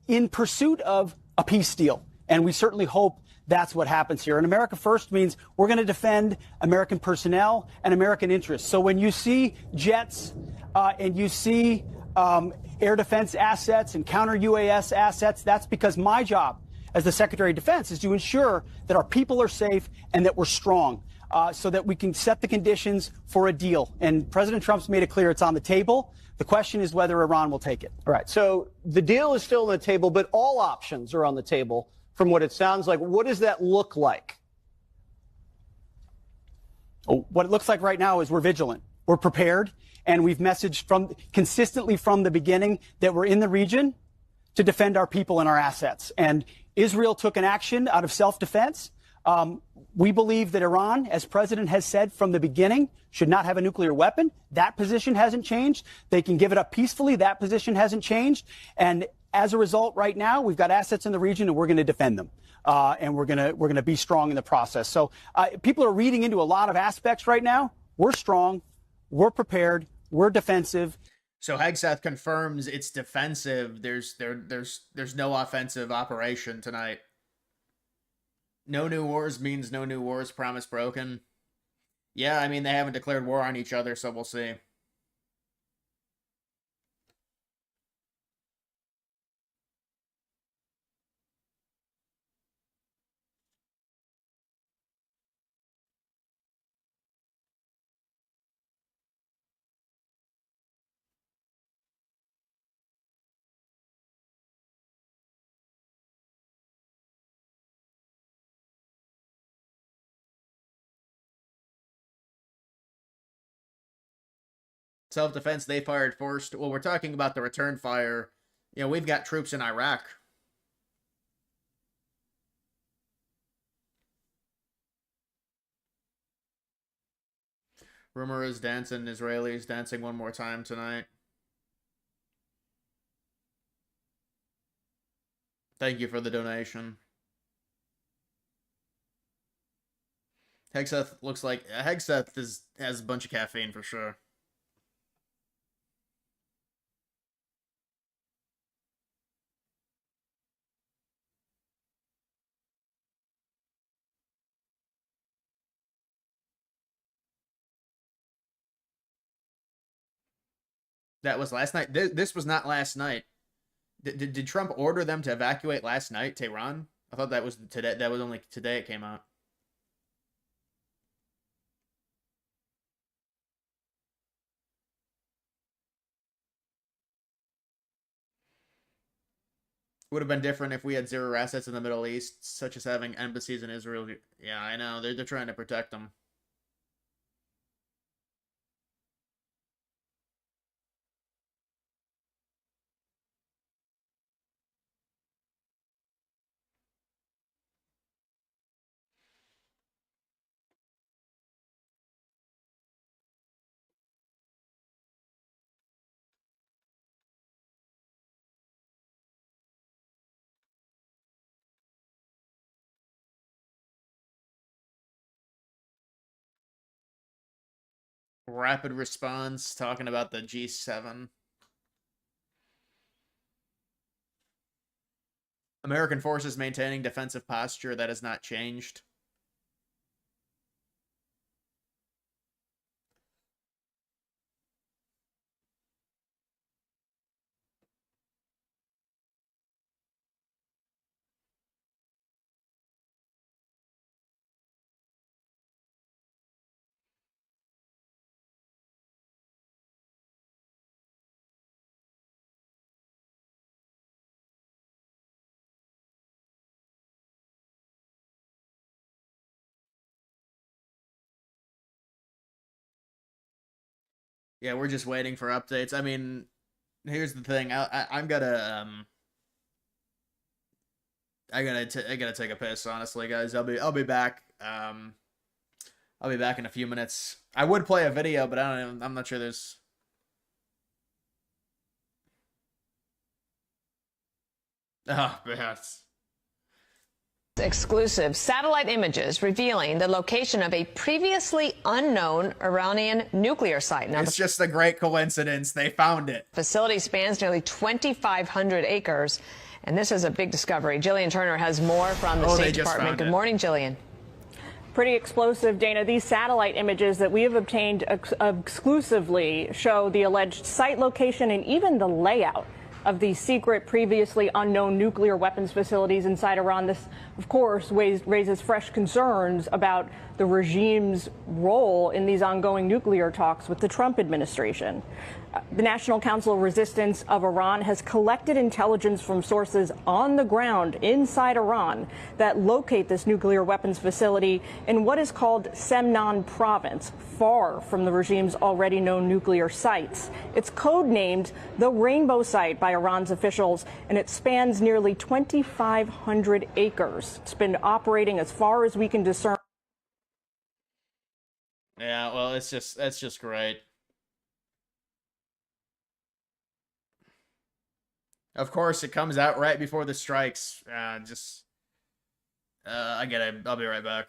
in pursuit of a peace deal. And we certainly hope that's what happens here. And America first means we're going to defend American personnel and American interests. So when you see jets and you see air defense assets and counter UAS assets, that's because my job as the Secretary of Defense is to ensure that our people are safe and that we're strong so that we can set the conditions for a deal. And President Trump's made it clear it's on the table. The question is whether Iran will take it. All right. So the deal is still on the table, but all options are on the table from what it sounds like. What does that look like? What it looks like right now is we're vigilant. We're prepared. And we've messaged consistently from the beginning that we're in the region to defend our people and our assets. And Israel took an action out of self-defense. We believe that Iran, as President has said from the beginning, should not have a nuclear weapon. That position hasn't changed. They can give it up peacefully. That position hasn't changed. And as a result, right now, we've got assets in the region, and we're going to defend them. And we're going to be strong in the process. So people are reading into a lot of aspects right now. We're strong. We're prepared. We're defensive. So Hegseth confirms it's defensive. There's no offensive operation tonight. No new wars means no new wars. Promise broken. Yeah, I mean, they haven't declared war on each other, so we'll see. Self-defense, they fired first. Well, we're talking about the return fire. You know, we've got troops in Iraq. Rumor is dancing, Israelis dancing one more time tonight. Thank you for the donation. Hegseth looks like Hegseth has a bunch of caffeine for sure. That was last night. This was not last night. Did Trump order them to evacuate last night, Tehran? I thought that was today. That was only today it came out. Would have been different if we had zero assets in the Middle East, such as having embassies in Israel. Yeah, I know. They're trying to protect them. Rapid response, talking about the G7. American forces maintaining defensive posture. That has not changed. Yeah, we're just waiting for updates. I mean, here's the thing. I'm gonna I gotta take a piss. Honestly, guys, I'll be back. I'll be back in a few minutes. I would play a video, but I don't. I'm not sure there's. Oh, yes. Exclusive satellite images revealing the location of a previously unknown Iranian nuclear site. Now, It's just a great coincidence. They found it. the facility spans nearly 2,500 acres, and this is a big discovery. Jillian Turner has more from the They State just Department. found Good it. morning, Jillian. Pretty explosive, Dana. These satellite images that we have obtained exclusively show the alleged site location and even the layout of the secret, previously unknown nuclear weapons facilities inside Iran. This, of course, raises fresh concerns about the regime's role in these ongoing nuclear talks with the Trump administration. The National Council of Resistance of Iran has collected intelligence from sources on the ground inside Iran that locate this nuclear weapons facility in what is called Semnan province, far from the regime's already known nuclear sites. It's codenamed the Rainbow Site by Iran's officials, and it spans nearly 2,500 acres. It's been operating as far as we can discern. Yeah, well, that's just great. Of course, it comes out right before the strikes. I'll be right back.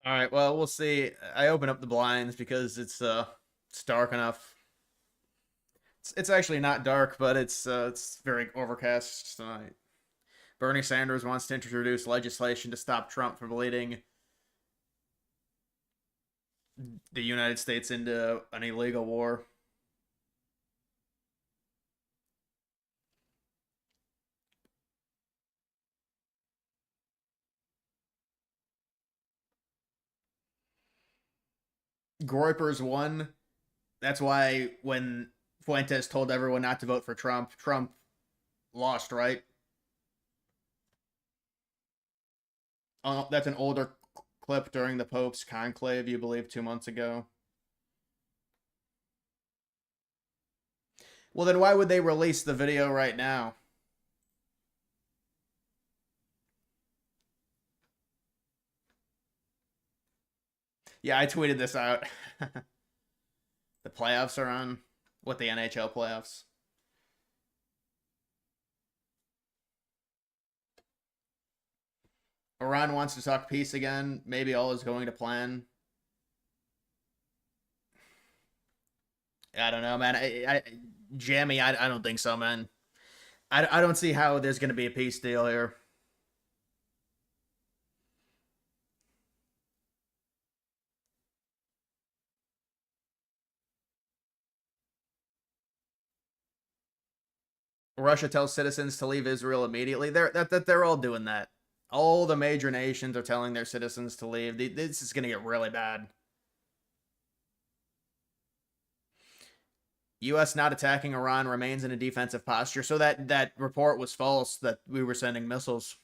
All right, well, we'll see. I open up the blinds because it's dark enough. It's actually not dark, but it's very overcast tonight. Bernie Sanders wants to introduce legislation to stop Trump from leading the United States into an illegal war. Groypers won. That's why when Fuentes told everyone not to vote for Trump, Trump lost, right? That's an older clip during the Pope's conclave, you believe, 2 months ago. Well, then why would they release the video right now? Yeah, I tweeted this out. The playoffs are on. What, the NHL playoffs? Iran wants to talk peace again. Maybe all is going to plan. I don't know, man. Jammy, I don't think so, man. I don't see how there's going to be a peace deal here. Russia tells citizens to leave Israel immediately. They're all doing that. All the major nations are telling their citizens to leave. This is going to get really bad. U.S. not attacking Iran remains in a defensive posture. So that report was false that we were sending missiles.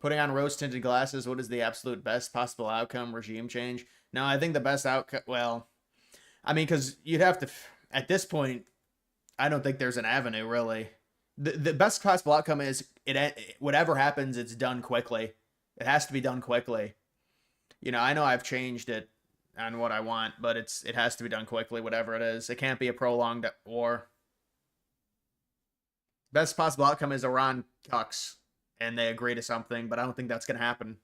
Putting on rose-tinted glasses, what is the absolute best possible outcome? Regime change? No, I think the best outcome, well, I mean, because you'd have to, at this point, I don't think there's an avenue, really. The best possible outcome is whatever happens, it's done quickly. It has to be done quickly. You know, I know I've changed it on what I want, but it has to be done quickly, whatever it is. It can't be a prolonged war. Best possible outcome is Iran cucks and they agree to something, but I don't think that's going to happen.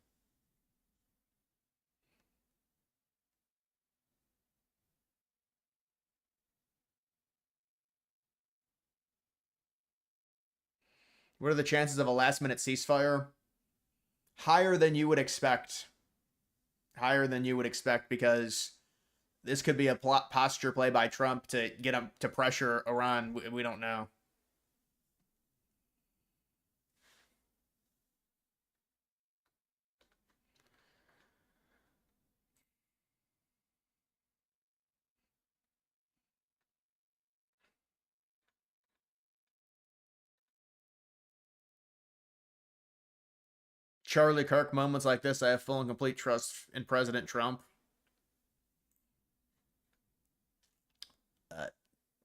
What are the chances of a last-minute ceasefire? Higher than you would expect. Higher than you would expect because this could be a posture play by Trump to get him to pressure Iran. We don't know. Charlie Kirk moments like this, I have full and complete trust in President Trump.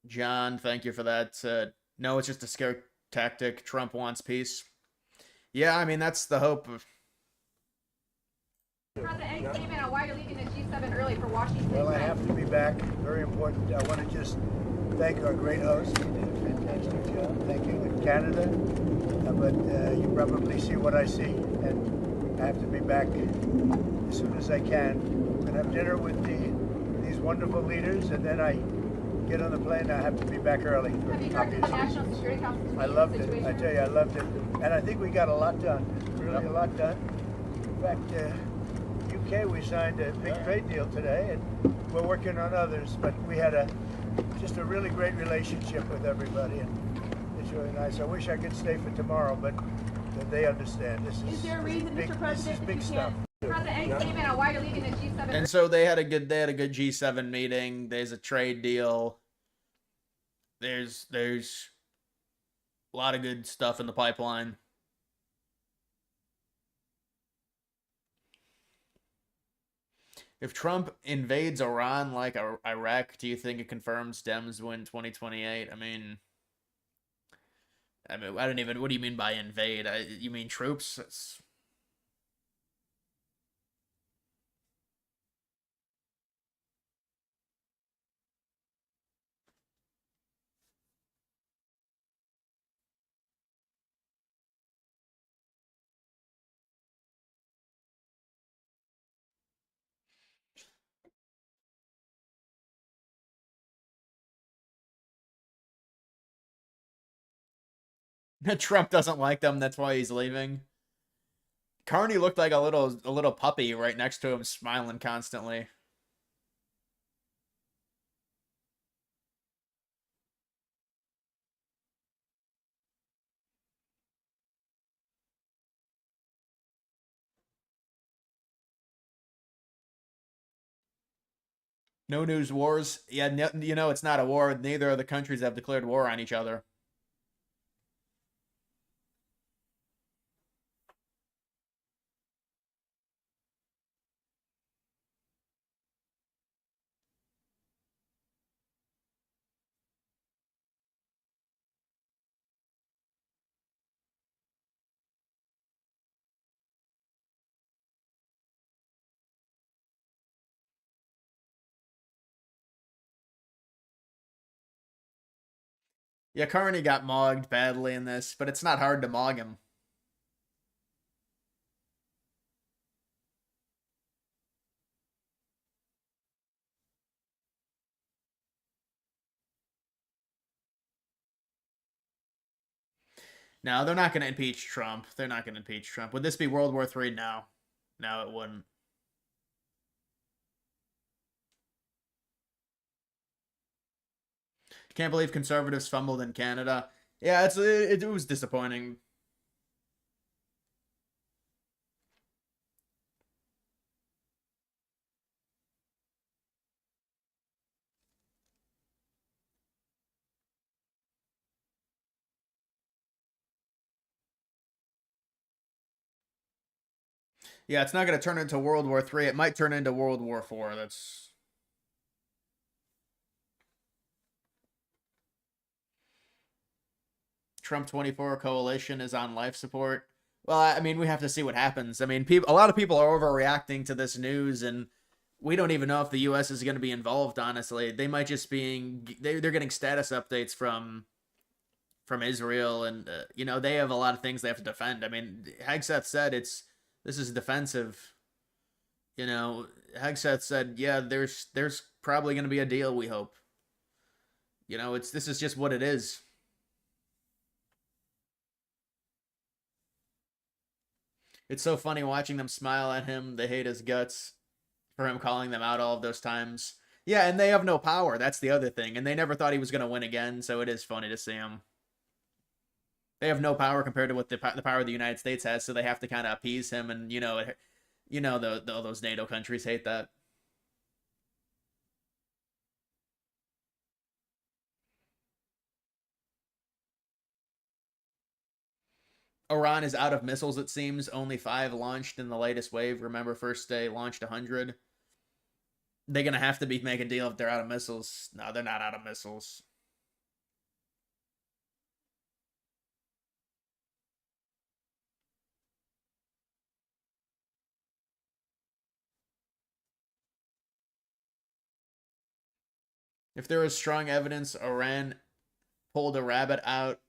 John, thank you for that. No, it's just a scare tactic. Trump wants peace. Yeah, I mean, that's the hope of. President, any statement on why you're leaving the G7 early for Washington? Well, I have to be back. Very important. I want to just thank our great host. He did a fantastic job. Thank you in Canada. But you probably see what I see, and I have to be back as soon as I can. I'm going to have dinner with these wonderful leaders, and then I get on the plane. I have to be back early. Have you talked to the National Security Council? I loved it. I tell you, I loved it. And I think we got a lot done. Really a lot done. In fact, UK, we signed a big trade deal today, and we're working on others. But we had just a really great relationship with everybody, and it's really nice. I wish I could stay for tomorrow, but they understand. Is there a reason, big, Mr. President, this is that big you stuff. can't? President, any statement on why you're leaving the G7? And so they had a good G7 meeting. There's a trade deal. There's a lot of good stuff in the pipeline. If Trump invades Iran like Iraq, do you think it confirms Dems win 2028? I mean, I don't even. What do you mean by invade? You mean troops? Trump doesn't like them. That's why he's leaving. Carney looked like a little puppy right next to him, smiling constantly. No news wars. Yeah, you know it's not a war. Neither of the countries have declared war on each other. Yeah, Carney got mogged badly in this, but it's not hard to mog him. No, they're not going to impeach Trump. They're not going to impeach Trump. Would this be World War III? No. No, it wouldn't. Can't believe conservatives fumbled in Canada. Yeah, it was disappointing. Yeah, it's not going to turn into World War III. It might turn into World War IV. That's Trump 24 coalition is on life support. Well, I mean, we have to see what happens. I mean, a lot of people are overreacting to this news, and we don't even know if the U.S. is going to be involved. Honestly, they might just they're getting status updates from Israel, and you know they have a lot of things they have to defend. I mean, Hegseth said this is defensive. You know, Hegseth said, yeah, there's probably going to be a deal. We hope. You know, this is just what it is. It's so funny watching them smile at him. They hate his guts for him calling them out all of those times. Yeah, and they have no power. That's the other thing. And they never thought he was going to win again, so it is funny to see him. They have no power compared to what the power the United States has, so they have to kind of appease him. And all those NATO countries hate that. Iran is out of missiles, it seems. Only 5 launched in the latest wave. Remember, first day launched 100. They're going to have to be make a deal if they're out of missiles. No, they're not out of missiles. If there is strong evidence Iran pulled a rabbit out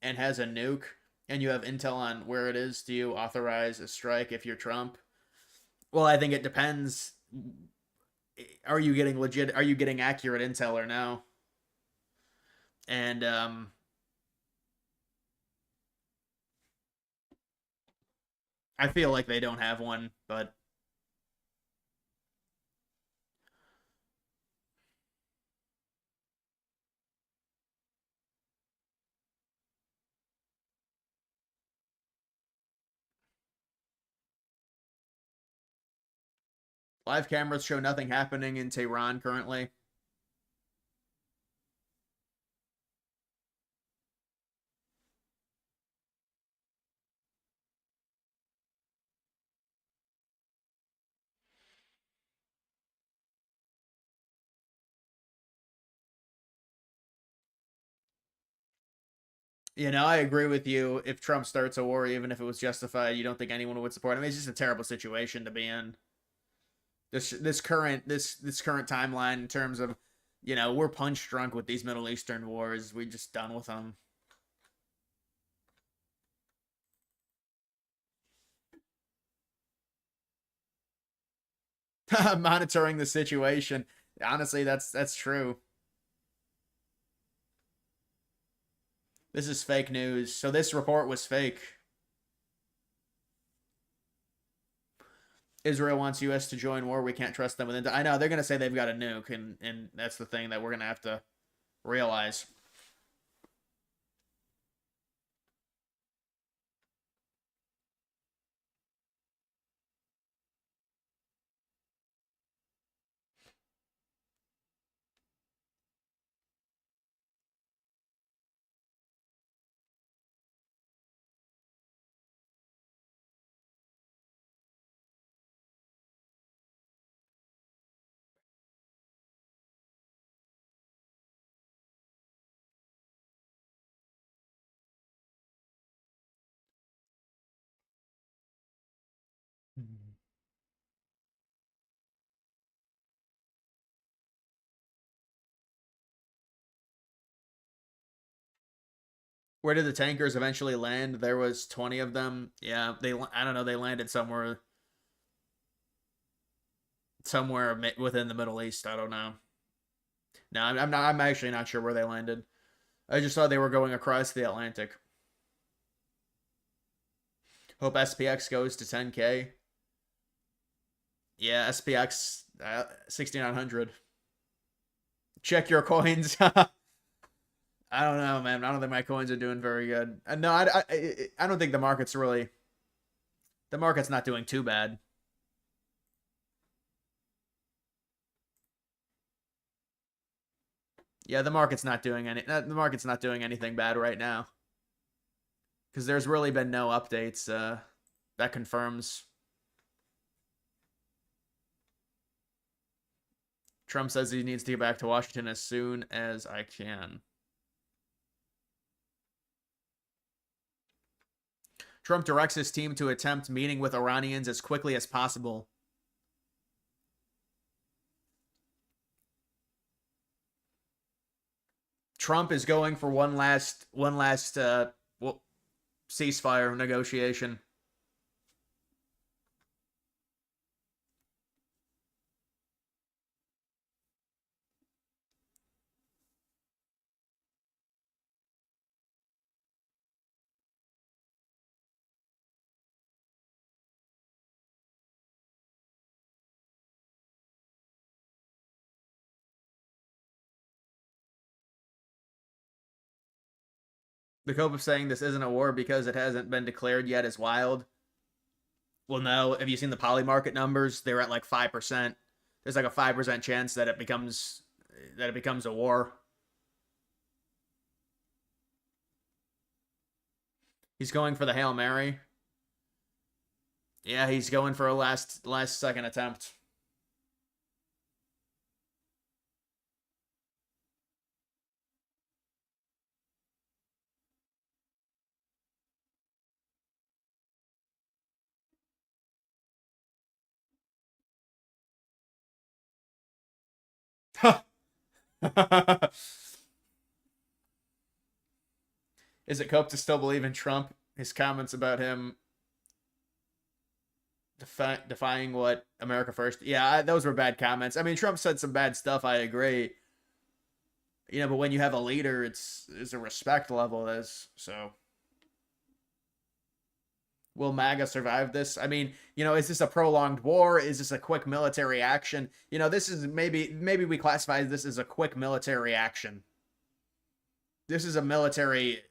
and has a nuke, and you have intel on where it is, do you authorize a strike if you're Trump? Well, I think it depends. Are you getting legit? Are you getting accurate intel or no? And I feel like they don't have one, but live cameras show nothing happening in Tehran currently. You know, I agree with you. If Trump starts a war, even if it was justified, you don't think anyone would support him. It's just a terrible situation to be in. This current timeline in terms of, we're punch drunk with these Middle Eastern wars. We just done with them. Monitoring the situation. Honestly, that's true. This is fake news. So this report was fake. Israel wants U.S. to join war. We can't trust them. I know they're going to say they've got a nuke, and that's the thing that we're going to have to realize. Where did the tankers eventually land? There was 20 of them. Yeah, I don't know, they landed somewhere within the Middle East. I don't know. No, I'm actually not sure where they landed. I just saw they were going across the Atlantic. Hope SPX goes to 10K. Yeah, SPX 6900. Check your coins. I don't know, man. I don't think my coins are doing very good. No, I don't think the market's not doing too bad. Yeah, the market's not doing anything bad right now. Because there's really been no updates that confirms. Trump says he needs to get back to Washington as soon as I can. Trump directs his team to attempt meeting with Iranians as quickly as possible. Trump is going for one last ceasefire negotiation. The cope of saying this isn't a war because it hasn't been declared yet is wild. Well, no. Have you seen the poly market numbers? They're at like 5%. There's like a 5% chance that it becomes a war. He's going for the Hail Mary. Yeah, he's going for a last second attempt. Is it cope to still believe in Trump? His comments about him defying what America first. Yeah, those were bad comments. I mean, Trump said some bad stuff. I agree. You know, but when you have a leader, it's a respect level. So. Will MAGA survive this? I mean, you know, is this a prolonged war? Is this a quick military action? You know, this is maybe we classify this as a quick military action. This is a military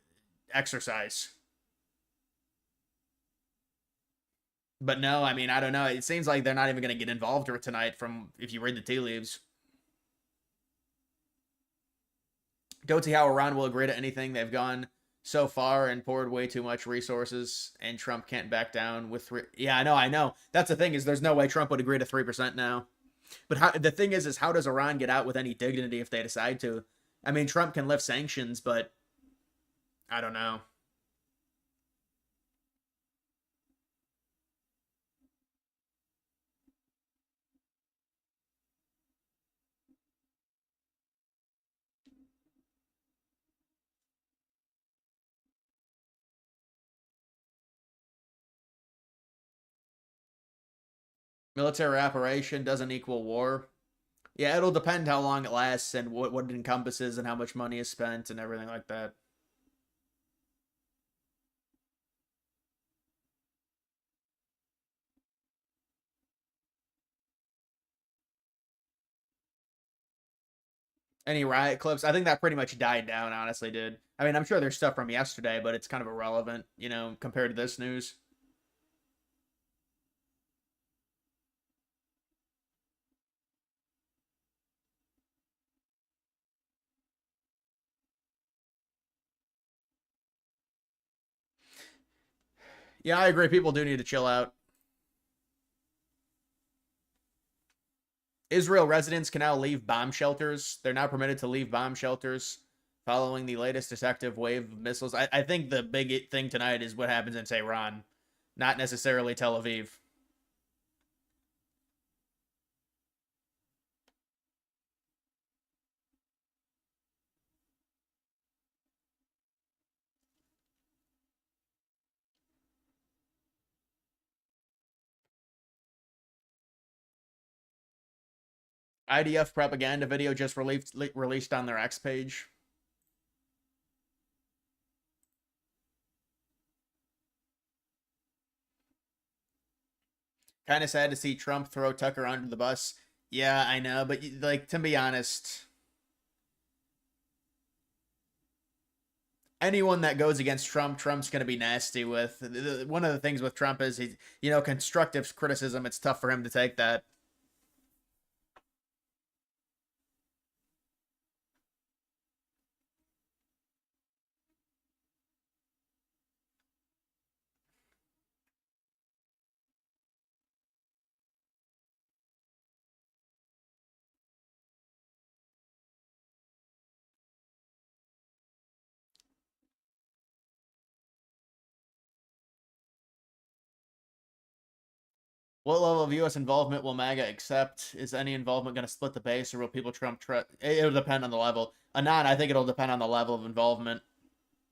exercise. But no, I mean, I don't know. It seems like they're not even going to get involved tonight from if you read the tea leaves. Don't see how Iran will agree to anything. They've gone so far and poured way too much resources, and Trump can't back down with yeah, I know. That's the thing, is there's no way Trump would agree to 3% now. But the thing is how does Iran get out with any dignity if they decide to? I mean, Trump can lift sanctions, but I don't know. Military operation doesn't equal war. Yeah, it'll depend how long it lasts and what it encompasses and how much money is spent and everything like that. Any riot clips? I think that pretty much died down, honestly, dude. I mean, I'm sure there's stuff from yesterday, but it's kind of irrelevant, you know, compared to this news. Yeah, I agree. People do need to chill out. Israel residents can now leave bomb shelters. They're now permitted to leave bomb shelters following the latest detective wave of missiles. I think the big thing tonight is what happens in Tehran, not necessarily Tel Aviv. IDF propaganda video just released on their X page. Kind of sad to see Trump throw Tucker under the bus. Yeah, I know, but like, to be honest, anyone that goes against Trump, Trump's going to be nasty with. One of the things with Trump is he, you know, constructive criticism. It's tough for him to take that. What level of U.S. involvement will MAGA accept? Is any involvement going to split the base, or will people Trump trust? It'll depend on the level. Anon, I think it'll depend on the level of involvement,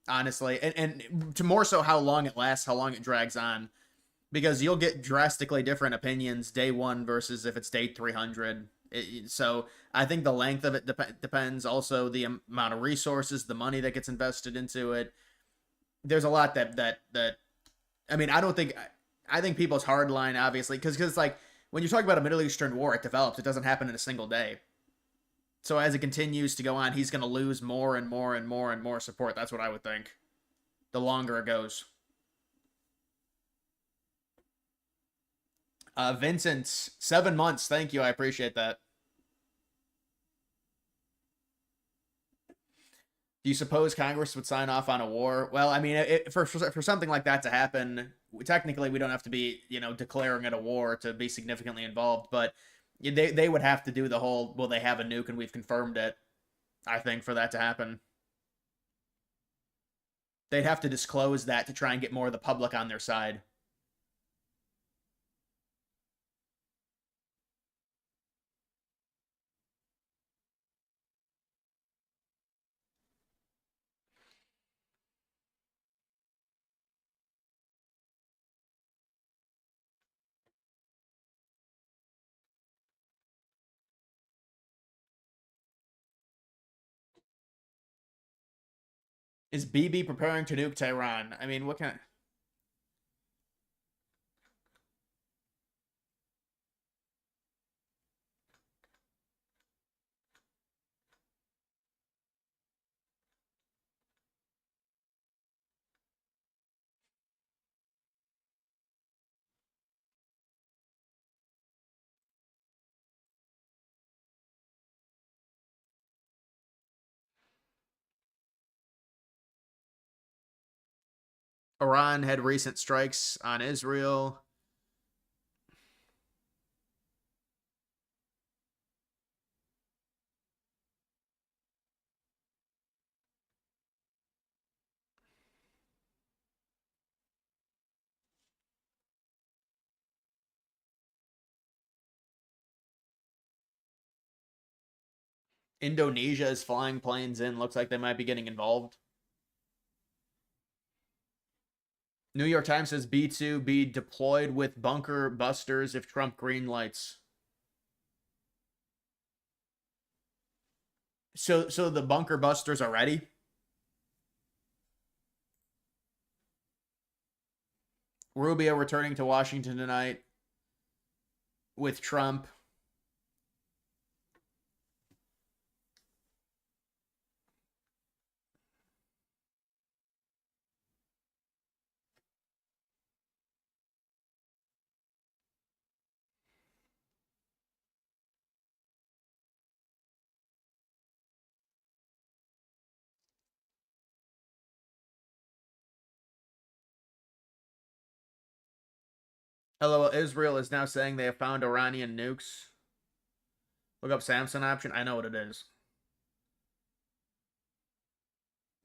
honestly, and to more so how long it lasts, how long it drags on, because you'll get drastically different opinions day one versus if it's day 300. So I think the length of it depends. Also, the amount of resources, the money that gets invested into it. There's a lot that I mean, I think people's hard line, obviously, because like when you talk about a Middle Eastern war, it develops. It doesn't happen in a single day. So as it continues to go on, he's going to lose more and more and more and more support. That's what I would think. The longer it goes. Vincent, 7 months. Thank you. I appreciate that. Do you suppose Congress would sign off on a war? Well, I mean, for something like that to happen, technically we don't have to be, you know, declaring it a war to be significantly involved, but they would have to do the whole, well, they have a nuke and we've confirmed it, I think, for that to happen. They'd have to disclose that to try and get more of the public on their side. Is BB preparing to nuke Tehran? I mean, what kind of... Iran had recent strikes on Israel. Indonesia is flying planes in. Looks like they might be getting involved. New York Times says B2 be deployed with bunker busters if Trump greenlights. So the bunker busters are ready? Rubio returning to Washington tonight with Trump. LOL, Israel is now saying they have found Iranian nukes. Look up Samsung option. I know what it is.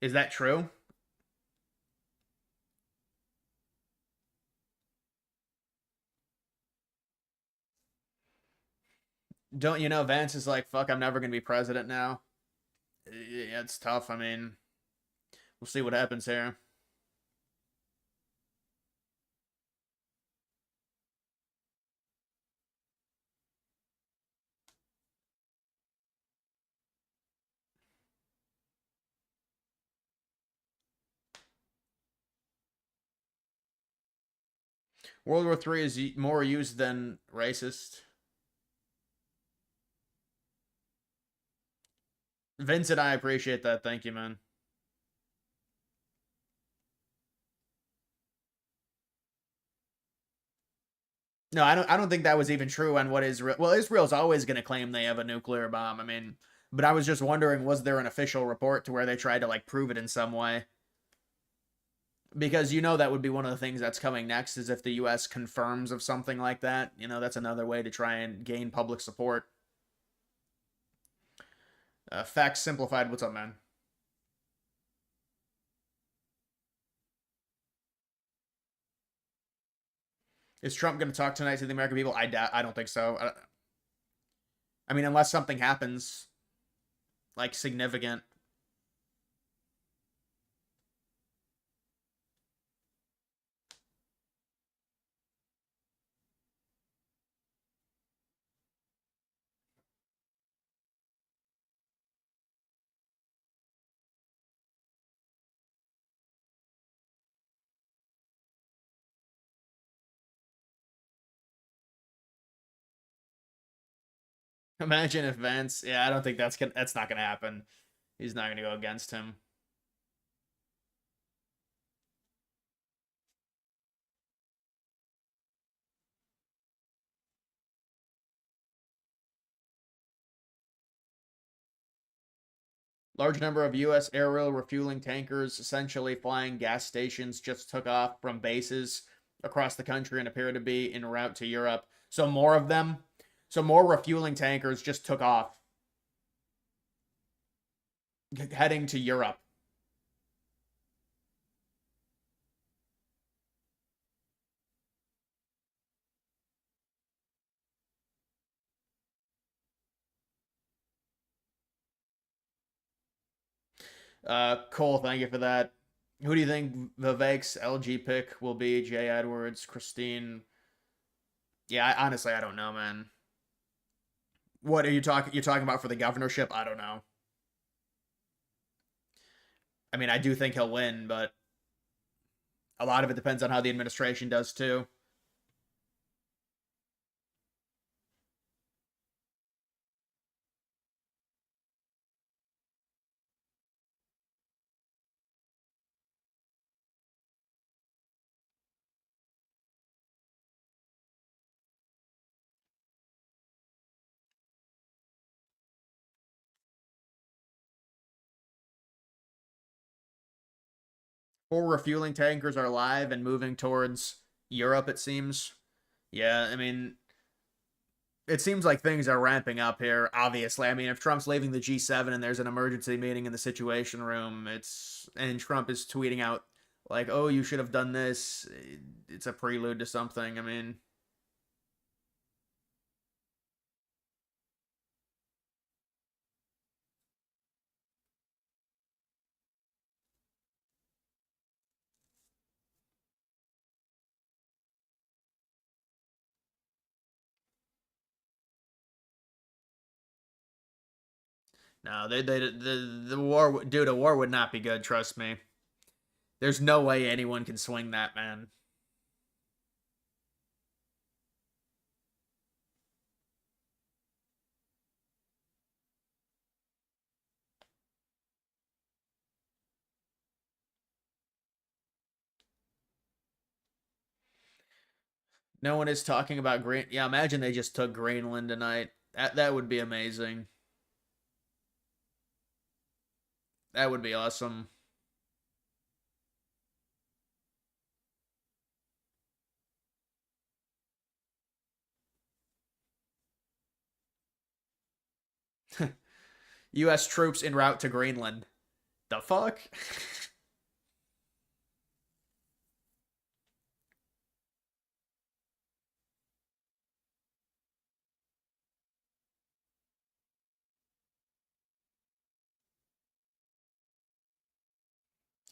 Is that true? Don't you know Vance is like, fuck, I'm never going to be president now? Yeah, it's tough. I mean, we'll see what happens here. World War III is more used than racist. Vincent, I appreciate that. Thank you, man. No, I don't think that was even true on what Israel. Well, Israel's always going to claim they have a nuclear bomb. I mean, but I was just wondering, was there an official report to where they tried to like prove it in some way? Because you know that would be one of the things that's coming next is if the U.S. confirms of something like that. You know, that's another way to try and gain public support. Facts simplified. What's up, man? Is Trump going to talk tonight to the American people? I don't think so. I mean, unless something happens like significant. Imagine if Vance. Yeah, I don't think that's not gonna happen. He's not gonna go against him. Large number of U.S. aerial refueling tankers, essentially flying gas stations, just took off from bases across the country and appear to be en route to Europe. So more of them. So more refueling tankers just took off, heading to Europe. Cole, thank you for that. Who do you think Vivek's LG pick will be? Jay Edwards, Christine. Yeah, honestly, I don't know, man. What are you talking? You're talking about for the governorship? I don't know. I mean, I do think he'll win, but a lot of it depends on how the administration does too. Four refueling tankers are live and moving towards Europe, it seems. Yeah, I mean, it seems like things are ramping up here, obviously. I mean, if Trump's leaving the G7 and there's an emergency meeting in the Situation Room, and Trump is tweeting out, like, oh, you should have done this, it's a prelude to something. I mean, no, the war, dude, a war would not be good, trust me. There's no way anyone can swing that, man. No one is talking about Green. Yeah, imagine they just took Greenland tonight. That would be amazing. That would be awesome. U.S. troops en route to Greenland. The fuck?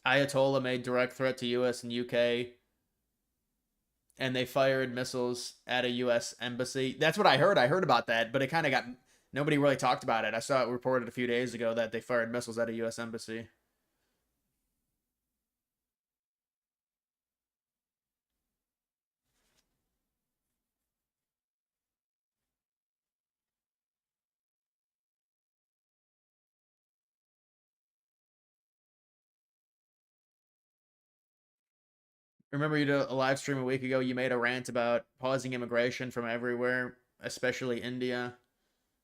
Ayatollah made direct threat to U.S. and UK, and they fired missiles at a U.S. embassy. That's what I heard. I heard about that, but it kind of got nobody really talked about it. I saw it reported a few days ago that they fired missiles at a U.S. embassy. Remember you did a live stream a week ago. You made a rant about pausing immigration from everywhere, especially India.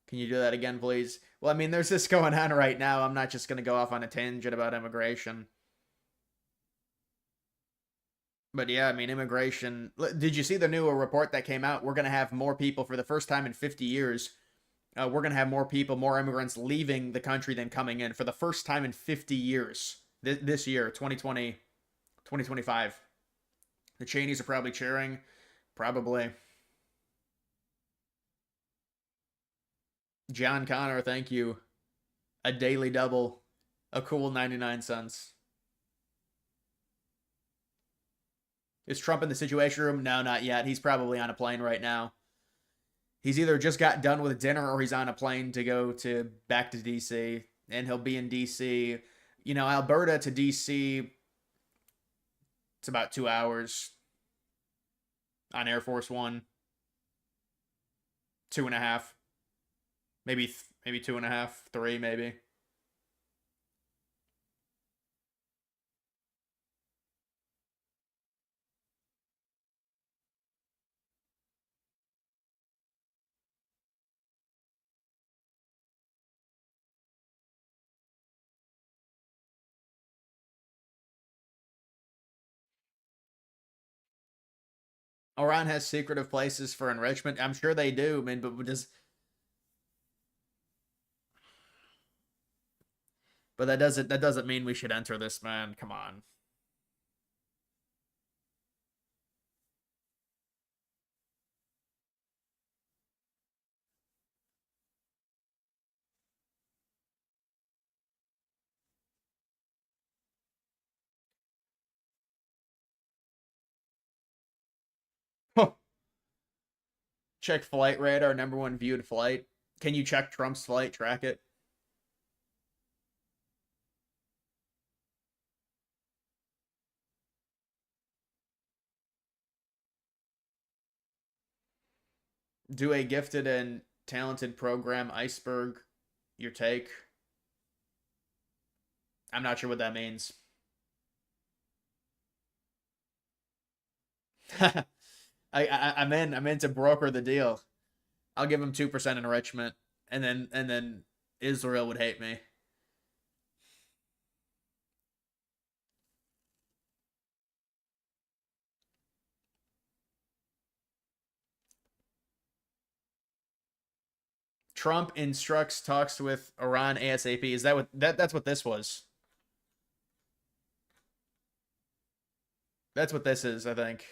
Can you do that again, please? Well, I mean, there's this going on right now. I'm not just going to go off on a tangent about immigration. But yeah, I mean, immigration. Did you see the new report that came out? We're going to have more people for the first time in 50 years. We're going to have more people, more immigrants leaving the country than coming in for the first time in 50 years. This year, 2020, 2025. The Cheneys are probably cheering. Probably. John Connor, thank you. A daily double. A cool 99 cents. Is Trump in the Situation Room? No, not yet. He's probably on a plane right now. He's either just got done with dinner or he's on a plane to go back to DC. And he'll be in DC. You know, Alberta to DC, it's about 2 hours on Air Force One. 2.5. Maybe 2.5, 3 maybe. Iran has secretive places for enrichment. I'm sure they do, man, but that doesn't mean we should enter this, man. Come on. 100%. Check flight radar, #1 viewed flight. Can you check Trump's flight, track it? Do a gifted and talented program, iceberg, your take. I'm not sure what that means. I'm in to broker the deal. I'll give him 2% enrichment, and then Israel would hate me. Trump instructs talks with Iran ASAP. Is that what that's what this was? That's what this is, I think.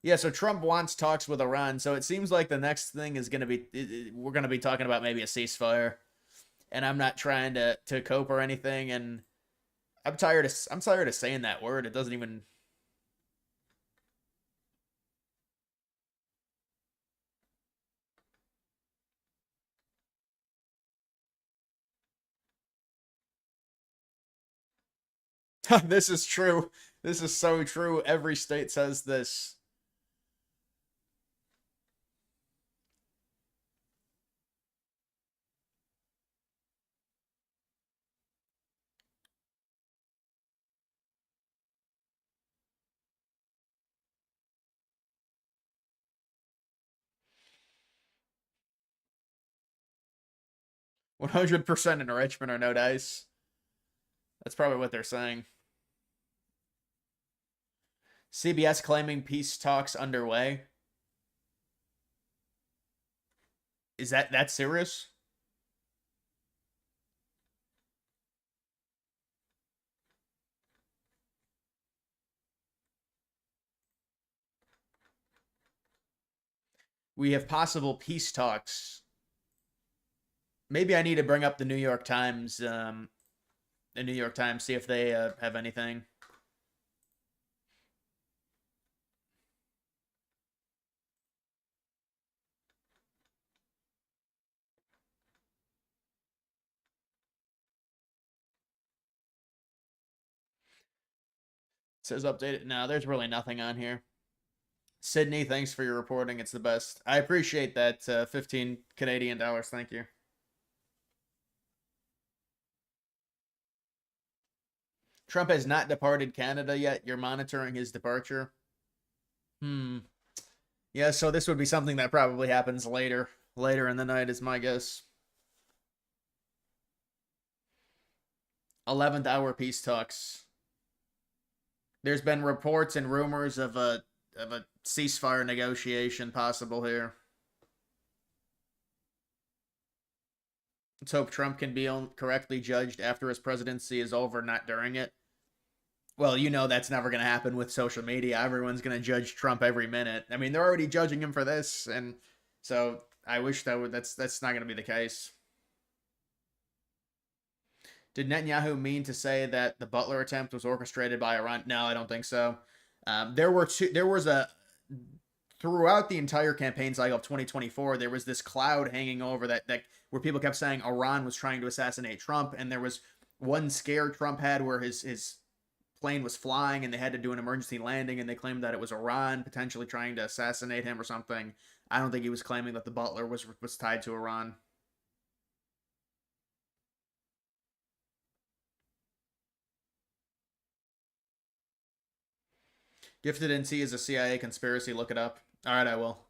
Yeah, so Trump wants talks with Iran. So it seems like the next thing is going to be we're going to be talking about maybe a ceasefire. And I'm not trying to cope or anything, and I'm tired of saying that word. It doesn't even 'This is true. This is so true. Every state says this. "100% enrichment or no dice." That's probably what they're saying. CBS claiming peace talks underway. Is that serious? We have possible peace talks. Maybe I need to bring up the New York Times. See if they have anything. It says updated. No, there's really nothing on here. Sydney, thanks for your reporting. It's the best. I appreciate that. 15 Canadian dollars. Thank you. Trump has not departed Canada yet. You're monitoring his departure. Yeah, so this would be something that probably happens later. Later in the night is my guess. 11th hour peace talks. There's been reports and rumors of a ceasefire negotiation possible here. Let's hope Trump can be correctly judged after his presidency is over, not during it. Well, you know that's never going to happen with social media. Everyone's going to judge Trump every minute. I mean, they're already judging him for this, and so I wish that's not going to be the case. Did Netanyahu mean to say that the Butler attempt was orchestrated by Iran? No, I don't think so. Throughout the entire campaign cycle of 2024, there was this cloud hanging over that where people kept saying Iran was trying to assassinate Trump, and there was one scare Trump had where his plane was flying and they had to do an emergency landing, and they claimed that it was Iran potentially trying to assassinate him or something. I don't think he was claiming that the Butler was tied to Iran. Gifted NC is a CIA conspiracy. Look it up. All right, I will.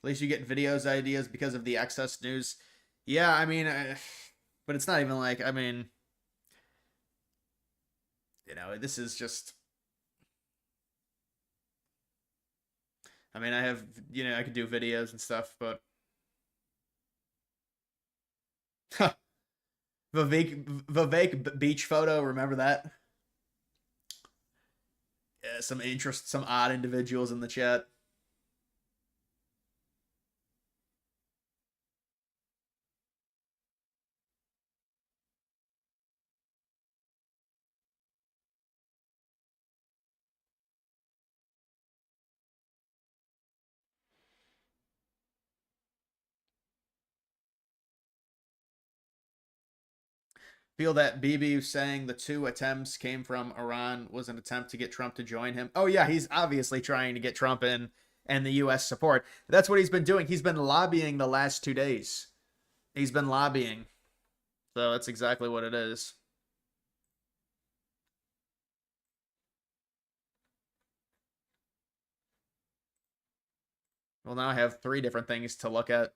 At least you get videos ideas because of the excess news. Yeah, I mean, but it's not even like, I mean, this is just. I mean, I have, I could do videos and stuff, but. Vivek beach photo, remember that? Yeah, some odd individuals in the chat. Feel that Bibi saying the 2 attempts came from Iran was an attempt to get Trump to join him. Oh yeah, he's obviously trying to get Trump in and the U.S. support. That's what he's been doing. He's been lobbying the last 2 days. He's been lobbying. So that's exactly what it is. Well, now I have 3 different things to look at.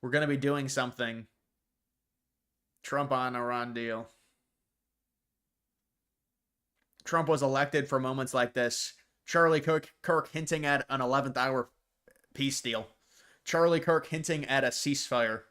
We're going to be doing something. Trump on Iran deal. Trump was elected for moments like this. Charlie Kirk hinting at an 11th hour peace deal. Charlie Kirk hinting at a ceasefire.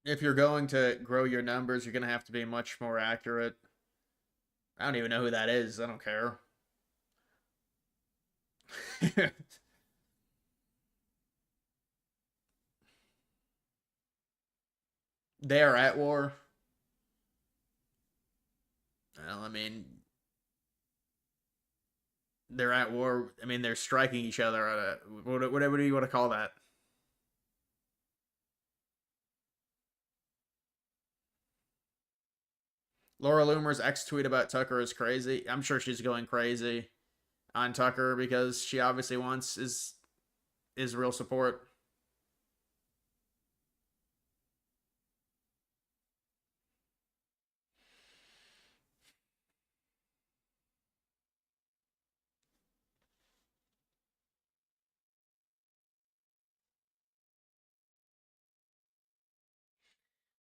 If you're going to grow your numbers, you're going to have to be much more accurate. I don't even know who that is. I don't care. They are at war. Well, I mean, they're at war. I mean, they're striking each other. Whatever you want to call that. Laura Loomer's ex-tweet about Tucker is crazy. I'm sure she's going crazy on Tucker because she obviously wants Israel support.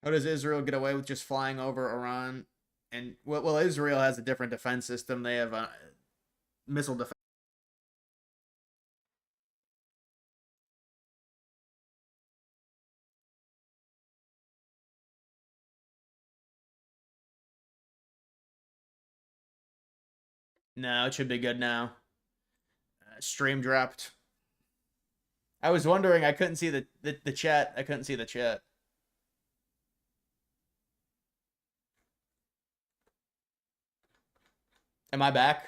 How does Israel get away with just flying over Iran? And well, Israel has a different defense system. They have a missile defense. No, it should be good now. Stream dropped. I was wondering. I couldn't see the chat. I couldn't see the chat. Am I back?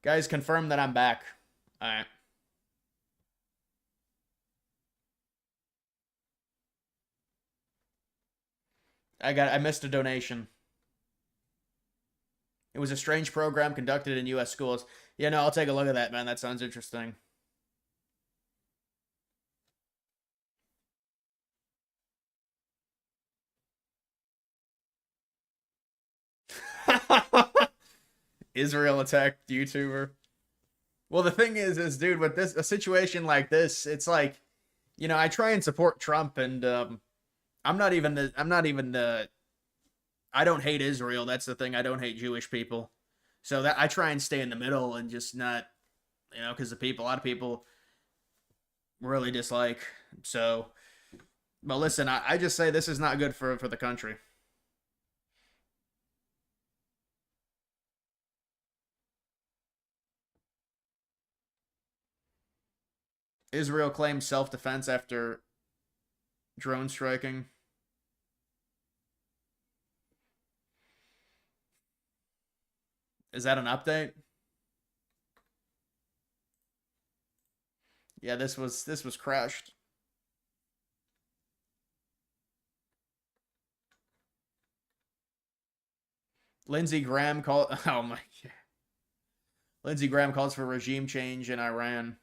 Guys, confirm that I'm back. All right. I missed a donation. It was a strange program conducted in U.S. schools. Yeah, no, I'll take a look at that, man. That sounds interesting. Israel attacked YouTuber. Well, the thing is, dude, with a situation like this, it's like, I try and support Trump, and I don't hate Israel. That's the thing. I don't hate Jewish people. So that I try and stay in the middle and just not, because a lot of people really dislike. So, but listen, I just say this is not good for the country. Israel claims self-defense after drone striking. Is that an update? Yeah, this was crashed. Lindsey Graham called. Oh my God. Lindsey Graham calls for regime change in Iran.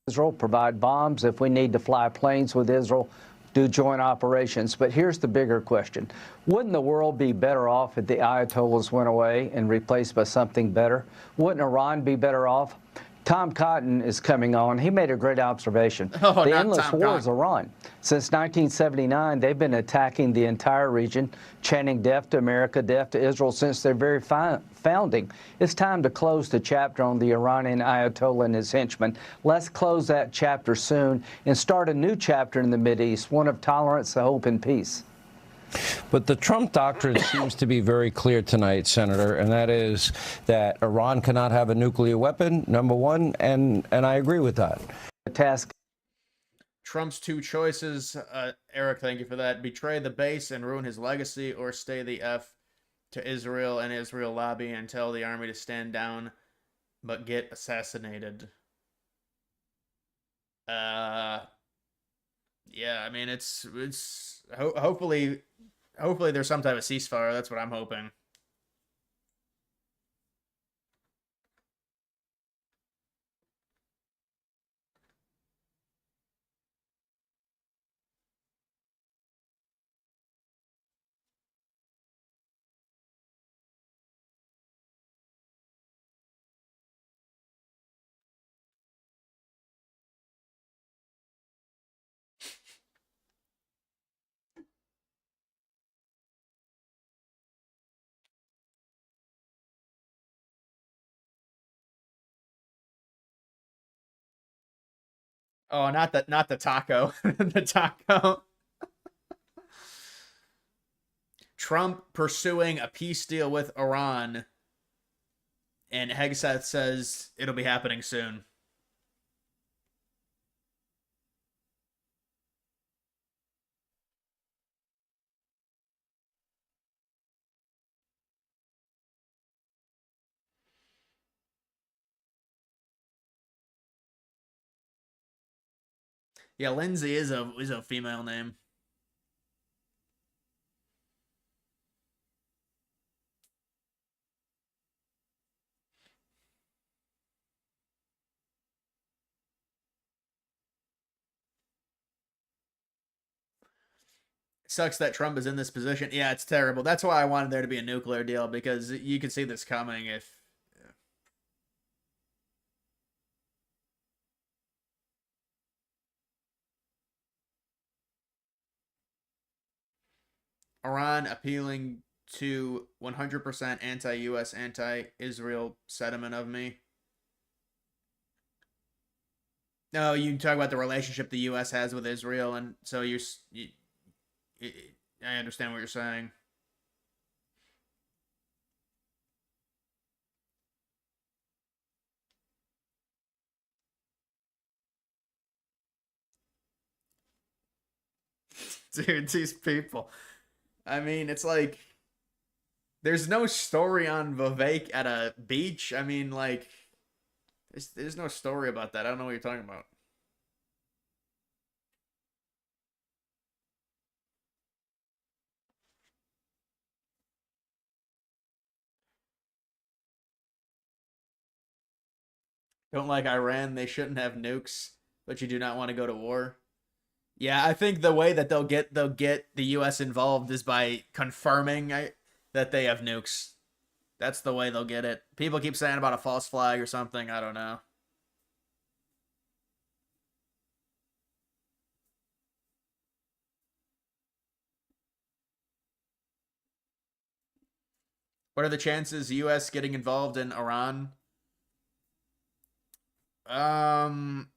Israel, provide bombs. If we need to fly planes with Israel, do joint operations. But here's the bigger question. Wouldn't the world be better off if the Ayatollahs went away and replaced by something better? Wouldn't Iran be better off? Tom Cotton is coming on. He made a great observation. Oh, the not endless Tom war is Cotton. Iran. Since 1979, they've been attacking the entire region, chanting death to America, death to Israel since their very founding. It's time to close the chapter on the Iranian Ayatollah and his henchmen. Let's close that chapter soon and start a new chapter in the Mideast, one of tolerance, hope, and peace. But the Trump doctrine seems to be very clear tonight, Senator, and that is that Iran cannot have a nuclear weapon, number one, and I agree with that. The task. Trump's two choices, Eric, thank you for that. Betray the base and ruin his legacy, or stay the F to Israel and Israel lobby and tell the army to stand down but get assassinated. Yeah, I mean, it's hopefully there's some type of ceasefire. That's what I'm hoping. Oh, not the taco. The taco. Trump pursuing a peace deal with Iran, and Hegseth says it'll be happening soon. Yeah, Lindsay is a female name. Sucks that Trump is in this position. Yeah, it's terrible. That's why I wanted there to be a nuclear deal, because you could see this coming if Iran appealing to 100% anti-US, anti-Israel sentiment of me. No, you talk about the relationship the U.S. has with Israel, and so I understand what you're saying. Dude, these people. I mean, it's like there's no story on Vivek at a beach. I mean, like there's no story about that. I don't know what you're talking about. Don't like Iran. They shouldn't have nukes, but you do not want to go to war. Yeah, I think the way that they'll get the U.S. involved is by confirming that they have nukes. That's the way they'll get it. People keep saying about a false flag or something. I don't know. What are the chances U.S. getting involved in Iran? Um,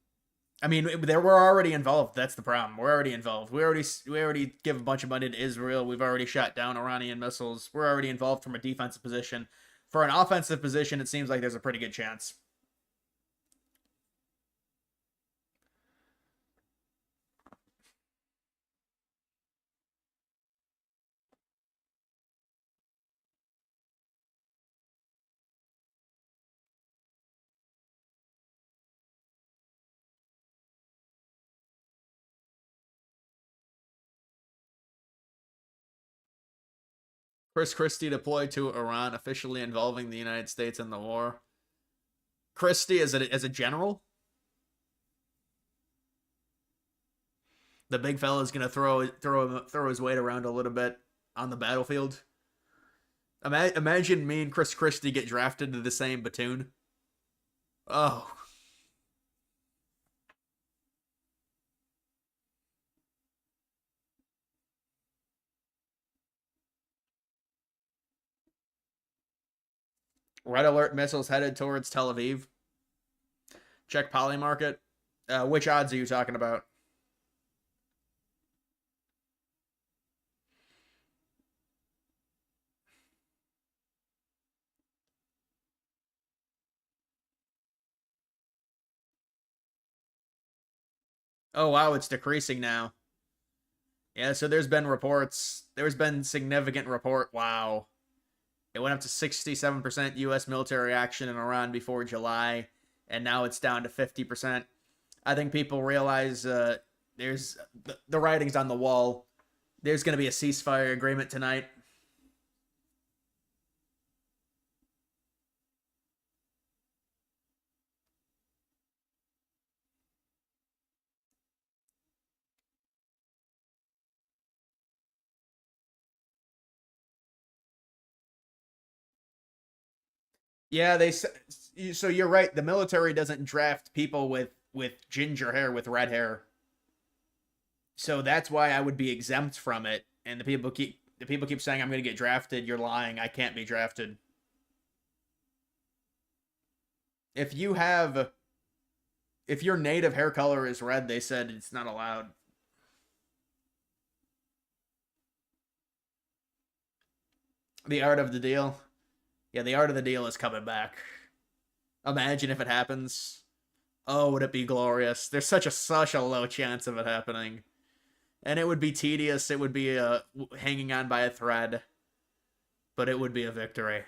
I mean, they were already involved. That's the problem. We're already involved. We already give a bunch of money to Israel. We've already shot down Iranian missiles. We're already involved from a defensive position. For an offensive position, it seems like there's a pretty good chance. Chris Christie deployed to Iran, officially involving the United States in the war. Christie as a general, the big fella is gonna throw his weight around a little bit on the battlefield. Imagine me and Chris Christie get drafted to the same platoon. Oh, red alert missiles headed towards Tel Aviv. Check Polymarket. Which odds are you talking about? Oh wow, it's decreasing now. Yeah, so there's been reports. There's been significant report. Wow. It went up to 67% U.S. military action in Iran before July, and now it's down to 50%. I think people realize there's the writing's on the wall. There's going to be a ceasefire agreement tonight. Yeah, so you're right. The military doesn't draft people with ginger hair with red hair. So that's why I would be exempt from it. And the people keep saying I'm going to get drafted. You're lying. I can't be drafted. If you have if your native hair color is red, they said it's not allowed. The art of the deal. Yeah, the art of the deal is coming back. Imagine if it happens. Oh, would it be glorious? There's such a low chance of it happening. And it would be tedious. It would be hanging on by a thread. But it would be a victory.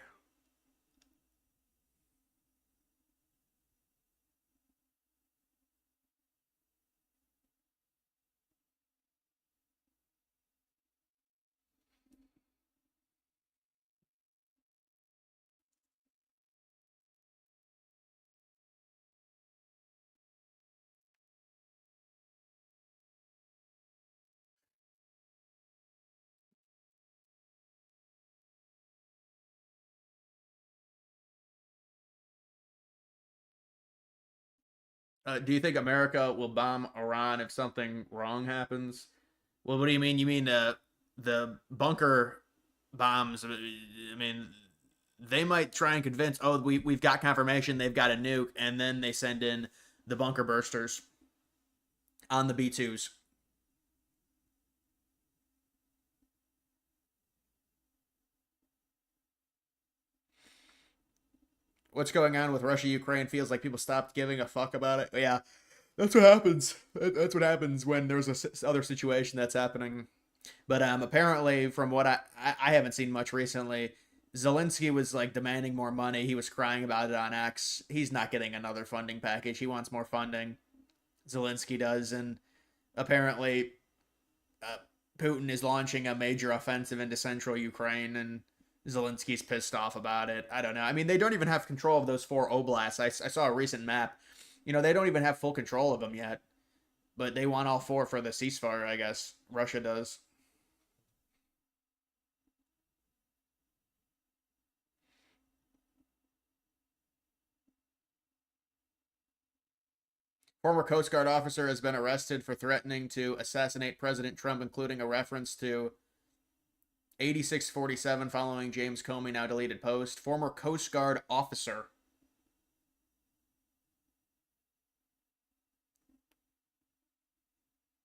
Do you think America will bomb Iran if something wrong happens? Well, what do you mean? You mean the bunker bombs? I mean, they might try and convince, oh, we've got confirmation they've got a nuke, and then they send in the bunker bursters on the B-2s. What's going on with Russia Ukraine feels like people stopped giving a fuck about it. But yeah, that's what happens. That's what happens when there's a other situation that's happening. But apparently, from what I haven't seen much recently, Zelensky was like demanding more money. He was crying about it on X. He's not getting another funding package. He wants more funding. Zelensky does, and apparently, uh, Putin is launching a major offensive into central Ukraine, and Zelensky's pissed off about it. I don't know. I mean, they don't even have control of those 4 oblasts. I saw a recent map. You know, they don't even have full control of them yet. But they want all 4 for the ceasefire, I guess. Russia does. Former Coast Guard officer has been arrested for threatening to assassinate President Trump, including a reference to 8647 following James Comey now deleted post. Former Coast Guard officer.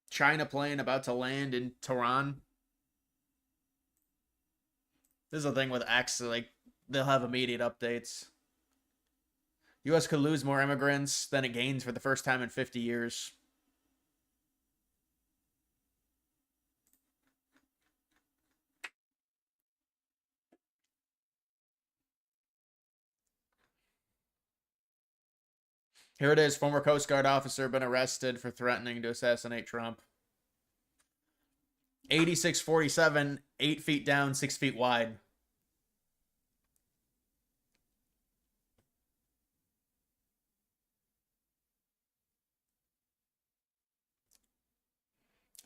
China plane about to land in Tehran. This is the thing with X, like, they'll have immediate updates. U.S. could lose more immigrants than it gains for the first time in 50 years. Here it is. Former Coast Guard officer been arrested for threatening to assassinate Trump. 8647, 8 feet down, 6 feet wide.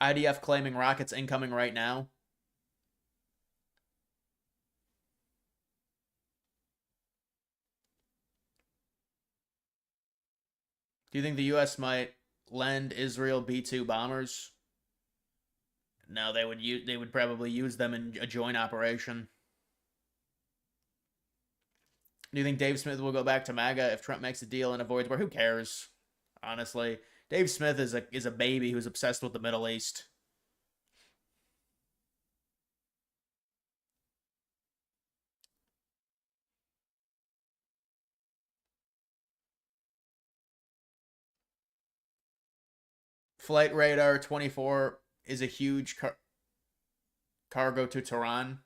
IDF claiming rockets incoming right now. Do you think the U.S. might lend Israel B-2 bombers? No, they would probably use them in a joint operation. Do you think Dave Smith will go back to MAGA if Trump makes a deal and avoids war? Who cares? Honestly, Dave Smith is a baby who's obsessed with the Middle East. Flight Radar 24 is a huge cargo to Tehran.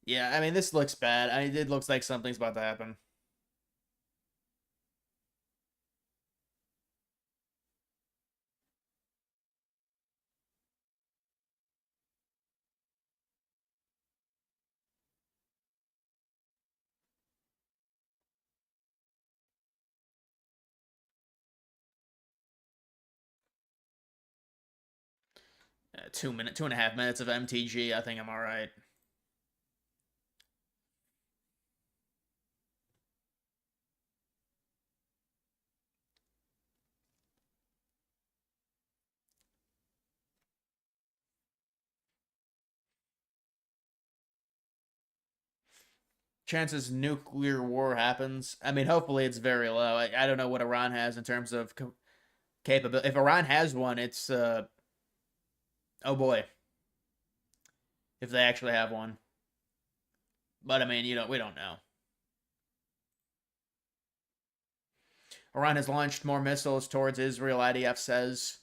Yeah, I mean, this looks bad. I mean, it looks like something's about to happen. Two and a half minutes of MTG. I think I'm all right. Chances nuclear war happens. I mean, hopefully it's very low. I don't know what Iran has in terms of capability. If Iran has one, it's oh boy, if they actually have one. But I mean, we don't know. Iran has launched more missiles towards Israel, IDF says.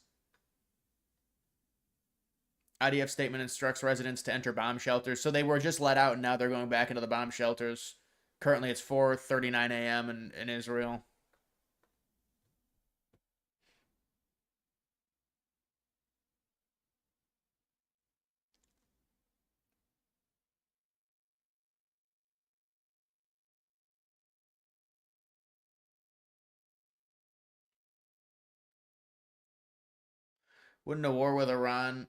IDF statement instructs residents to enter bomb shelters. So they were just let out, and now they're going back into the bomb shelters. Currently, it's 4:39 a.m. in Israel. Wouldn't a war with Iran,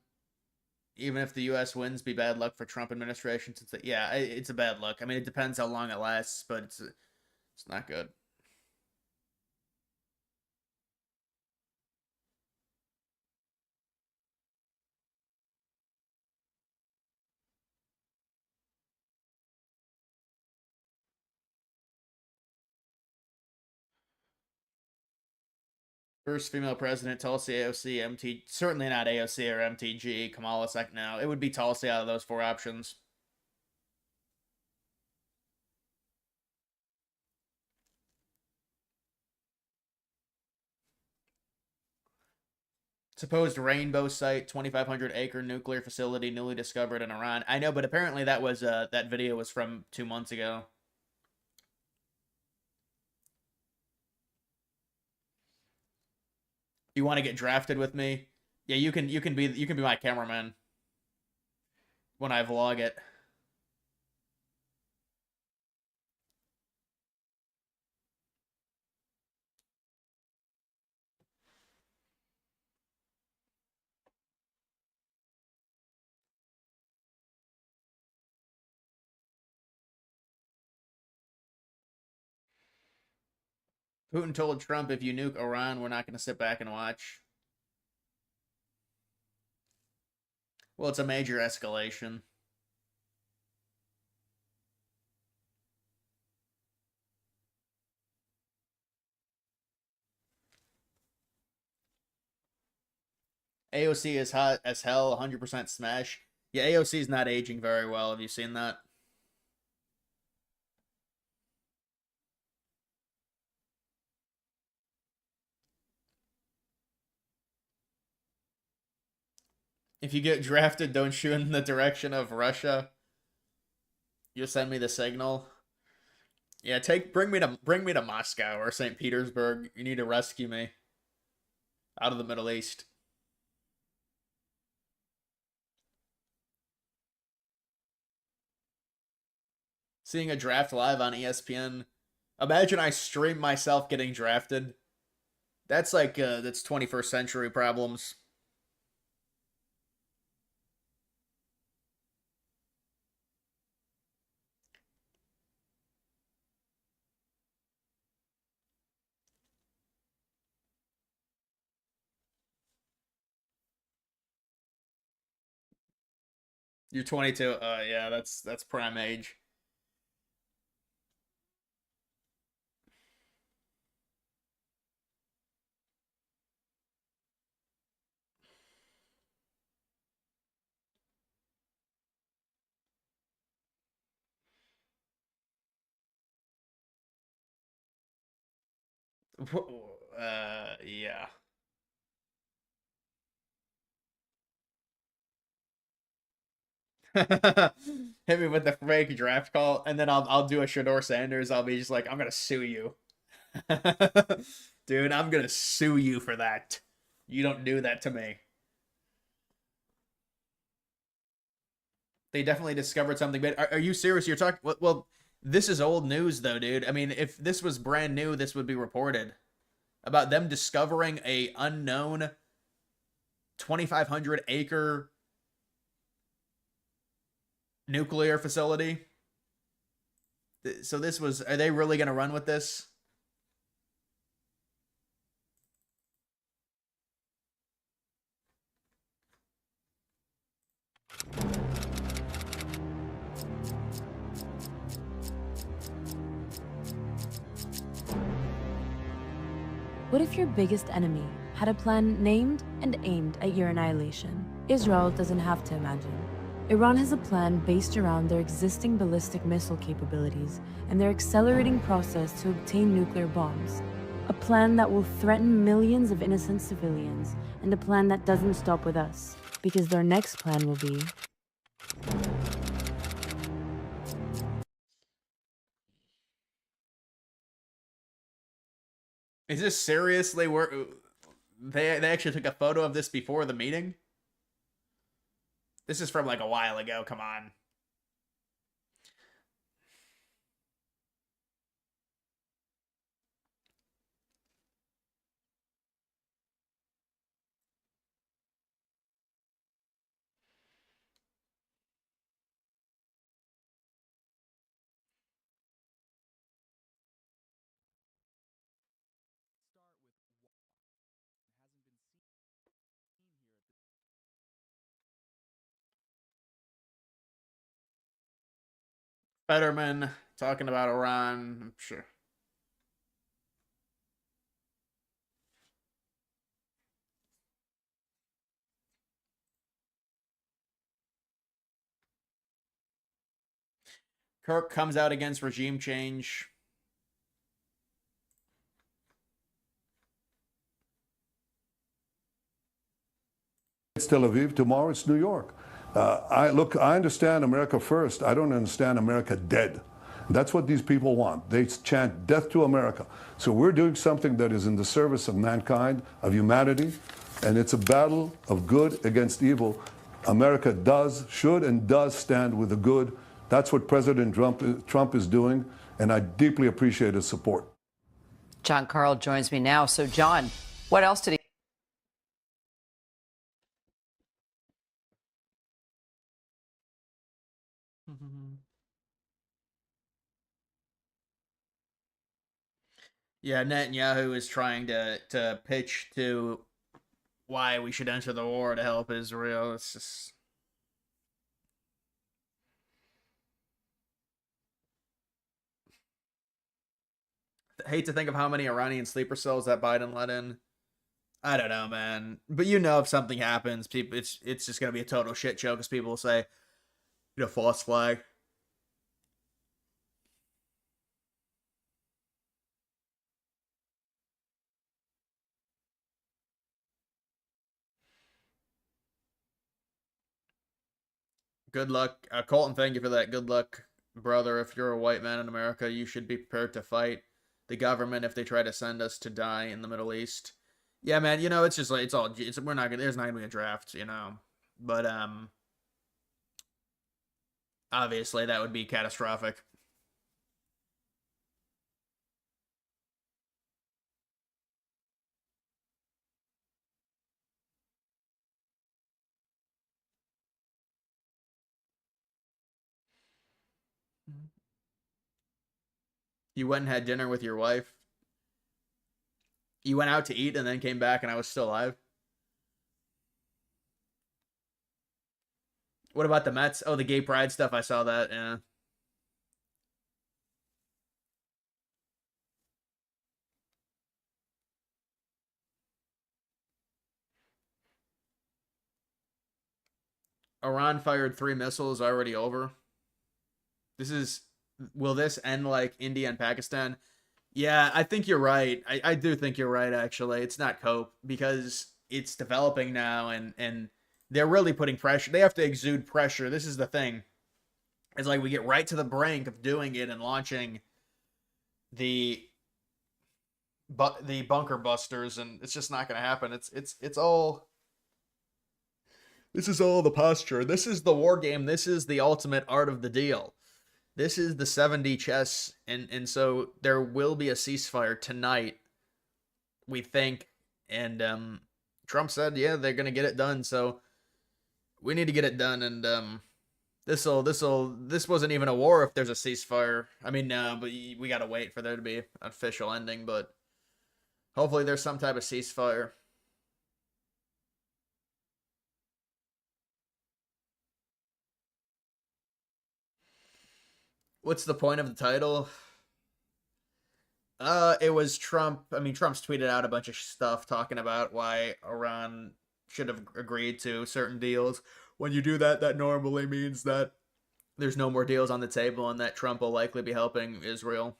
even if the U.S. wins, be bad luck for Trump administration? Since yeah, it's a bad luck. I mean, it depends how long it lasts, but it's not good. First female president, Tulsi, AOC, MT. Certainly not AOC or MTG. Kamala second now. It would be Tulsi out of those four options. Supposed rainbow site, 2,500-acre nuclear facility newly discovered in Iran. I know, but apparently that was that video was from 2 months ago. You want to get drafted with me? Yeah, you can be my cameraman when I vlog it. Putin told Trump, if you nuke Iran, we're not going to sit back and watch. Well, it's a major escalation. AOC is hot as hell, 100% smash. Yeah, AOC is not aging very well. Have you seen that? If you get drafted, don't shoot in the direction of Russia. You'll send me the signal. Yeah, bring me to Moscow or St. Petersburg. You need to rescue me out of the Middle East. Seeing a draft live on ESPN. Imagine I stream myself getting drafted. That's like that's 21st century problems. You're 22. Yeah, that's prime age. Yeah. Hit me with the fake draft call, and then I'll do a Shador Sanders. I'll be just like, I'm gonna sue you, dude. I'm gonna sue you for that. You don't do that to me. They definitely discovered something. But are you serious? You're talking. Well, this is old news, though, dude. I mean, if this was brand new, this would be reported about them discovering a unknown 2,500-acre nuclear facility. So this was. Are they really going to run with this? What if your biggest enemy had a plan named and aimed at your annihilation? Israel doesn't have to imagine. Iran has a plan based around their existing ballistic missile capabilities and their accelerating process to obtain nuclear bombs. A plan that will threaten millions of innocent civilians, and a plan that doesn't stop with us, because their next plan will be... Is this seriously where they actually took a photo of this before the meeting? This is from like a while ago. Come on. Fetterman talking about Iran. I'm sure. Kirk comes out against regime change. It's Tel Aviv. Tomorrow it's New York. I understand America first. I don't understand America dead. That's what these people want. They chant death to America. So we're doing something that is in the service of mankind, of humanity, and it's a battle of good against evil. America should and does stand with the good. That's what President Trump is doing, and I deeply appreciate his support. John Carl joins me now. So, John, what else did he? Yeah, Netanyahu is trying to pitch to why we should enter the war to help Israel. It's just... I hate to think of how many Iranian sleeper cells that Biden let in. I don't know, man. But you know, if something happens, people, it's just gonna be a total shit show because people will say, false flag. Good luck, Colton. Thank you for that. Good luck, brother. If you're a white man in America, you should be prepared to fight the government if they try to send us to die in the Middle East. Yeah, man. It's just like we're not gonna. There's not gonna be a draft, but obviously that would be catastrophic. You went and had dinner with your wife. You went out to eat and then came back and I was still alive. What about the Mets? Oh, the gay pride stuff. I saw that. Yeah. Iran fired 3 missiles, already over. Will this end like India and Pakistan? Yeah, I think you're right. I do think you're right, actually. It's not cope because it's developing now and they're really putting pressure. They have to exude pressure. This is the thing. It's like we get right to the brink of doing it and launching the bunker busters, and it's just not going to happen. It's all... This is all the posture. This is the war game. This is the ultimate art of the deal. This is the 7D chess, and so there will be a ceasefire tonight, we think. And Trump said, yeah, they're gonna get it done. So we need to get it done. And this wasn't even a war if there's a ceasefire. I mean, no, but we gotta wait for there to be an official ending. But hopefully, there's some type of ceasefire. What's the point of the title? It was Trump. I mean, Trump's tweeted out a bunch of stuff talking about why Iran should have agreed to certain deals. When you do that, that normally means that there's no more deals on the table and that Trump will likely be helping Israel.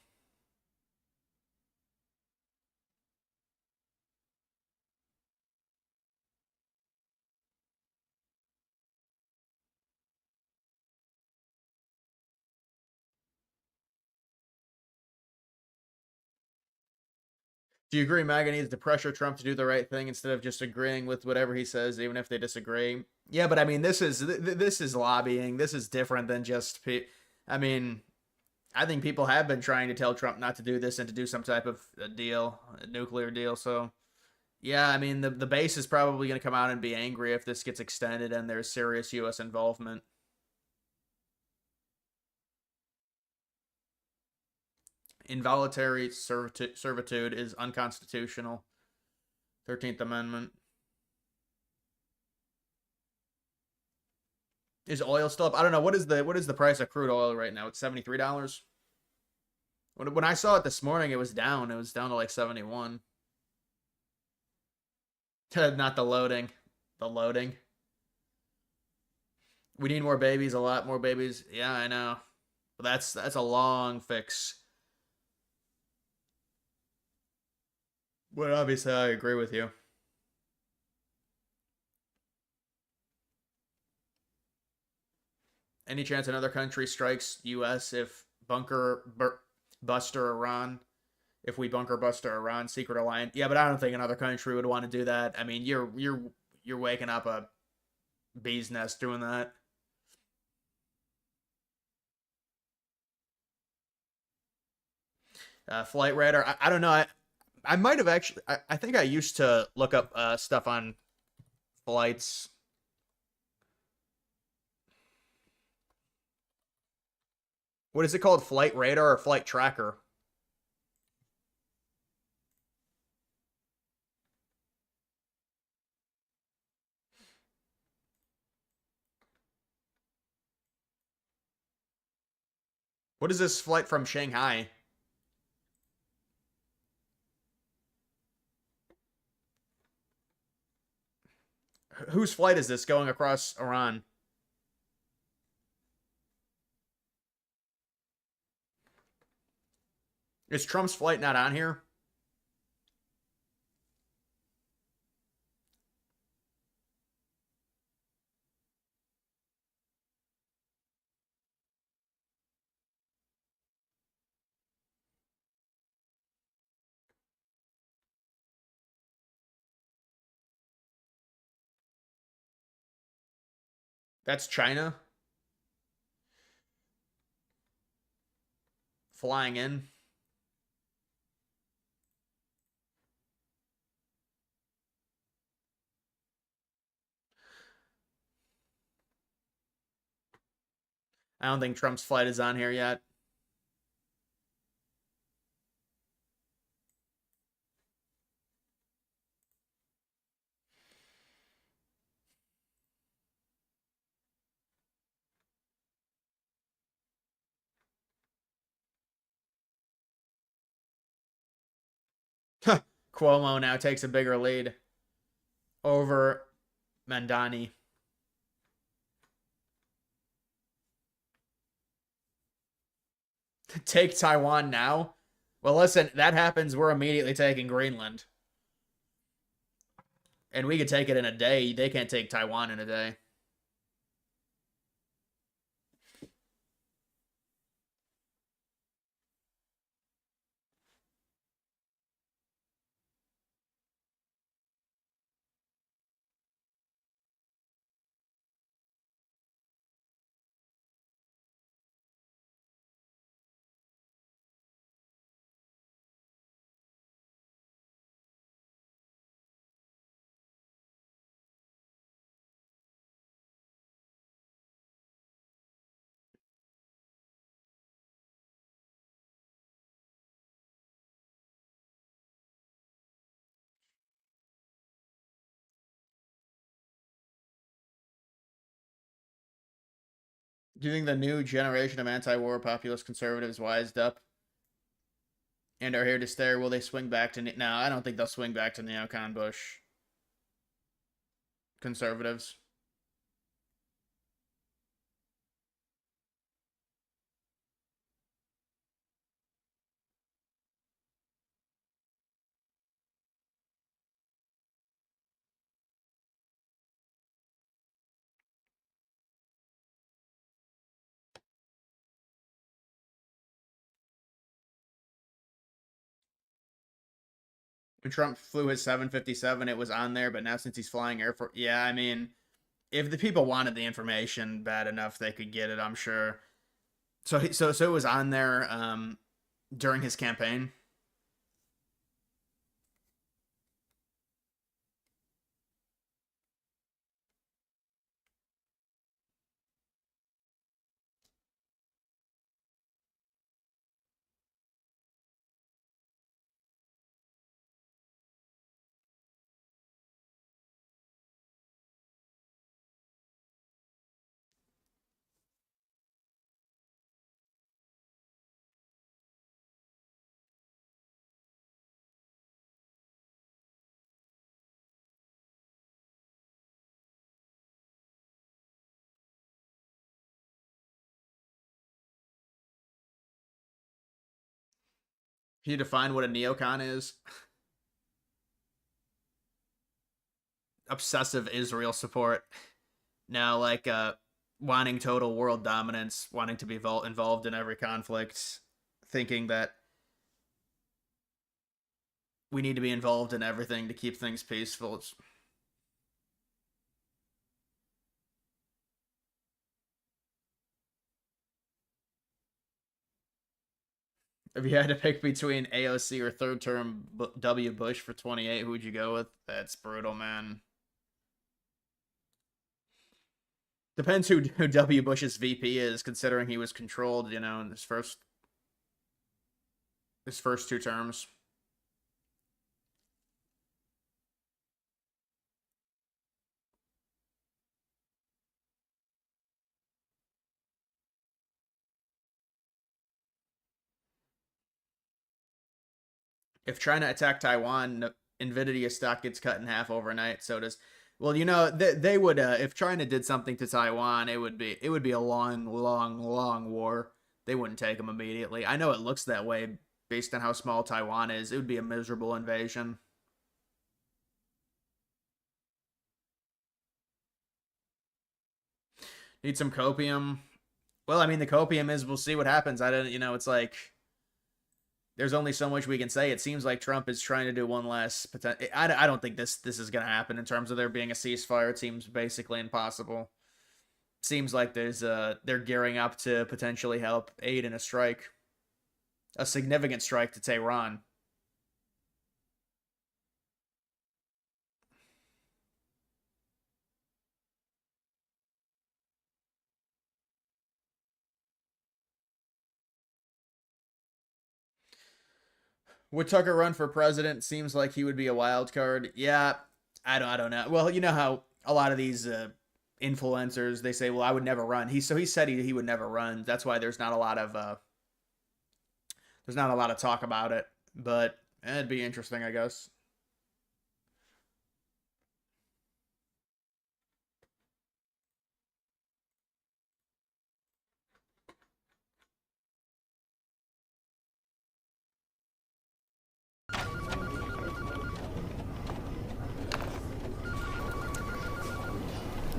Do you agree MAGA needs to pressure Trump to do the right thing instead of just agreeing with whatever he says, even if they disagree? Yeah, but I mean, this is lobbying. This is different than just... I mean, I think people have been trying to tell Trump not to do this and to do some type of a deal, a nuclear deal. So, yeah, I mean, the base is probably going to come out and be angry if this gets extended and there's serious U.S. involvement. Involuntary servitude is unconstitutional. 13th Amendment. Is oil still up? I don't know. What is the price of crude oil right now? It's $73. When I saw it this morning, it was down. It was down to like 71. Not the loading. The loading. We need more babies, a lot more babies. Yeah, I know. But that's a long fix. But obviously, I agree with you. Any chance another country strikes U.S. if buster Iran? If we bunker buster Iran, secret alliance? Yeah, but I don't think another country would want to do that. I mean, you're waking up a bee's nest doing that. Flight radar. I don't know. I might have actually. I think I used to look up stuff on flights. What is it called? Flight radar or flight tracker? What is this flight from Shanghai? Whose flight is this going across Iran? Is Trump's flight not on here? That's China flying in. I don't think Trump's flight is on here yet. Cuomo now takes a bigger lead over Mandani. Take Taiwan now? Well, listen, that happens, we're immediately taking Greenland. And we could take it in a day. They can't take Taiwan in a day. Do you think the new generation of anti-war populist conservatives wised up and are here to stay, or will they swing back to... No, I don't think they'll swing back to neocon Bush conservatives. When Trump flew his 757, it was on there, but now since he's flying Air Force... Yeah, I mean, if the people wanted the information bad enough, they could get it, I'm sure. So it was on there during his campaign. Can you define what a neocon is? Obsessive Israel support. No, like wanting total world dominance, wanting to be involved in every conflict, thinking that we need to be involved in everything to keep things peaceful. If you had to pick between AOC or third term W. Bush for 28, who would you go with? That's brutal, man. Depends who W. Bush's VP is, considering he was controlled, in his first two terms. If China attacked Taiwan, Nvidia stock gets cut in half overnight. So does. Well, they would. If China did something to Taiwan, it would be a long, long, long war. They wouldn't take them immediately. I know it looks that way based on how small Taiwan is. It would be a miserable invasion. Need some copium. Well, I mean, the copium is we'll see what happens. I don't. It's like there's only so much we can say. It seems like Trump is trying to do one last. I don't think this is going to happen in terms of there being a ceasefire. It seems basically impossible. Seems like they're gearing up to potentially help aid in a strike, a significant strike to Tehran. Would Tucker run for president? Seems like he would be a wild card. Yeah, I don't know. Well, you know how a lot of these influencers, they say, "Well, I would never run." He said he would never run. That's why there's not a lot of talk about it. But it'd be interesting, I guess.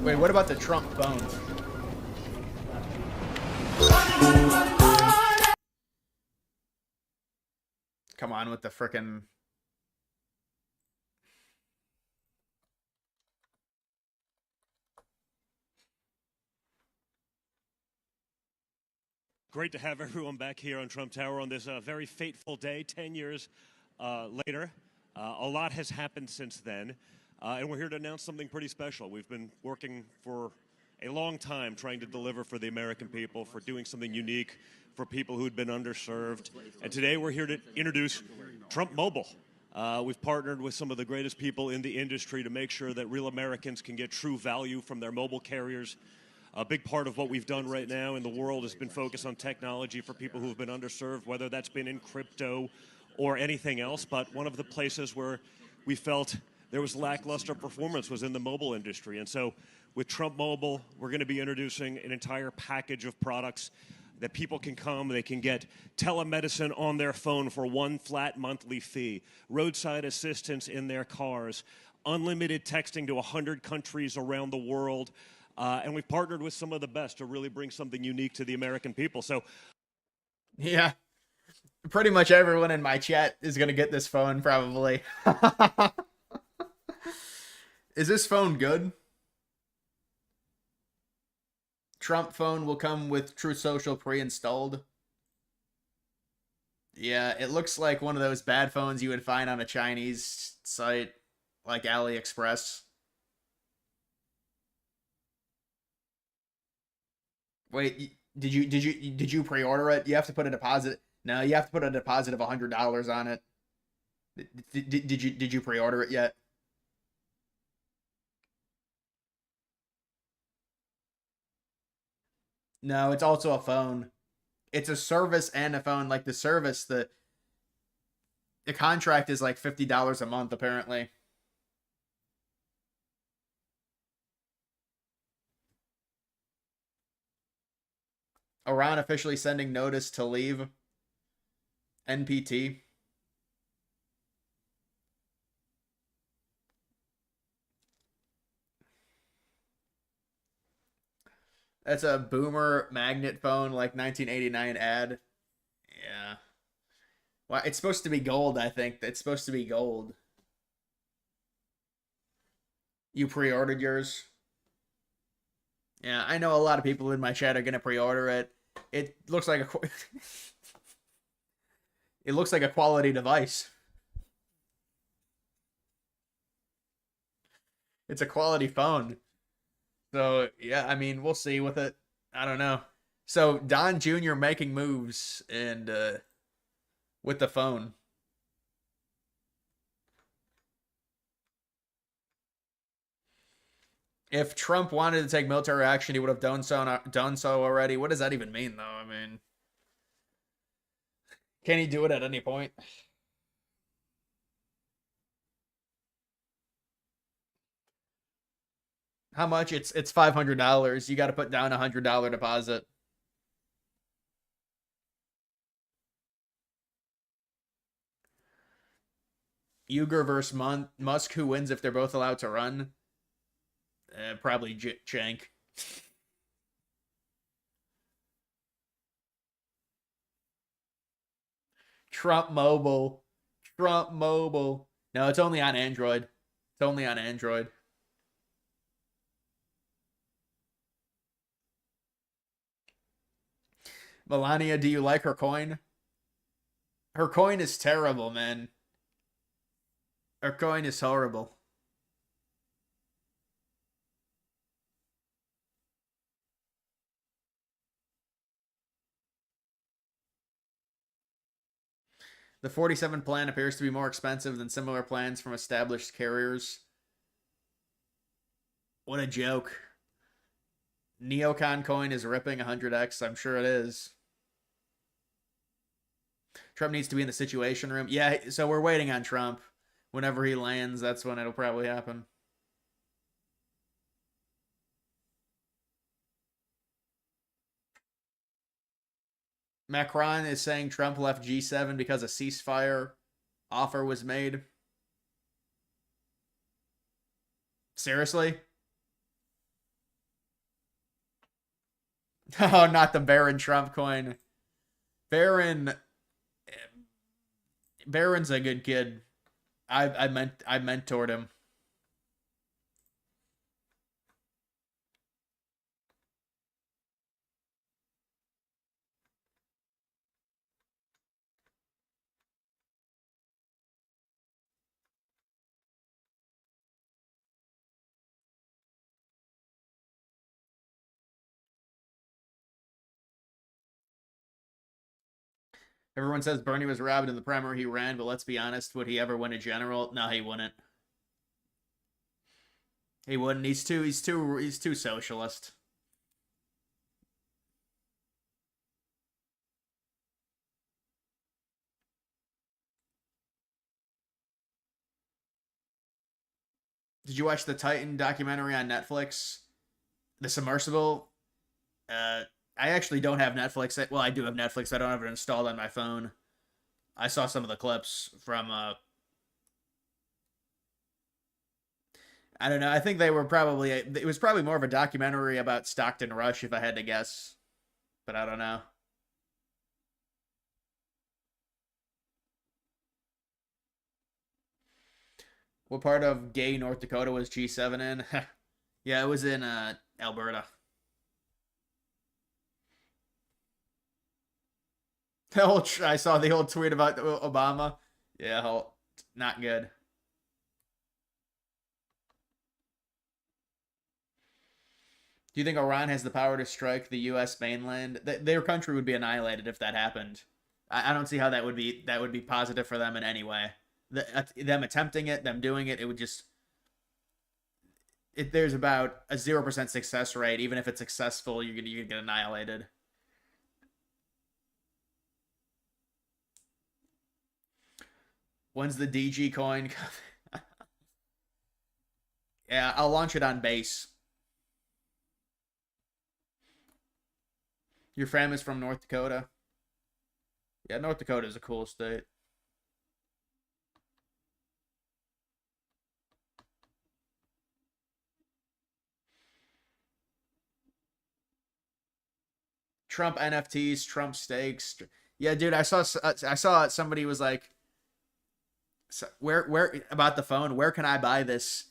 Wait, what about the Trump phone? Come on with the frickin'... Great to have everyone back here on Trump Tower on this very fateful day, 10 years later. A lot has happened since then, and we're here to announce something pretty special. We've been working for a long time trying to deliver for the American people, for doing something unique for people who'd been underserved. And today we're here to introduce Trump Mobile. We've partnered with some of the greatest people in the industry to make sure that real Americans can get true value from their mobile carriers. A big part of what we've done right now in the world has been focused on technology for people who've been underserved, whether that's been in crypto or anything else. But one of the places where we felt there was lackluster performance was in the mobile industry. And so with Trump Mobile, we're going to be introducing an entire package of products that people can come, they can get telemedicine on their phone for one flat monthly fee, roadside assistance in their cars, unlimited texting to 100 countries around the world, and we've partnered with some of the best to really bring something unique to the American people. So, yeah, pretty much everyone in my chat is going to get this phone, probably. Is this phone good? Trump phone will come with Truth Social pre-installed. Yeah, it looks like one of those bad phones you would find on a Chinese site like AliExpress. Wait, did you pre-order it? You have to put a deposit. No, you have to put a deposit of $100 on it. Did you pre-order it yet? No, it's also a phone. It's a service and a phone. Like the service, the contract is like $50 a month, apparently. Iran officially sending notice to leave. NPT. That's a boomer magnet phone, like 1989 ad. Yeah. Well, it's supposed to be gold, I think. It's supposed to be gold. You pre-ordered yours? Yeah, I know a lot of people in my chat are gonna pre-order it. It looks like a it looks like a quality device. It's a quality phone. So yeah, I mean, we'll see with it. I don't know. So Don Jr. making moves and with the phone. If Trump wanted to take military action, he would have done so already. What does that even mean, though? I mean, can he do it at any point? How much? It's $500. You got to put down $100 deposit. Uyghur versus Musk. Who wins if they're both allowed to run? Probably Cenk. Trump Mobile. Trump Mobile. No, it's only on Android. It's only on Android. Melania, do you like her coin? Her coin is terrible, man. Her coin is horrible. The 47 plan appears to be more expensive than similar plans from established carriers. What a joke. Neocon coin is ripping 100x. I'm sure it is. Trump needs to be in the Situation Room. Yeah, so we're waiting on Trump. Whenever he lands, that's when it'll probably happen. Macron is saying Trump left G7 because a ceasefire offer was made. Seriously? Oh, not the Barron Trump coin. Barron's a good kid. I mentored him. Everyone says Bernie was robbed in the primary he ran, but let's be honest, would he ever win a general? No, he wouldn't. He wouldn't. He's too socialist. Did you watch the Titan documentary on Netflix? The Submersible? I actually don't have Netflix. Well, I do have Netflix. I don't have it installed on my phone. I saw some of the clips from I don't know. I think they were probably it was probably more of a documentary about Stockton Rush if I had to guess. But I don't know. What part of gay North Dakota was G7 in? Yeah, it was in Alberta. I saw the old tweet about Obama. Yeah, not good. Do you think Iran has the power to strike the U.S. mainland? Their country would be annihilated if that happened. I don't see how that would be positive for them in any way. Them attempting it, them doing it, it would just. There's about a 0% success rate. Even if it's successful, you're gonna get annihilated. When's the DG coin? Yeah, I'll launch it on base. Your family's from North Dakota? Yeah, North Dakota is a cool state. Trump NFTs, Trump stakes. Yeah, dude, I saw somebody was like, where about the phone? Where can I buy this?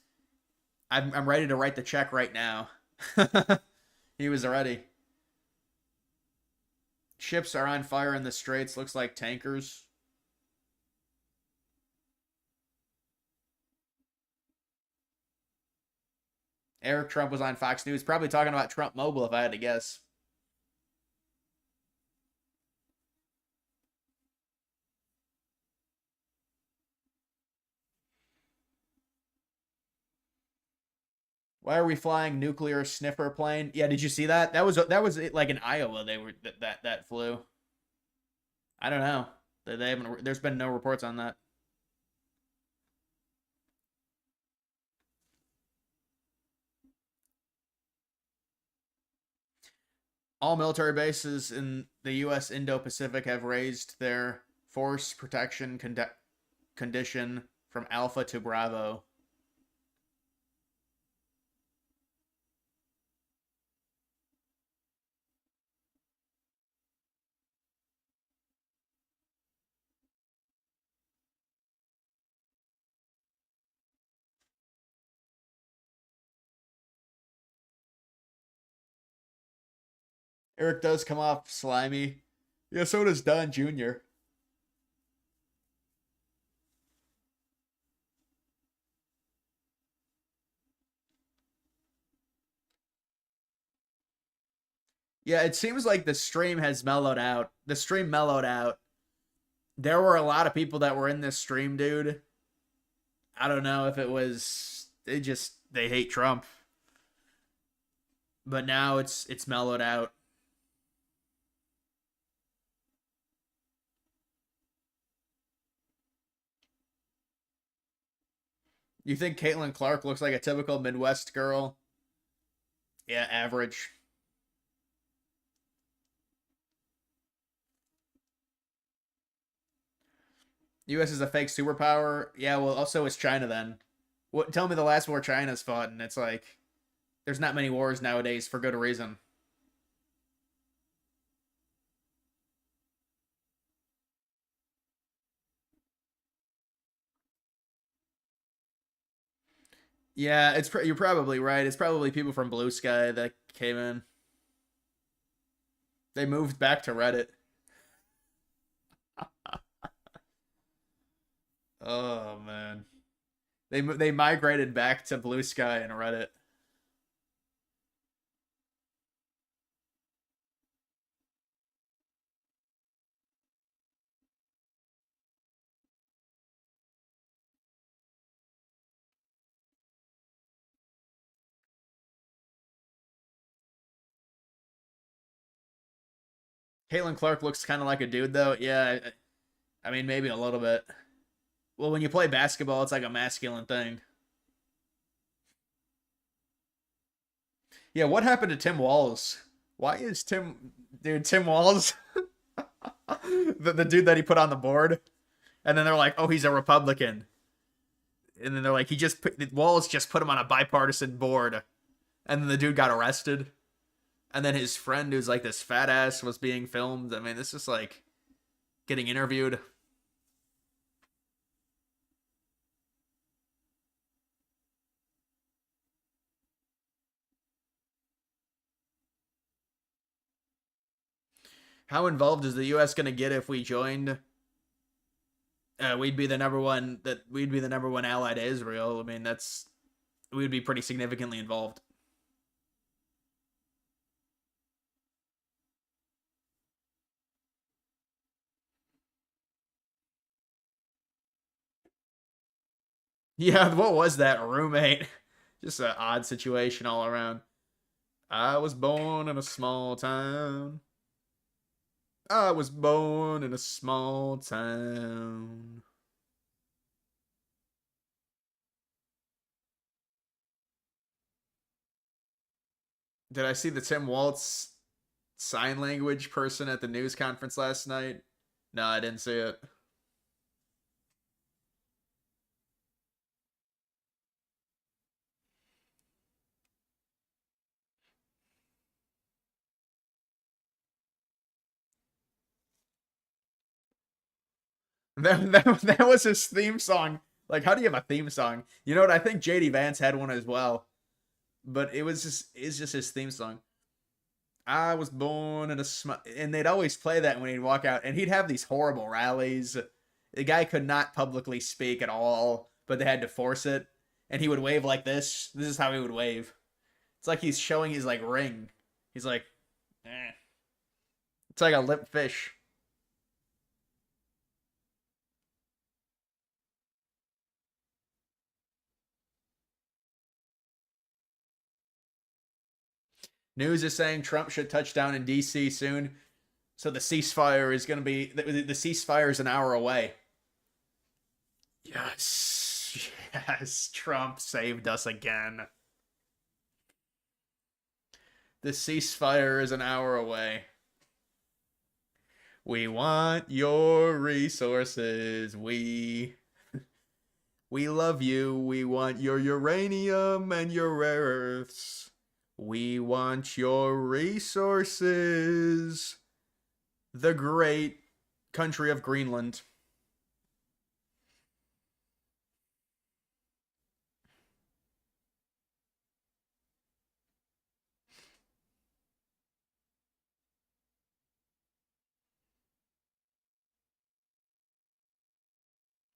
I'm ready to write the check right now. He was ready. Ships are on fire in the straits. Looks like tankers. Eric Trump was on Fox News, probably talking about Trump Mobile, if I had to guess. Why are we flying nuclear sniffer plane? Yeah, did you see that? That was like in Iowa. They were that flew. I don't know. They haven't. There's been no reports on that. All military bases in the U.S. Indo-Pacific have raised their force protection condition from Alpha to Bravo. Eric does come off slimy. Yeah, so does Don Jr. Yeah, it seems like the stream has mellowed out. The stream mellowed out. There were a lot of people that were in this stream, dude. I don't know if it was they hate Trump. But now it's mellowed out. You think Caitlin Clark looks like a typical Midwest girl? Yeah, average. U.S. is a fake superpower. Yeah, well, also is China then. What? Tell me the last war China's fought, and it's like there's not many wars nowadays for good reason. Yeah, you're probably right. It's probably people from Blue Sky that came in. They moved back to Reddit. Oh man, they migrated back to Blue Sky and Reddit. Caitlin Clark looks kind of like a dude though. Yeah, I mean maybe a little bit. Well, when you play basketball, it's like a masculine thing. Yeah, what happened to Tim Walz? Why is Tim Walz, the dude that he put on the board, and then they're like, oh, he's a Republican, and then they're like, Walz just put him on a bipartisan board, and then the dude got arrested, and then his friend who's like this fat ass was being filmed. I mean, this is like getting interviewed. How involved is the U.S. going to get if we joined? We'd be the number one ally to Israel. I mean, we'd be pretty significantly involved. Yeah, what was that roommate? Just an odd situation all around. I was born in a small town. I was born in a small town. Did I see the Tim Waltz sign language person at the news conference last night? No, I didn't see it. That was his theme song. Like, how do you have a theme song? You know what? I think JD Vance had one as well, but it's just his theme song. I was born in a and they'd always play that when he'd walk out, and he'd have these horrible rallies. The guy could not publicly speak at all, but they had to force it, and he would wave like this. This is how he would wave. It's like he's showing his like ring. He's like, eh. It's like a limp fish. News is saying Trump should touch down in D.C. soon. So the ceasefire is going to be... The ceasefire is an hour away. Yes. Yes. Trump saved us again. The ceasefire is an hour away. We want your resources. We love you. We want your uranium and your rare earths. We want your resources. The great country of Greenland.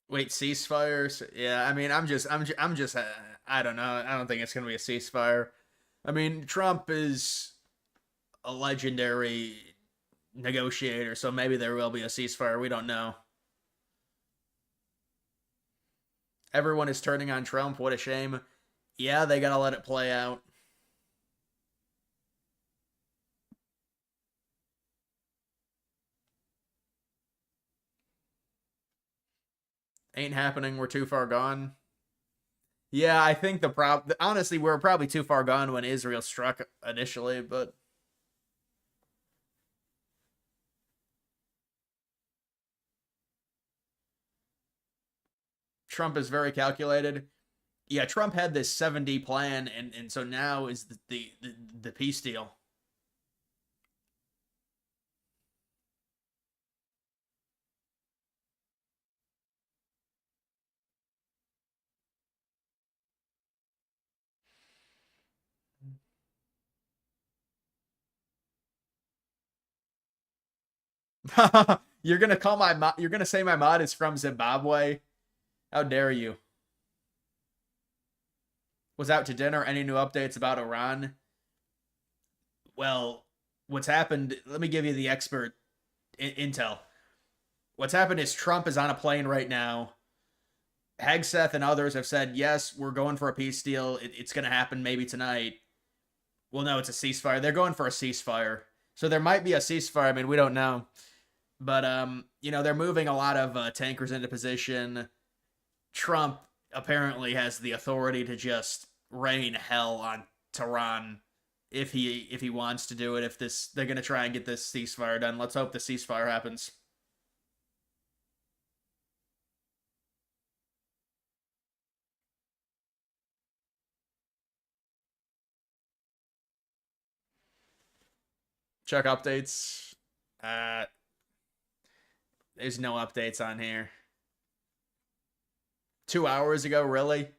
Wait, ceasefire? Yeah, I mean, I'm just, I don't know. I don't think it's gonna be a ceasefire. I mean, Trump is a legendary negotiator, so maybe there will be a ceasefire. We don't know. Everyone is turning on Trump. What a shame. Yeah, they gotta let it play out. Ain't happening. We're too far gone. Yeah, I think honestly, we were probably too far gone when Israel struck initially, but Trump is very calculated. Yeah, Trump had this 7D plan, and so now is the peace deal. You're gonna call my mod, you're gonna say my mod is from Zimbabwe? How dare you? Was out to dinner. Any new updates about Iran? Well, what's happened, let me give you the expert intel. What's happened is Trump is on a plane right now. Hegseth and others have said, yes, we're going for a peace deal. It's going to happen maybe tonight. Well, no, it's a ceasefire. They're going for a ceasefire. So there might be a ceasefire. I mean, we don't know. But, you know, they're moving a lot of tankers into position. Trump apparently has the authority to just rain hell on Tehran if he wants to do it. If they're going to try and get this ceasefire done. Let's hope the ceasefire happens. Check updates. There's no updates on here. 2 hours ago, really?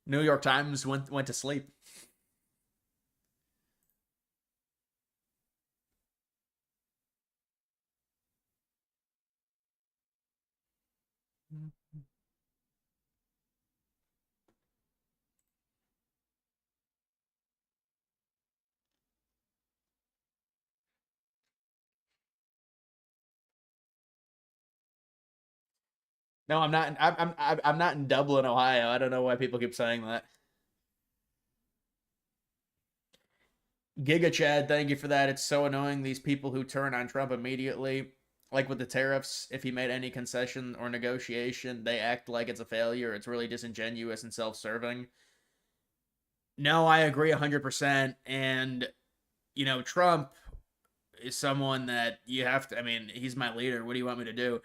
New York Times went to sleep. No, I'm not. I'm not in Dublin, Ohio. I don't know why people keep saying that. Giga Chad, thank you for that. It's so annoying, these people who turn on Trump immediately. Like with the tariffs, if he made any concession or negotiation, they act like it's a failure. It's really disingenuous and self-serving. No, I agree 100%. And, you know, Trump is someone that you have to, I mean, he's my leader. What do you want me to do?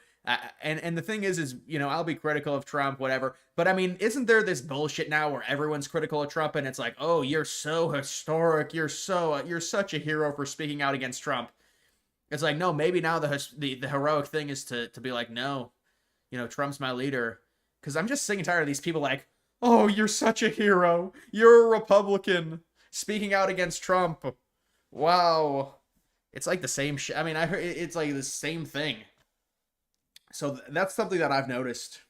And the thing is, you know, I'll be critical of Trump, whatever. But I mean, isn't there this bullshit now where everyone's critical of Trump and it's like, oh, you're so historic. You're such a hero for speaking out against Trump. It's like, no, maybe now the heroic thing is to be like, no, Trump's my leader. Because I'm just sick and tired of these people like, oh, you're such a hero. You're a Republican speaking out against Trump. Wow. It's like the same shit. I mean, I heard it's like the same thing. So that's something that I've noticed.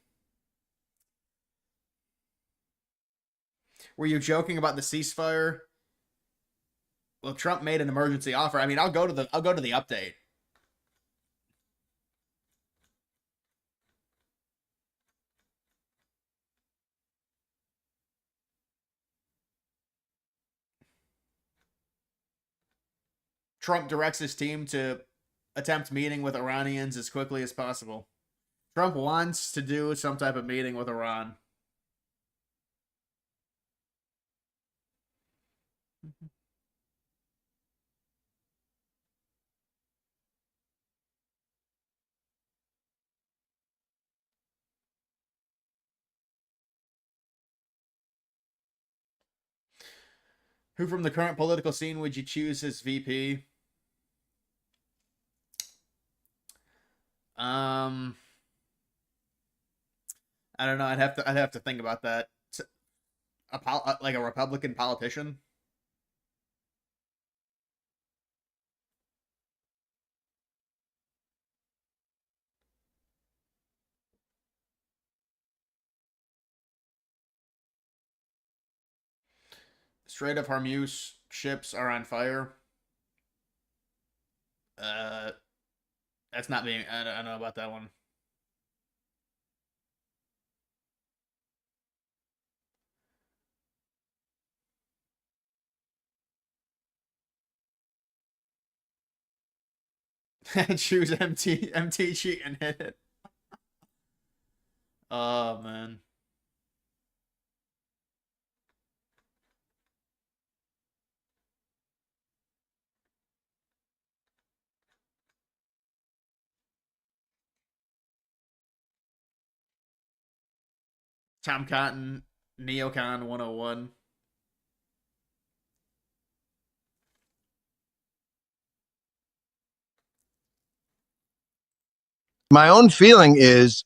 Were you joking about the ceasefire? Well, Trump made an emergency offer. I mean, I'll go to the update. Trump directs his team to attempt meeting with Iranians as quickly as possible. Trump wants to do some type of meeting with Iran. Who from the current political scene would you choose as VP? I don't know. I'd have to think about that. Like a Republican politician. Strait of Hormuz ships are on fire. Uh, that's not being. I don't know about that one. Choose MT cheat and hit it. Oh man. Tom Cotton, Neocon 101. My own feeling is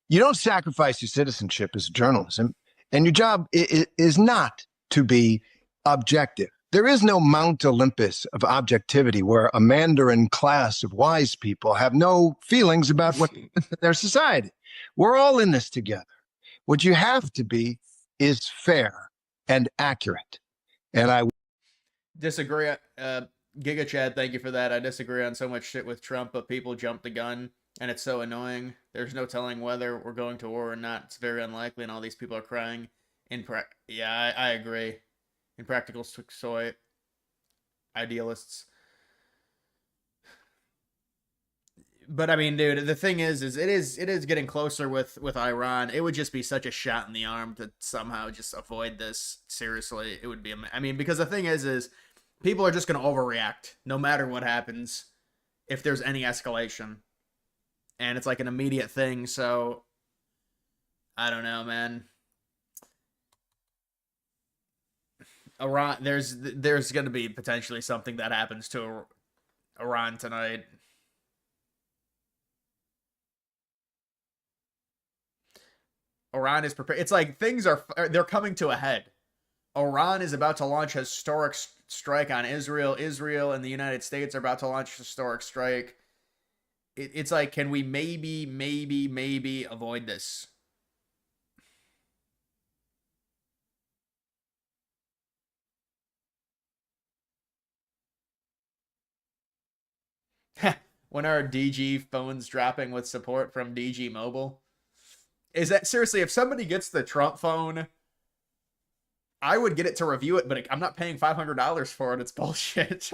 you don't sacrifice your citizenship as journalism, and your job is not to be objective. There is no Mount Olympus of objectivity where a Mandarin class of wise people have no feelings about what their society. We're all in this together. What you have to be is fair and accurate. And I disagree. Giga Chad, thank you for that. I disagree on so much shit with Trump, but people jump the gun, and it's so annoying. There's no telling whether we're going to war or not. It's very unlikely, and all these people are crying. Yeah, I agree. Impractical soy idealists. But I mean, dude, the thing is it is getting closer with Iran. It would just be such a shot in the arm to somehow just avoid this. Seriously, it would be. I mean, because the thing is people are just going to overreact no matter what happens if there's any escalation, and it's like an immediate thing. So I don't know, man. Iran, there's going to be potentially something that happens to Iran tonight. Iran is prepared. It's like they're coming to a head. Iran is about to launch a historic strike on Israel. Israel and the United States are about to launch a historic strike. It's like, can we maybe avoid this? When are DG phones dropping with support from DG Mobile? Is that seriously, if somebody gets the Trump phone, I would get it to review it, but I'm not paying $500 for it. It's bullshit.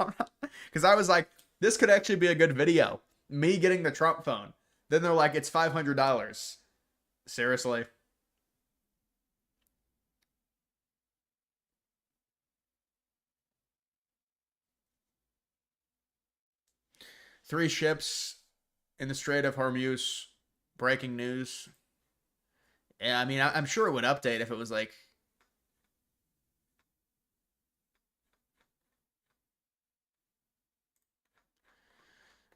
Because I was like, this could actually be a good video. Me getting the Trump phone. Then they're like, it's $500. Seriously. Three ships in the Strait of Hormuz. Breaking news. Yeah, I mean, I'm sure it would update if it was like...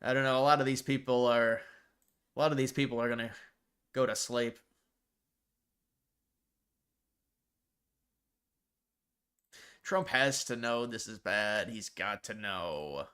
I don't know. A lot of these people are gonna go to sleep. Trump has to know this is bad. He's got to know.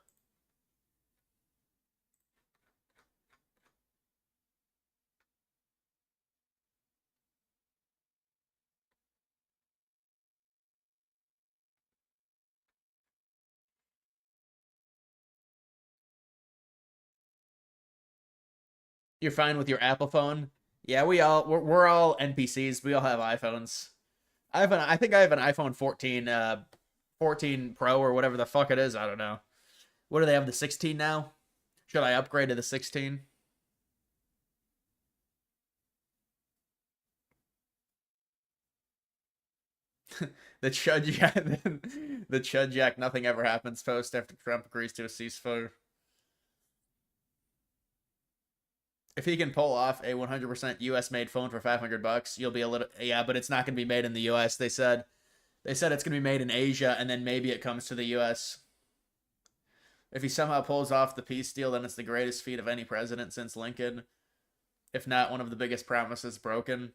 You're fine with your Apple phone? Yeah, we're all NPCs. We all have iPhones. I think I have an iPhone 14 14 Pro or whatever the fuck it is. I don't know. What do they have, the 16 now? Should I upgrade to the 16? The Chud Jack, the Chud Jack, nothing ever happens post after Trump agrees to a ceasefire. If he can pull off a 100% US made phone for $500, you'll be a little, yeah, but it's not going to be made in the US. They said it's going to be made in Asia, and then maybe it comes to the US. If he somehow pulls off the peace deal, then it's the greatest feat of any president since Lincoln, if not one of the biggest promises broken.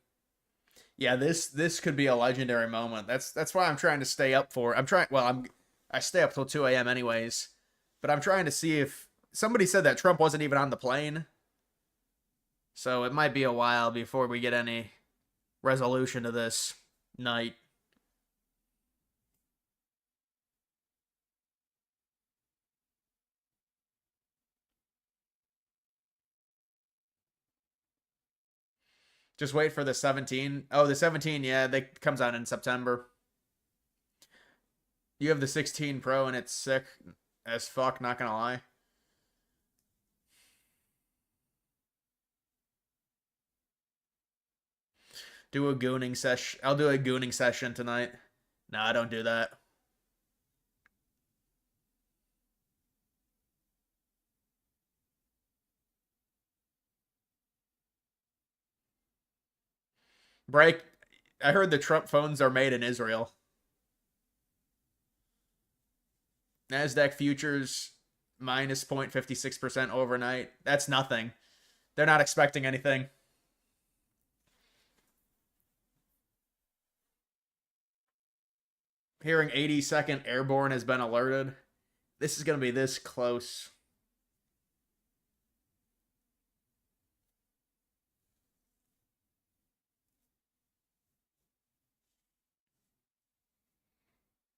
Yeah, this could be a legendary moment. That's why I'm trying to stay up for. I stay up till 2 a.m. anyways, but I'm trying to see if somebody said that Trump wasn't even on the plane. So it might be a while before we get any resolution to this night. Just wait for the 17. Oh, the 17, yeah, that comes out in September. You have the 16 Pro and it's sick as fuck, not gonna lie. Do a gooning session. I'll do a gooning session tonight. No, I don't do that. Break. I heard the Trump phones are made in Israel. NASDAQ futures minus 0.56% overnight. That's nothing. They're not expecting anything. Hearing 82nd Airborne has been alerted. This is going to be this close.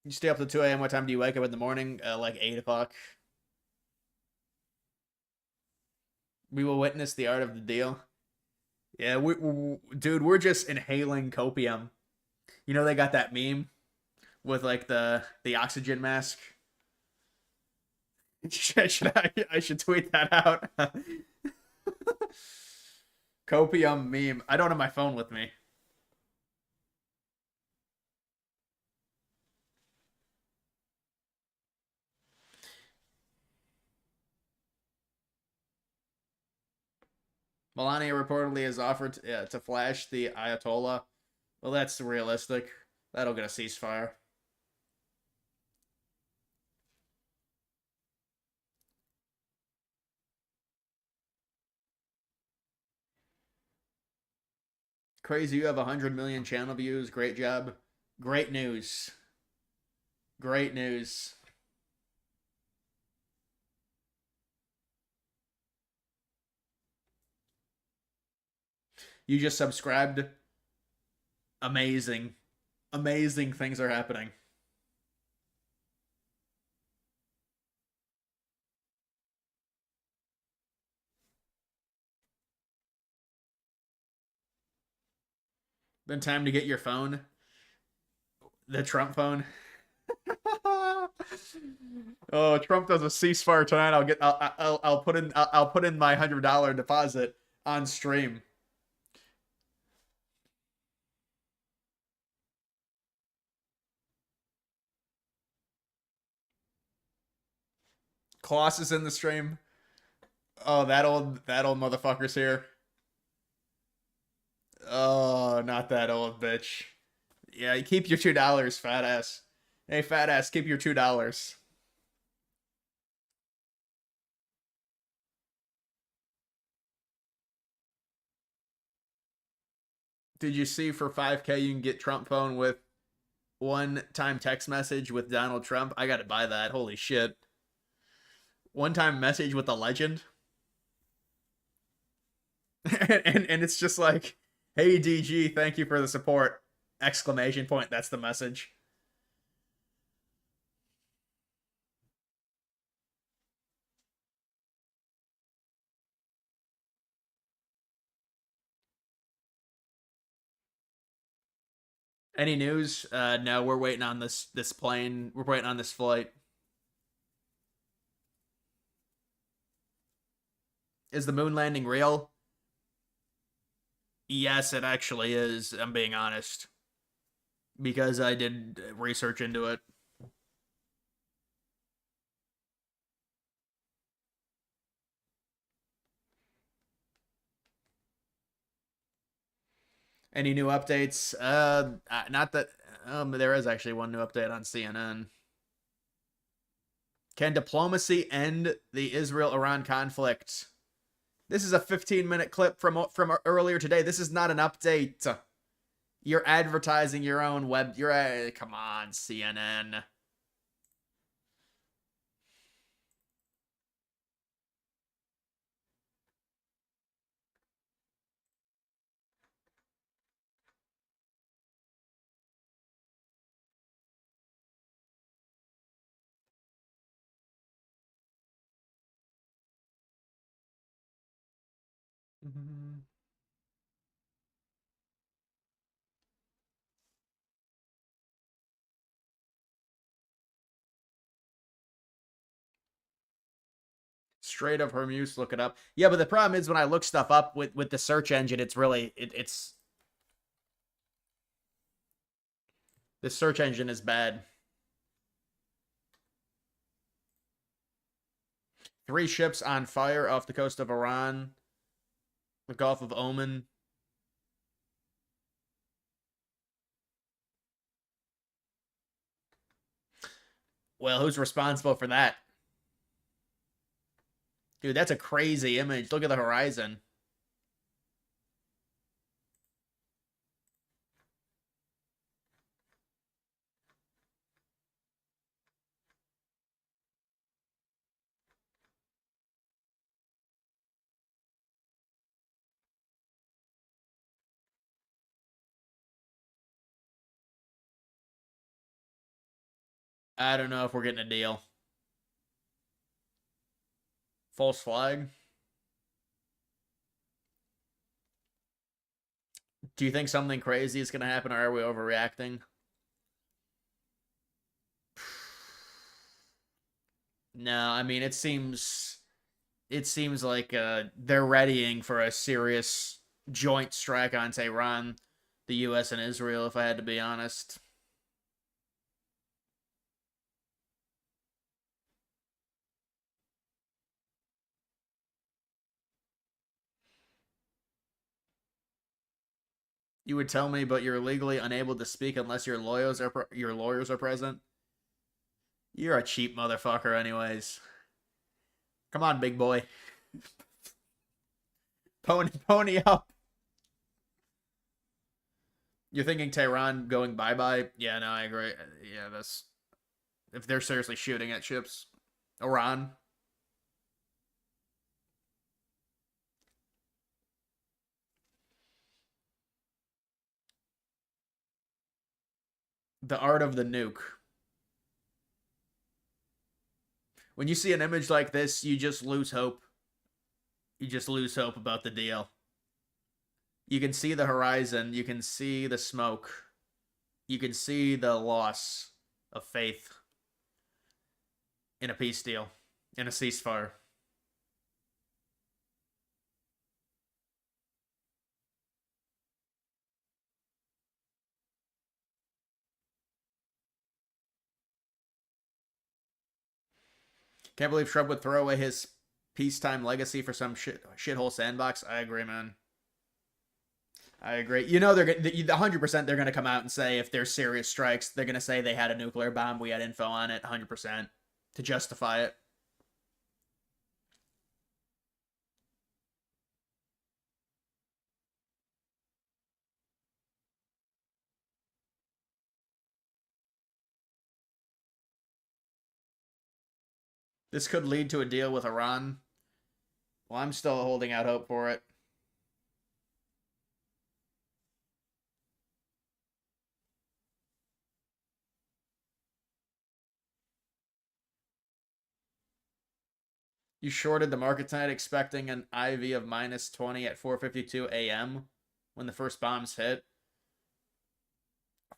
You stay up till 2 a.m. What time do you wake up in the morning? Like 8 o'clock. We will witness the art of the deal. Yeah, dude, we're just inhaling copium. You know they got that meme with like the oxygen mask. I should tweet that out. Copium meme. I don't have my phone with me. Melania reportedly has offered to flash the Ayatollah. Well, that's realistic. That'll get a ceasefire. Crazy, you have 100 million channel views. Great job. Great news. Great news. You just subscribed. Amazing. Amazing things are happening. Then time to get your phone. The Trump phone. Oh, Trump does a ceasefire tonight. I'll put in my $100 deposit on stream. Kloss is in the stream. Oh, that old motherfucker's here. Oh, not that old bitch. Yeah, keep your $2, fat ass. Hey, fat ass, keep your $2. Did you see for 5K you can get Trump phone with one-time text message with Donald Trump? I gotta buy that. Holy shit. One-time message with a legend. and it's just like, hey DG, thank you for the support! Exclamation point. That's the message. Any news? No, we're waiting on this plane. We're waiting on this flight. Is the moon landing real? Yes, it actually is. I'm being honest. Because I did research into it. Any new updates? Not that. There is actually one new update on CNN. Can diplomacy end the Israel-Iran conflict? This is a 15-minute clip from earlier today. This is not an update. You're advertising your own web. Come on, CNN. Strait of Hormuz, look it up. Yeah, but the problem is when I look stuff up with the search engine, it's really it's the search engine is bad. 3 ships on fire off the coast of Iran, the Gulf of Oman. Well, who's responsible for that? Dude, that's a crazy image. Look at the horizon. I don't know if we're getting a deal. False flag. Do you think something crazy is going to happen, or are we overreacting? No, I mean it seems like they're readying for a serious joint strike on Tehran, the U.S. and Israel. If I had to be honest. You would tell me, but you're legally unable to speak unless your lawyers are present. You're a cheap motherfucker, anyways. Come on, big boy. Pony up. You're thinking Tehran going bye-bye? Yeah, no, I agree. Yeah, that's if they're seriously shooting at ships. Iran. The art of the nuke. When you see an image like this, you just lose hope. You just lose hope about the deal. You can see the horizon. You can see the smoke. You can see the loss of faith in a peace deal, in a ceasefire. Can't believe Trump would throw away his peacetime legacy for some shithole sandbox. I agree, man. I agree. You know, they're 100% they're going to come out and say if there's serious strikes, they're going to say they had a nuclear bomb. We had info on it, 100%, to justify it. This could lead to a deal with Iran. Well, I'm still holding out hope for it. You shorted the market tonight expecting an IV of minus 20 at 4:52 a.m. when the first bombs hit.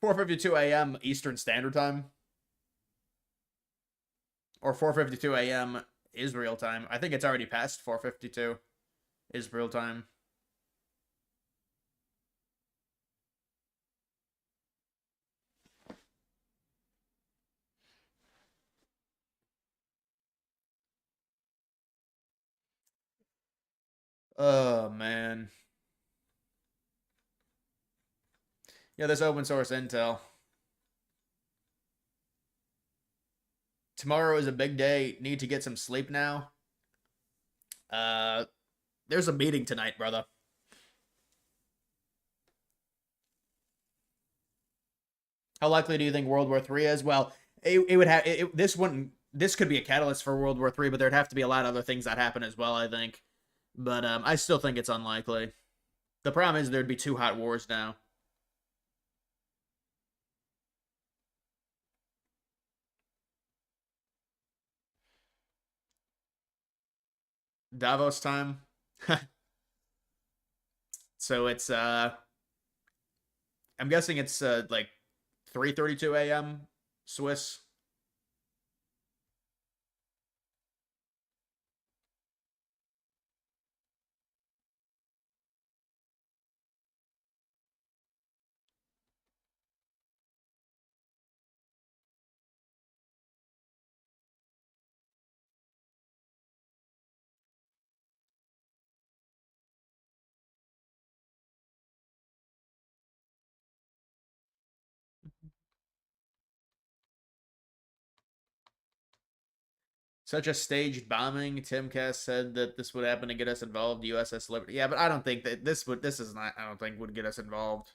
4:52 a.m. Eastern Standard Time. Or 4:52 a.m. Israel time. I think it's already past 4:52 Israel time. Oh, man. Yeah, this open source intel. Tomorrow is a big day. Need to get some sleep now. There's a meeting tonight, brother. How likely do you think World War III is? Well, it would have this wouldn't. This could be a catalyst for World War III, but there'd have to be a lot of other things that happen as well, I think. But I still think it's unlikely. The problem is there'd be two hot wars now. Davos time. So it's I'm guessing it's like 3:32 a.m. Swiss. Such a staged bombing. Timcast said that this would happen to get us involved. USS Liberty. Yeah, but I don't think that this would. This is not. I don't think would get us involved.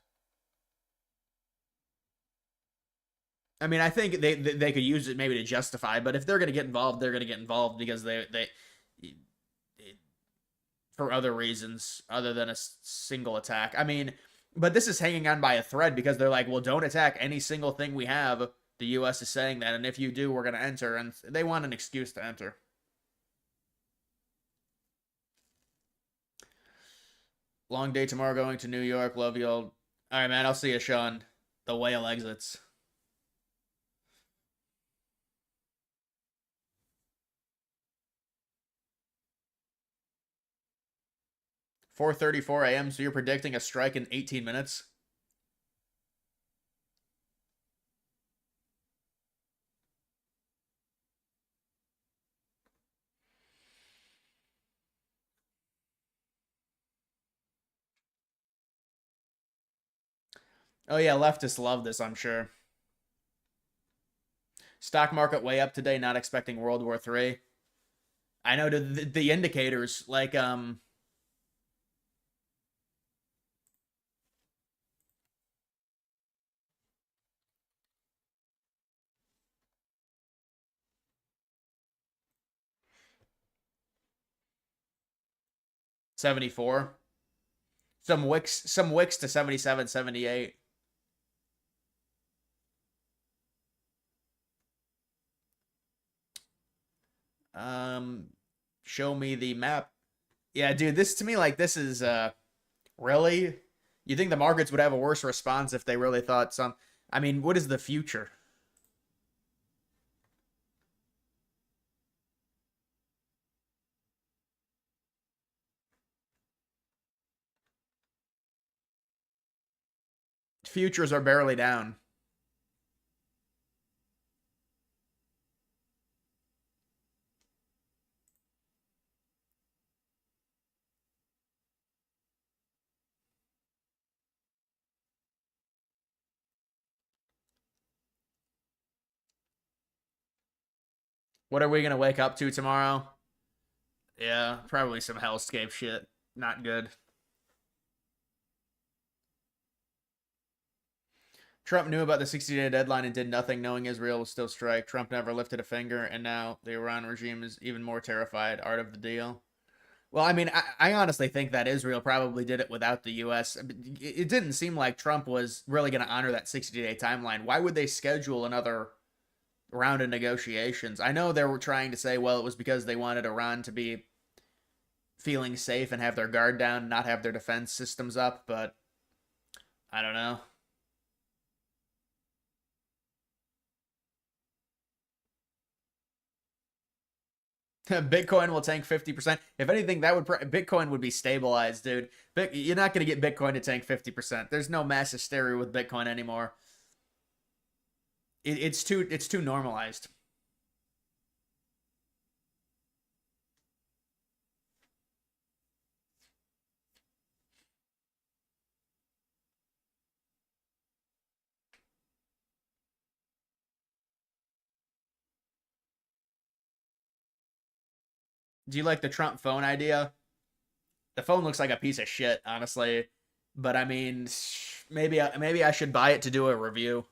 I mean, I think they could use it maybe to justify, but if they're going to get involved, they're going to get involved because they for other reasons other than a single attack. I mean, but this is hanging on by a thread because they're like, well, don't attack any single thing we have. The U.S. is saying that, and if you do, we're going to enter, and they want an excuse to enter. Long day tomorrow going to New York. Love you all. All right, man. I'll see you, Sean. The whale exits. "4:34 a.m." So you're predicting a strike in 18 minutes? Oh yeah, leftists love this, I'm sure. Stock market way up today, not expecting World War III. I know the indicators, like, 74. Some wicks to 77, 78. Show me the map. Yeah, dude, this to me, like, this is, really? You think the markets would have a worse response if they really thought some... I mean, what is the future? Futures are barely down. What are we going to wake up to tomorrow? Yeah, probably some hellscape shit. Not good. Trump knew about the 60-day deadline and did nothing, knowing Israel will still strike. Trump never lifted a finger, and now the Iran regime is even more terrified. Art of the deal. Well, I mean, I honestly think that Israel probably did it without the U.S. It didn't seem like Trump was really going to honor that 60-day timeline. Why would they schedule another round of negotiations? I know they were trying to say, well, it was because they wanted Iran to be feeling safe and have their guard down, not have their defense systems up, but I don't know. Bitcoin will tank 50%. If anything, that would Bitcoin would be stabilized, dude. You're not going to get Bitcoin to tank 50%. There's no mass hysteria with Bitcoin anymore. It's too normalized. Do you like the Trump phone idea? The phone looks like a piece of shit, honestly. But I mean, maybe I should buy it to do a review.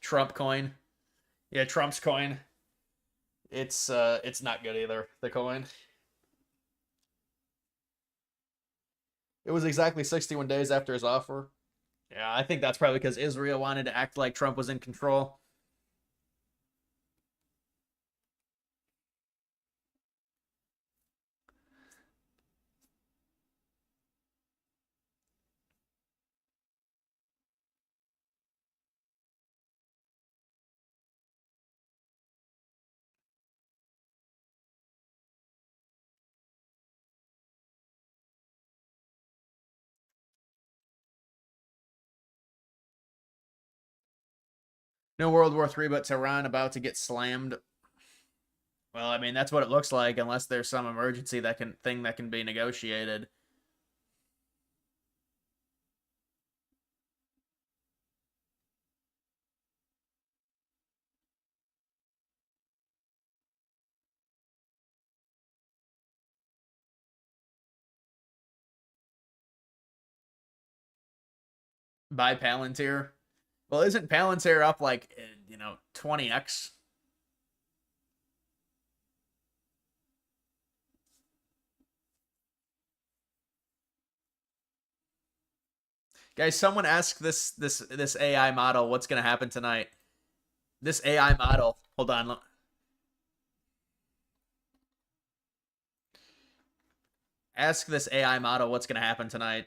Trump coin. Yeah, Trump's coin. It's not good either, the coin. It was exactly 61 days after his offer. Yeah, I think that's probably because Israel wanted to act like Trump was in control. No World War III, but Tehran about to get slammed. Well, I mean, that's what it looks like, unless there's some emergency that can be negotiated. By Palantir. Well, isn't Palantir up like 20x? Guys, someone ask this AI model what's gonna happen tonight. This AI model. Hold on. Ask this AI model what's gonna happen tonight.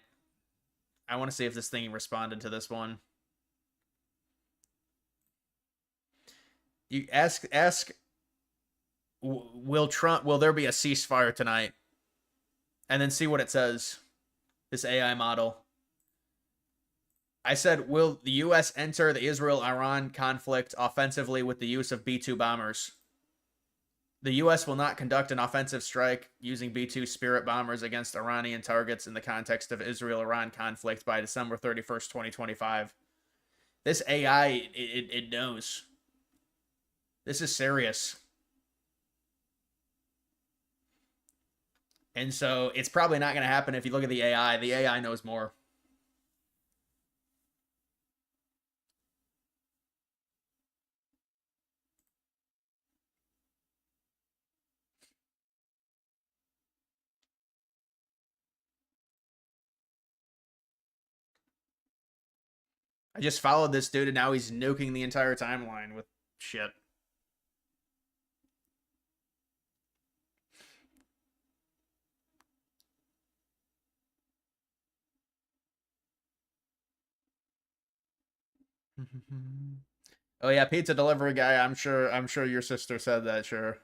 I want to see if this thing responded to this one. You ask will there be a ceasefire tonight? And then see what it says. This AI model. I said, will the U.S. enter the Israel-Iran conflict offensively with the use of B-2 bombers? The U.S. will not conduct an offensive strike using B-2 Spirit bombers against Iranian targets in the context of Israel-Iran conflict by December 31st, 2025. This AI, it knows. This is serious. And so it's probably not going to happen if you look at the AI. The AI knows more. I just followed this dude and now he's nuking the entire timeline with shit. Oh yeah, pizza delivery guy. I'm sure your sister said that, sure.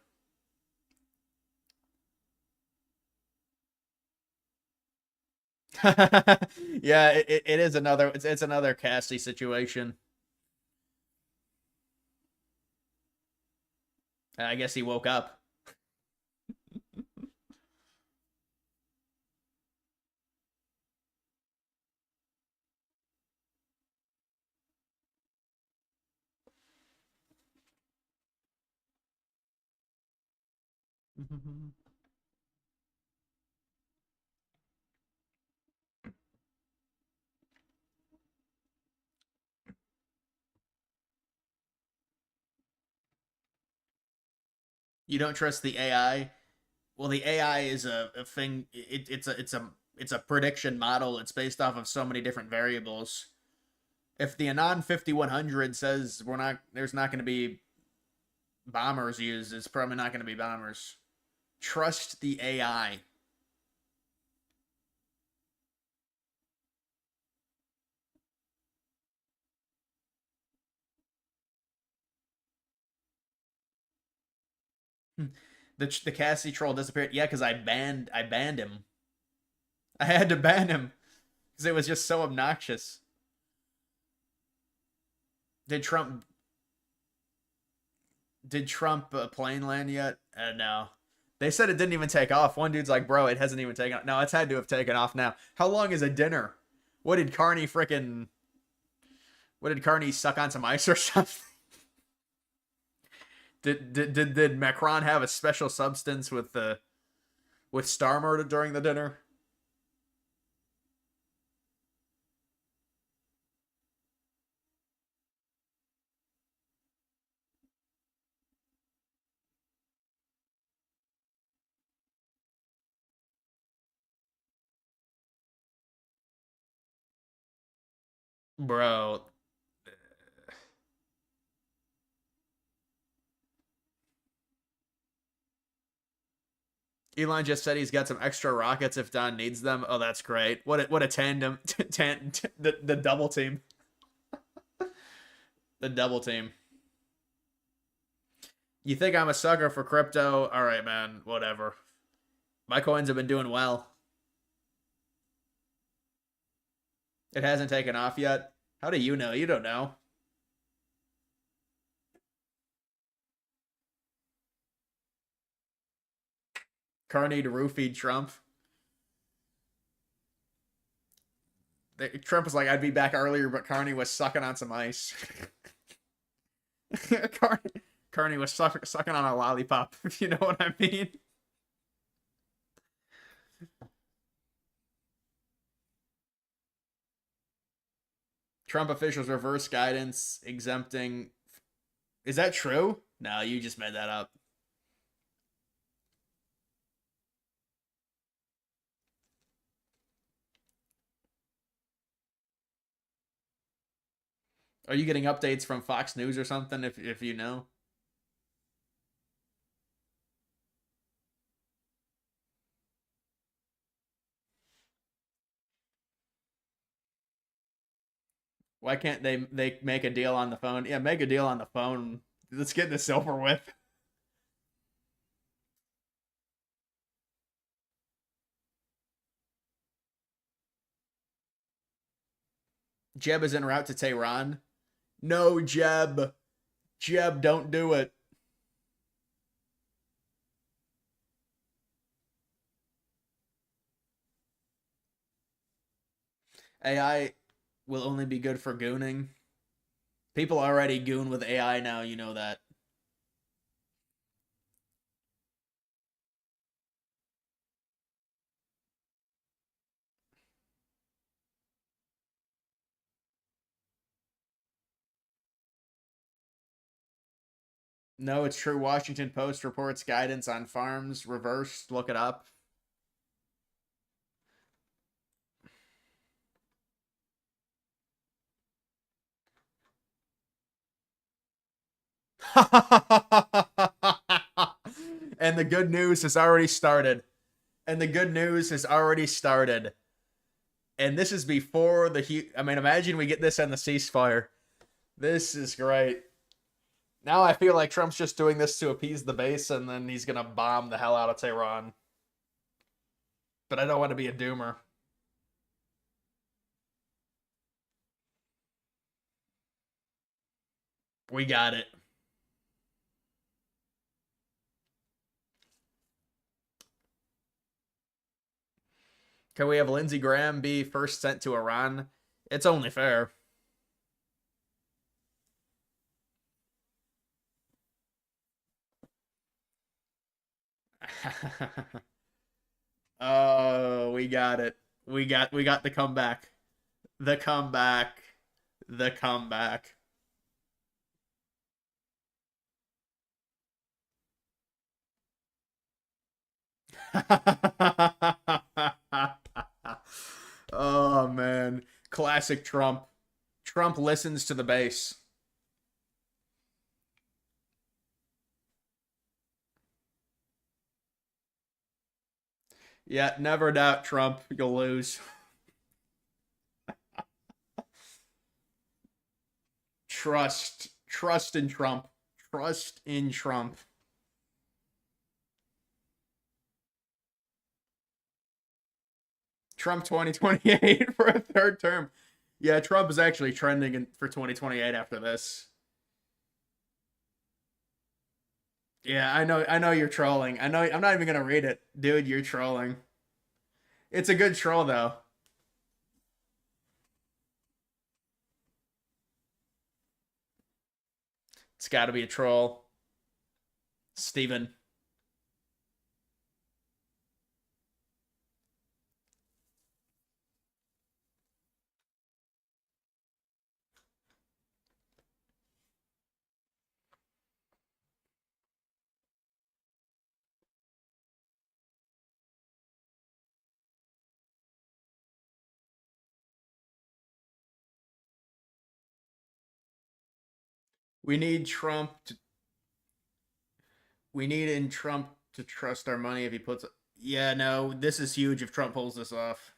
Yeah, it is another it's another Cassie situation. I guess he woke up. You don't trust the AI. Well, the AI is a thing. It's a prediction model. It's based off of so many different variables. If the Anon 5100 says there's not going to be bombers used, it's probably not going to be bombers. Trust the AI. The Cassie troll disappeared. Yeah, because I banned him. I had to ban him because it was just so obnoxious. Did Trump plane land yet? No. They said it didn't even take off. One dude's like, bro, it hasn't even taken off. No, it's had to have taken off now. How long is a dinner? What did Carney suck on some ice or something? Did Macron have a special substance with Starmer during the dinner? Bro. Elon just said he's got some extra rockets if Don needs them. Oh, that's great. What a tandem. The double team. The double team. You think I'm a sucker for crypto? All right, man. Whatever. My coins have been doing well. It hasn't taken off yet. How do you know? You don't know. Carney to roofie Trump. Trump was like, I'd be back earlier, but Carney was sucking on some ice. Carney was sucking on a lollipop, if you know what I mean. Trump officials reverse guidance exempting. Is that true? No, you just made that up. Are you getting updates from Fox News or something if you know? Why can't they make a deal on the phone? Yeah, make a deal on the phone. Let's get this over with. Jeb is en route to Tehran. No, Jeb. Jeb, don't do it. AI will only be good for gooning. People already goon with AI now, you know that. No, it's true. Washington Post reports guidance on farms reversed. Look it up. And the good news has already started. And the good news has already started. And this is before I mean, imagine we get this on the ceasefire. This is great. Now I feel like Trump's just doing this to appease the base, and then he's going to bomb the hell out of Tehran. But I don't want to be a doomer. We got it. Can we have Lindsey Graham be first sent to Iran? It's only fair. Oh, we got it. We got the comeback. The comeback. The comeback. Oh man, classic Trump. Trump listens to the base. Yeah, never doubt Trump. You'll lose. Trust in Trump. Trust in Trump. Trump 2028 for a third term. Yeah, Trump is actually trending for 2028 after this. Yeah, I know you're trolling. I know I'm not even gonna read it. Dude, you're trolling. It's a good troll though. It's gotta be a troll. Steven. We need Trump to we need in Trump to trust our money if he puts Yeah, no, this is huge if Trump pulls this off.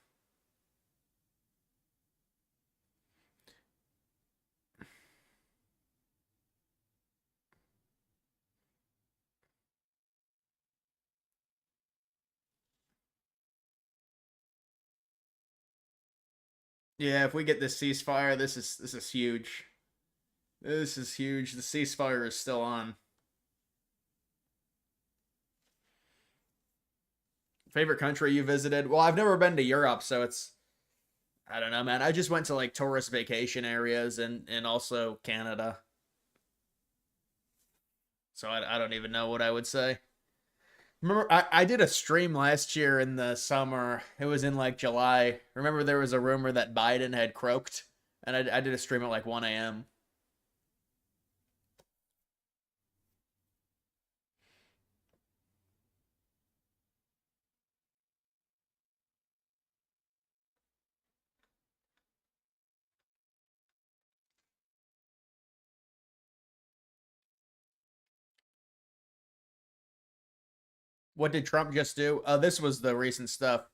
Yeah, if we get this ceasefire, this is huge. This is huge. The ceasefire is still on. Favorite country you visited? Well, I've never been to Europe, so it's I don't know, man. I just went to like tourist vacation areas and also Canada. So I don't even know what I would say. Remember, I did a stream last year in the summer. It was in like July. Remember, there was a rumor that Biden had croaked, and I did a stream at like 1 a.m. What did Trump just do? This was the recent stuff.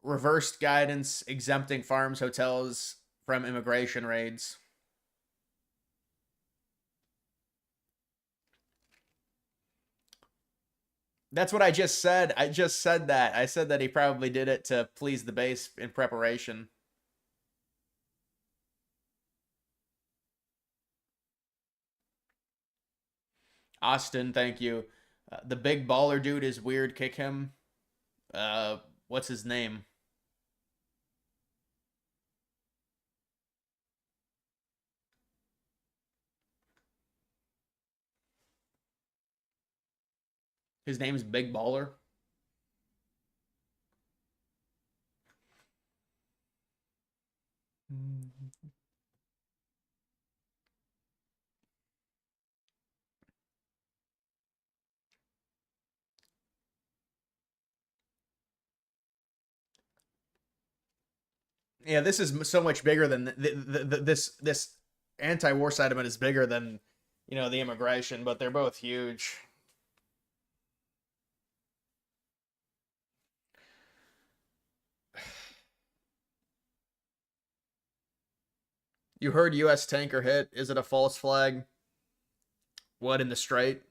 Reversed guidance exempting farms, hotels from immigration raids. That's what I just said. I just said that. I said that he probably did it to please the base in preparation. Austin, thank you. The big baller dude is weird. Kick him. Uh, what's his name? His name's Big Baller. Yeah, this is so much bigger than this anti-war sentiment is bigger than the immigration, but they're both huge. You heard U.S. tanker hit. Is it a false flag? What in the strait?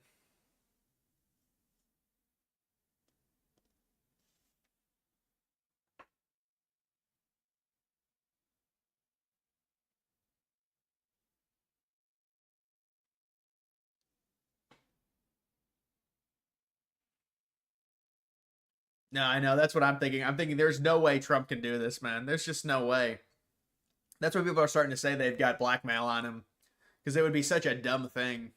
No, I know. That's what I'm thinking. I'm thinking there's no way Trump can do this, man. There's just no way. That's why people are starting to say they've got blackmail on him because it would be such a dumb thing.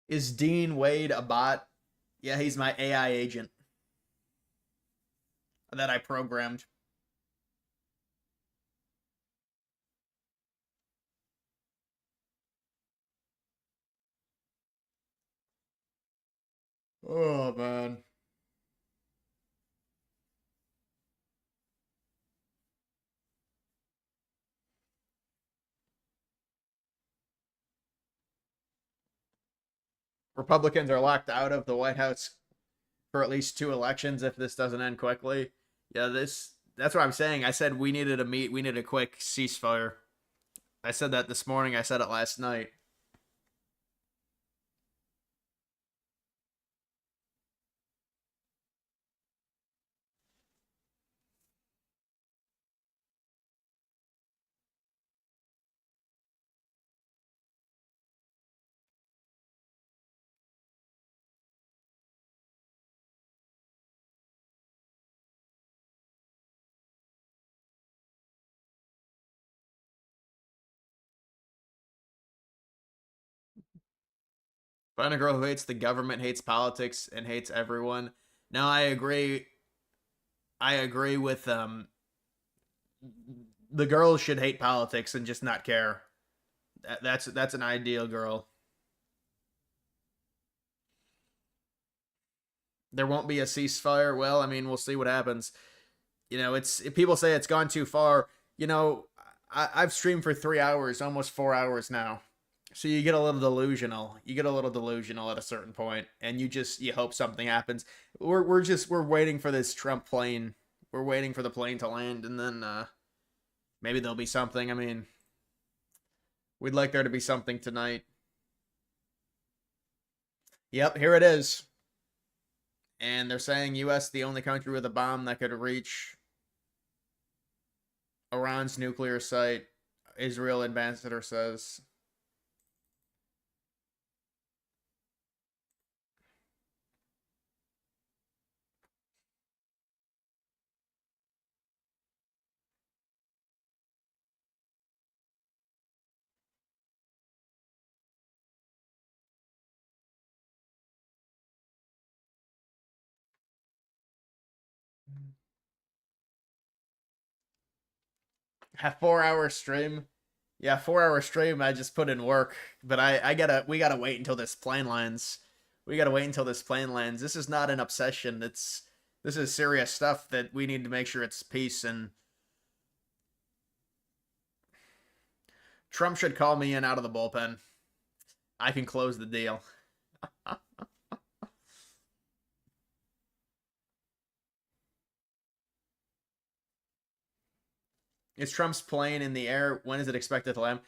Is Dean Wade a bot? Yeah, he's my AI agent that I programmed. Oh, man. Republicans are locked out of the White House for at least 2 elections if this doesn't end quickly. Yeah, that's what I'm saying. I said we needed we needed a quick ceasefire. I said that this morning. I said it last night. Find a girl who hates the government, hates politics, and hates everyone. Now I agree. I agree with the girls should hate politics and just not care. That's an ideal girl. There won't be a ceasefire. Well, I mean, we'll see what happens. You know, it's if people say it's gone too far. You know, I've streamed for 3 hours, almost 4 hours now. So you get a little delusional. You get a little delusional at a certain point, and you hope something happens. We're waiting for this Trump plane. We're waiting for the plane to land, and then maybe there'll be something. I mean, we'd like there to be something tonight. Yep, here it is. And they're saying U.S. the only country with a bomb that could reach Iran's nuclear site. Israel ambassador says. A 4 hour stream. Yeah, 4 hour stream. I just put in work, but we gotta wait until this plane lands. We gotta wait until this plane lands. This is not an obsession. This is serious stuff that we need to make sure it's peace. And Trump should call me in out of the bullpen. I can close the deal. Is Trump's plane in the air? When is it expected to land?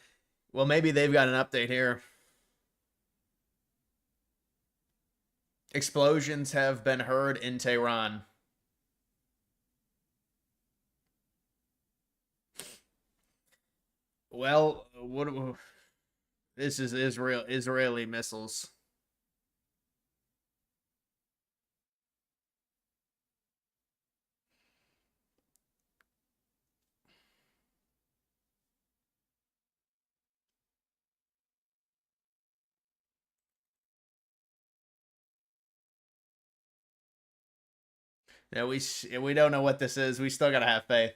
Well, maybe they've got an update here. Explosions have been heard in Tehran. Well, this is Israeli missiles. Yeah, we don't know what this is. We still gotta have faith.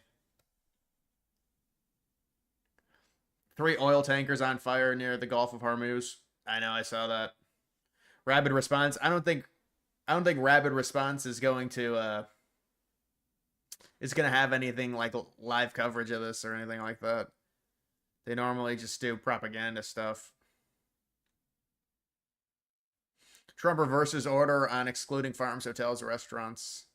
3 oil tankers on fire near the Gulf of Hormuz. I know, I saw that. Rapid response. I don't think rapid response is going to have anything like live coverage of this or anything like that. They normally just do propaganda stuff. Trump reverses order on excluding farms, hotels, restaurants.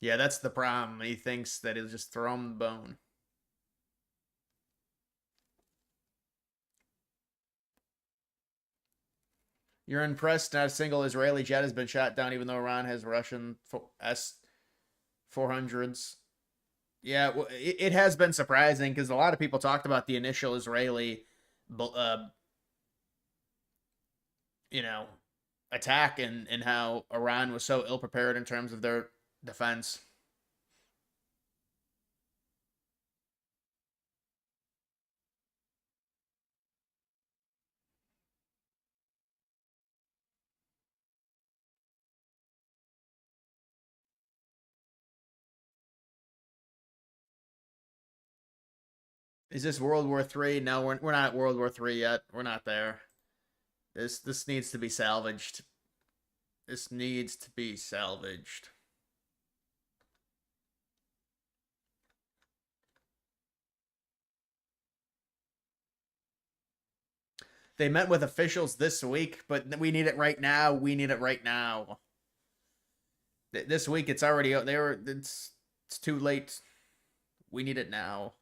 Yeah, that's the problem. He thinks that he'll just throw him the bone. You're impressed not a single Israeli jet has been shot down, even though Iran has Russian S-400s. Yeah, well, it has been surprising because a lot of people talked about the initial Israeli, attack and how Iran was so ill prepared in terms of their defense. Is this World War III? No, we're not at World War III yet. We're not there. This needs to be salvaged. This needs to be salvaged. They met with officials this week, but we need it right now. We need it right now. This week it's already it's too late. We need it now.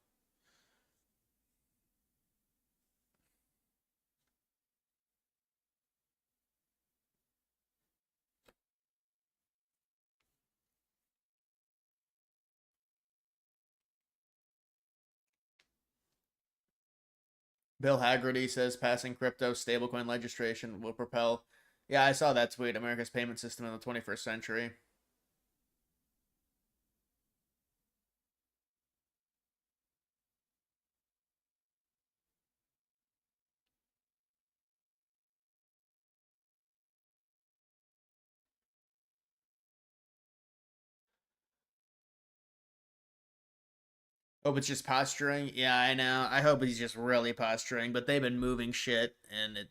Bill Haggerty says passing crypto stablecoin legislation will propel. Yeah, I saw that tweet. America's payment system in the 21st century. Hope it's just posturing. Yeah, I know. I hope he's just really posturing, but they've been moving shit, and it.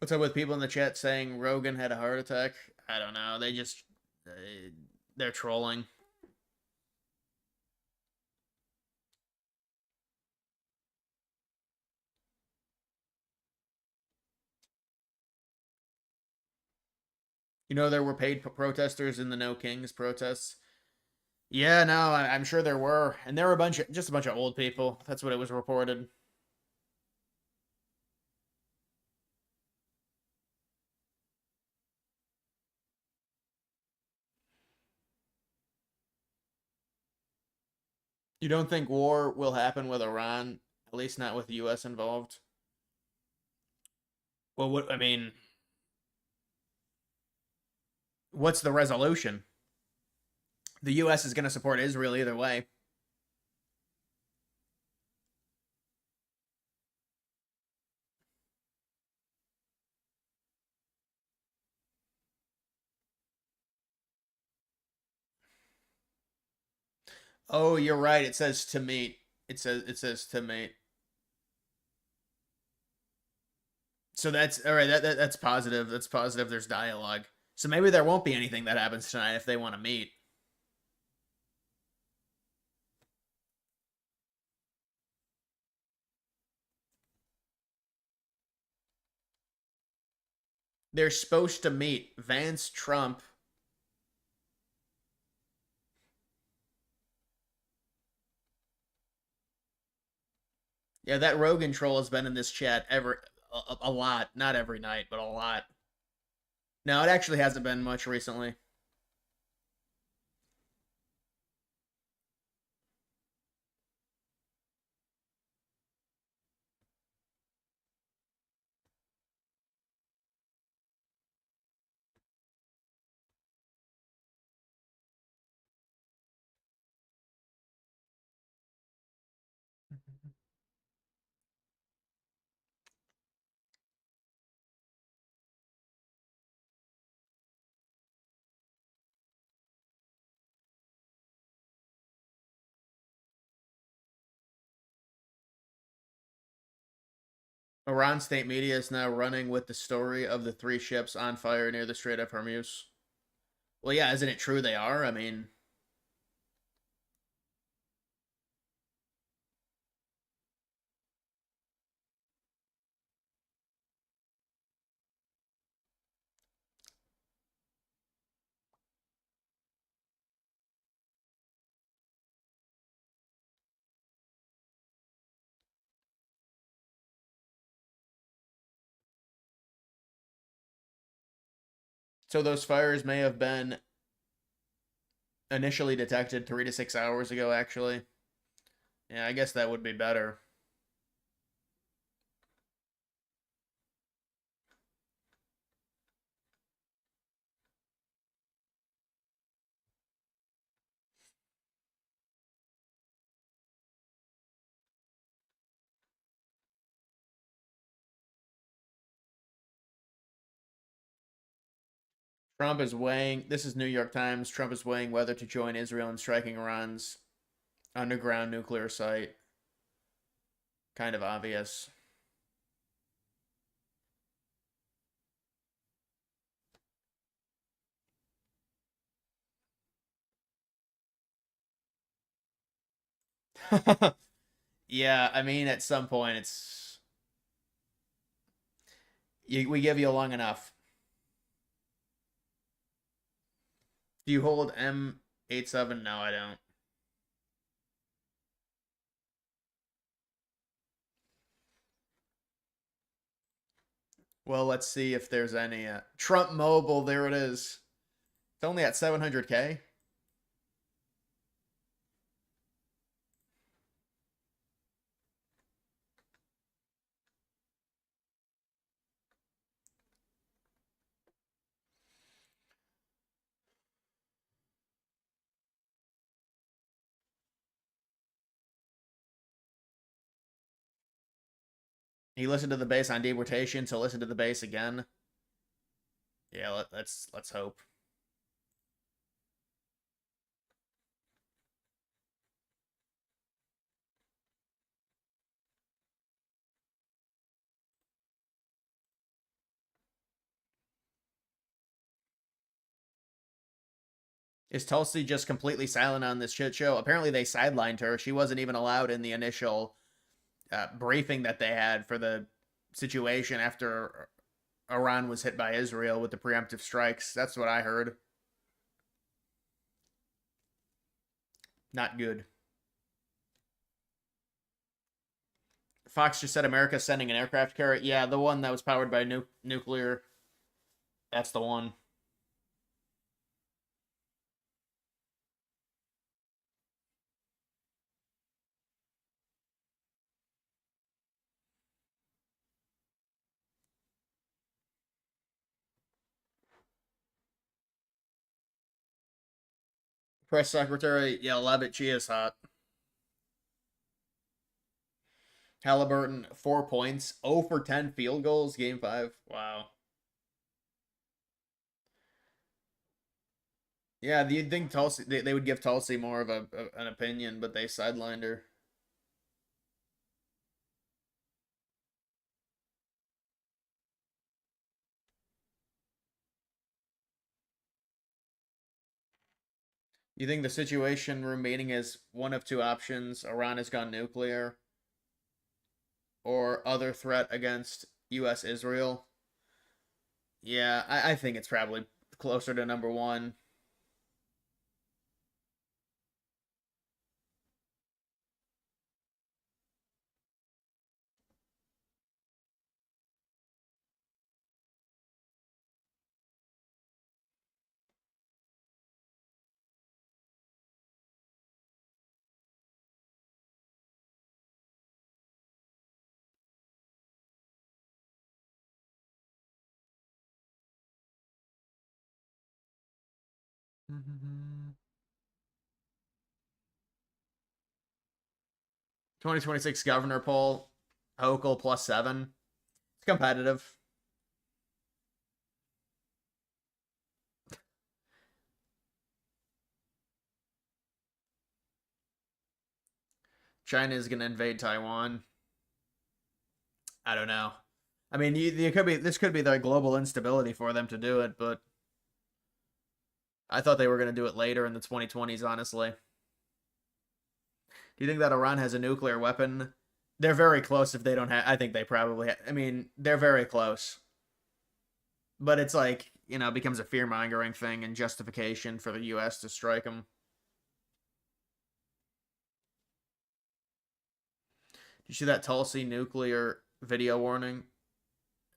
What's up with people in the chat saying Rogan had a heart attack? I don't know. They're trolling. You know, there were paid protesters in the No Kings protests. Yeah, no, I'm sure there were, and there were just a bunch of old people. That's what it was reported. You don't think war will happen with Iran, at least not with the U.S. involved? Well, what I mean, what's the resolution? The U.S. is going to support Israel either way. Oh, you're right. It says to meet. It says to meet. So that's all right. That's positive. That's positive. There's dialogue. So maybe there won't be anything that happens tonight if they want to meet. They're supposed to meet Vance, Trump. Yeah, that Rogan troll has been in this chat a lot. Not every night, but a lot. No, it actually hasn't been much recently. Iran state media is now running with the story of the 3 ships on fire near the Strait of Hormuz. Well, yeah, isn't it true they are? I mean, so those fires may have been initially detected 3 to 6 hours ago, actually. Yeah, I guess that would be better. Trump is weighing, this is New York Times, Trump is weighing whether to join Israel in striking Iran's underground nuclear site. Kind of obvious. Yeah, I mean, at some point, we give you long enough. Do you hold M87? No, I don't. Well, let's see if there's any. Trump Mobile, there it is. It's only at 700K. He listened to the bass on deportation, so listen to the bass again. Yeah, let's hope. Is Tulsi just completely silent on this shit show? Apparently they sidelined her. She wasn't even allowed in the initial briefing that they had for the situation after Iran was hit by Israel with the preemptive strikes. That's what I heard. Not good. Fox just said America's sending an aircraft carrier. Yeah, the one that was powered by nuclear. That's the one. Press secretary, yeah, Levitt, she is hot. Halliburton, 4 points, 0 for 10 field goals, game 5. Wow. Yeah, do you think Tulsi, they would give Tulsi more of an opinion, but they sidelined her. You think the situation remaining is one of two options: Iran has gone nuclear, or other threat against U.S. Israel? Yeah, I think it's probably closer to number one. Mm-hmm. 2026 governor poll, Hochul +7. It's competitive. China is going to invade Taiwan. I don't know. I mean, this could be the global instability for them to do it, but I thought they were going to do it later in the 2020s, honestly. Do you think that Iran has a nuclear weapon? They're very close if they don't have. I think they probably I mean, they're very close. But it's like, it becomes a fear-mongering thing and justification for the U.S. to strike them. Did you see that Tulsi nuclear video warning?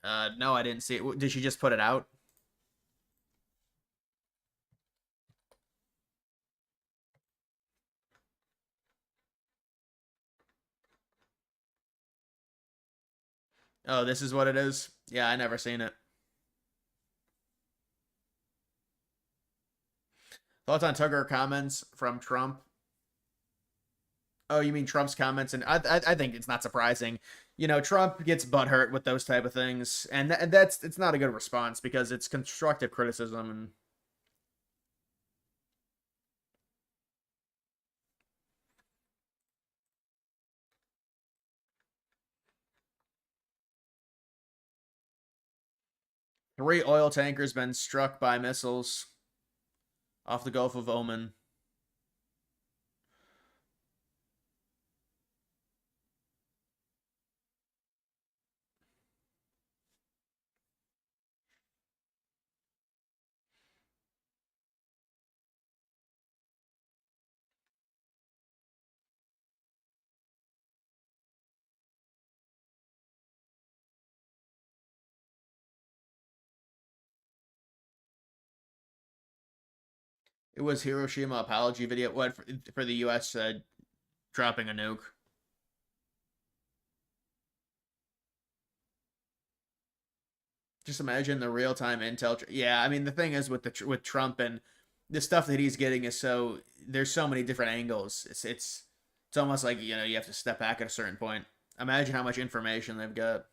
No, I didn't see it. Did she just put it out? Oh, this is what it is? Yeah, I never seen it. Thoughts on Tucker comments from Trump? Oh, you mean Trump's comments? And I think it's not surprising. You know, Trump gets butthurt with those type of things, and that's it's not a good response because it's constructive criticism. And three oil tankers been struck by missiles off the Gulf of Oman. It was Hiroshima apology video. What for the U.S. Dropping a nuke? Just imagine the real time intel. Yeah, I mean the thing is with Trump and the stuff that he's getting is so there's so many different angles. It's almost like you know you have to step back at a certain point. Imagine how much information they've got.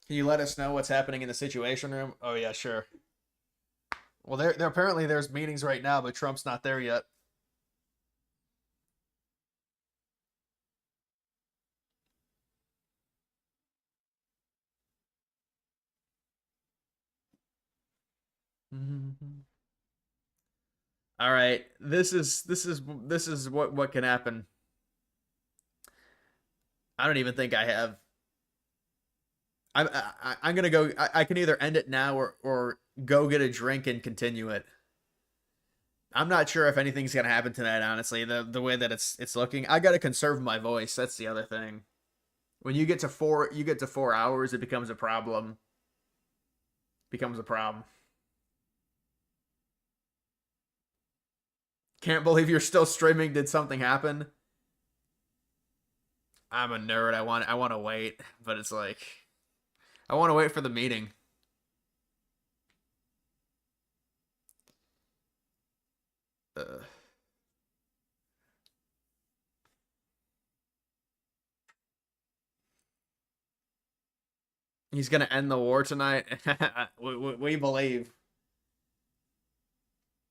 Can you let us know what's happening in the Situation Room? Oh yeah, sure. Well, there apparently there's meetings right now, but Trump's not there yet. All right, this is what can happen. I don't even think I have. I'm gonna go. I can either end it now or go get a drink and continue it. I'm not sure if anything's gonna happen tonight. Honestly, the way that it's looking, I gotta conserve my voice. That's the other thing. When you get to 4 hours, it becomes a problem. Becomes a problem. Can't believe you're still streaming. Did something happen? I'm a nerd. I want to wait, but it's like I want to wait for the meeting. Uh, he's gonna end the war tonight. We believe.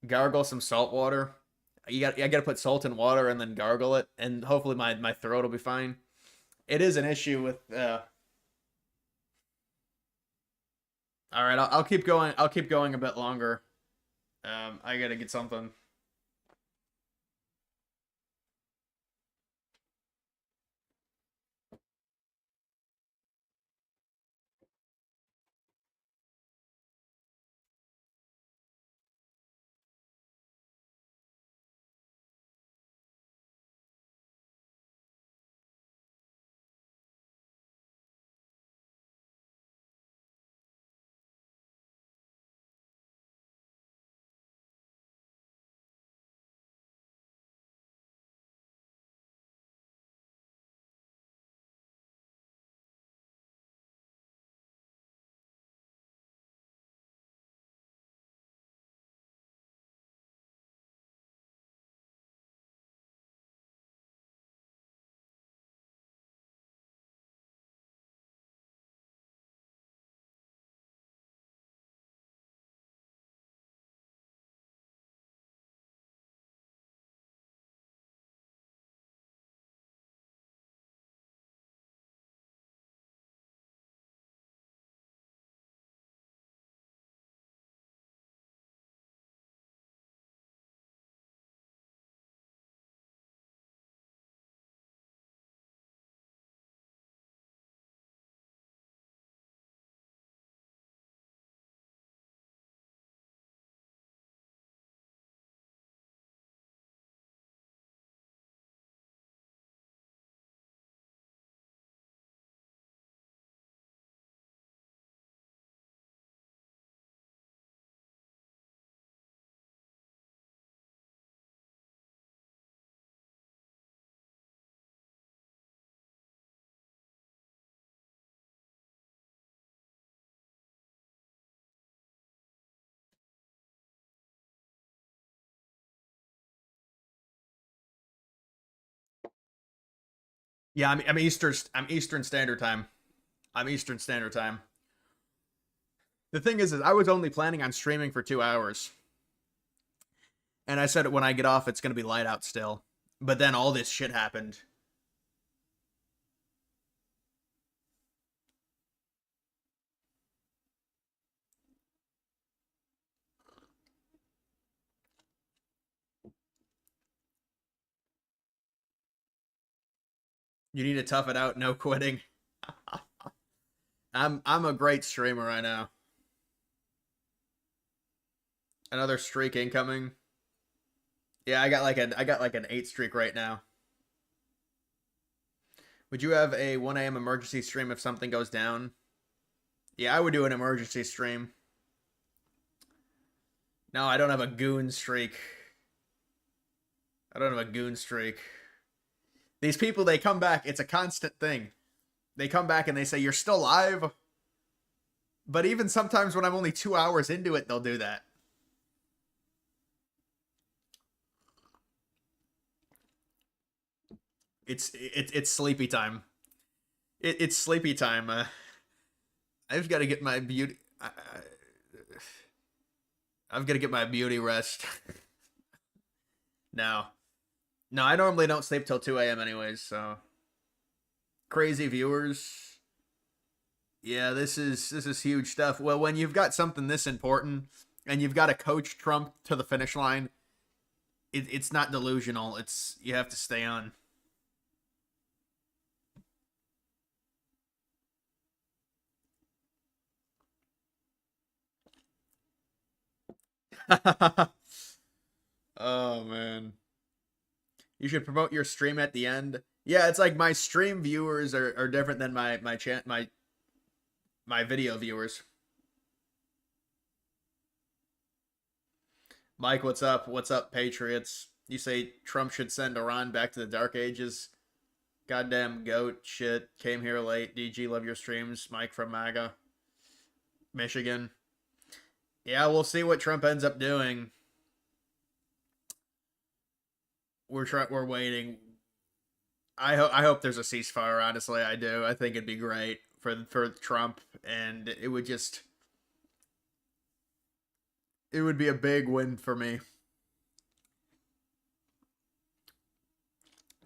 Gargle some salt water. I gotta put salt in water and then gargle it, and hopefully my throat will be fine. It is an issue with. All right, I'll keep going. I'll keep going a bit longer. I gotta get something. Yeah, I'm Eastern. I'm Eastern Standard Time. I'm Eastern Standard Time. The thing is I was only planning on streaming for 2 hours, and I said when I get off, it's gonna be light out still. But then all this shit happened. You need to tough it out, no quitting. I'm a great streamer right now. Another streak incoming. Yeah, I got like an 8 streak right now. Would you have a 1 a.m. emergency stream if something goes down? Yeah, I would do an emergency stream. No, I don't have a goon streak. I don't have a goon streak. These people, they come back. It's a constant thing. They come back and they say, you're still live. But even sometimes when I'm only 2 hours into it, they'll do that. It's sleepy time. It's sleepy time. I've got to get my beauty. I've got to get my beauty rest. No, I normally don't sleep till 2 a.m. anyways. So crazy viewers. Yeah, this is huge stuff. Well, when you've got something this important and you've got to coach Trump to the finish line, it's not delusional. You have to stay on. Oh man. You should promote your stream at the end. Yeah, it's like my stream viewers are different than my video viewers. Mike, what's up? What's up, Patriots? You say Trump should send Iran back to the dark ages. Goddamn goat shit. Came here late. DG, love your streams. Mike from MAGA. Michigan. Yeah, we'll see what Trump ends up doing. We're waiting. I hope there's a ceasefire. Honestly, I do. I think it'd be great for Trump, and it would be a big win for me.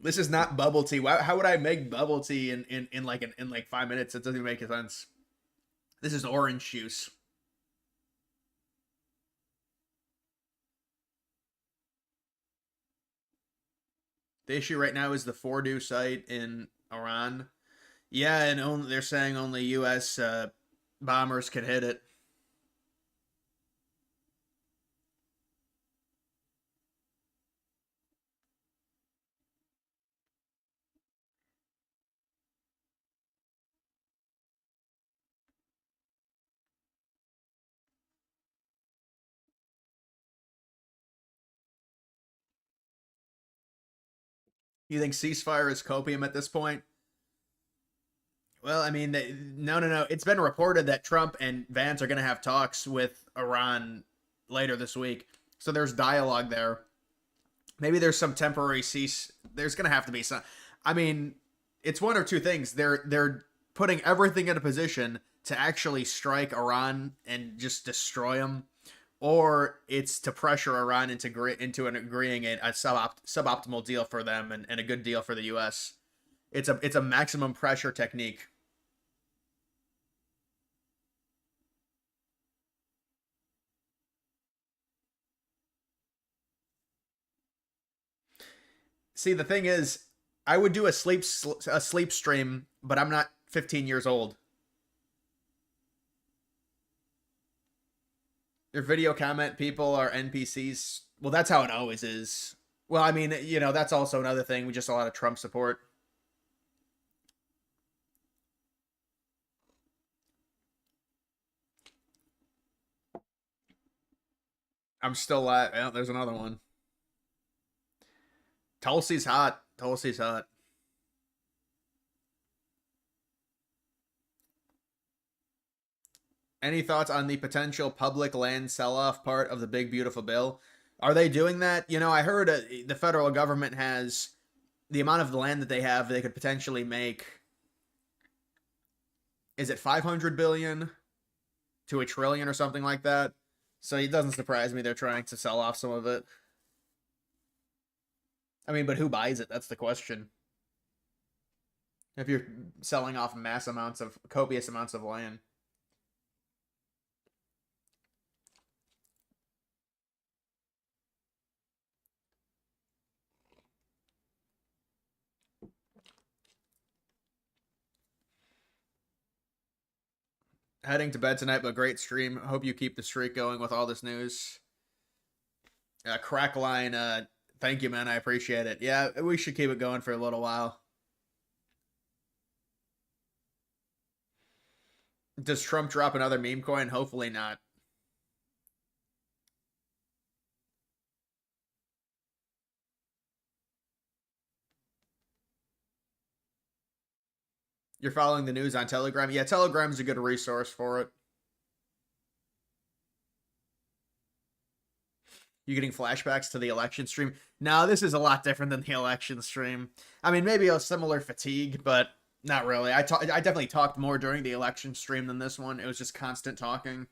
This is not bubble tea. How would I make bubble tea in like 5 minutes? It doesn't even make sense. This is orange juice. The issue right now is the Fordo site in Iran. Yeah, and they're saying only U.S. Bombers could hit it. You think ceasefire is copium at this point? Well, I mean, no. It's been reported that Trump and Vance are going to have talks with Iran later this week. So there's dialogue there. Maybe there's some temporary cease. There's going to have to be some. I mean, it's one or two things. They're putting everything in a position to actually strike Iran and just destroy them, or it's to pressure Iran into an agreeing a suboptimal deal for them and a good deal for the U.S. It's a maximum pressure technique. See, the thing is, I would do a sleep stream, but I'm not 15 years old. Your video comment people are NPCs. Well, that's how it always is. Well, I mean, that's also another thing. We just a lot of Trump support. I'm still live. Yeah, there's another one. Tulsi's hot. Tulsi's hot. Any thoughts on the potential public land sell-off part of the big beautiful bill? Are they doing that? I heard the federal government has the amount of land that they have, they could potentially make, is it 500 billion to a trillion or something like that? So it doesn't surprise me they're trying to sell off some of it. I mean, but who buys it? That's the question. If you're selling off copious amounts of land. Heading to bed tonight, but great stream. Hope you keep the streak going with all this news. Crackline, thank you, man. I appreciate it. Yeah, we should keep it going for a little while. Does Trump drop another meme coin? Hopefully not. You're following the news on Telegram? Yeah, Telegram is a good resource for it. You getting flashbacks to the election stream? No, this is a lot different than the election stream. I mean, maybe a similar fatigue, but not really. I definitely talked more during the election stream than this one. It was just constant talking.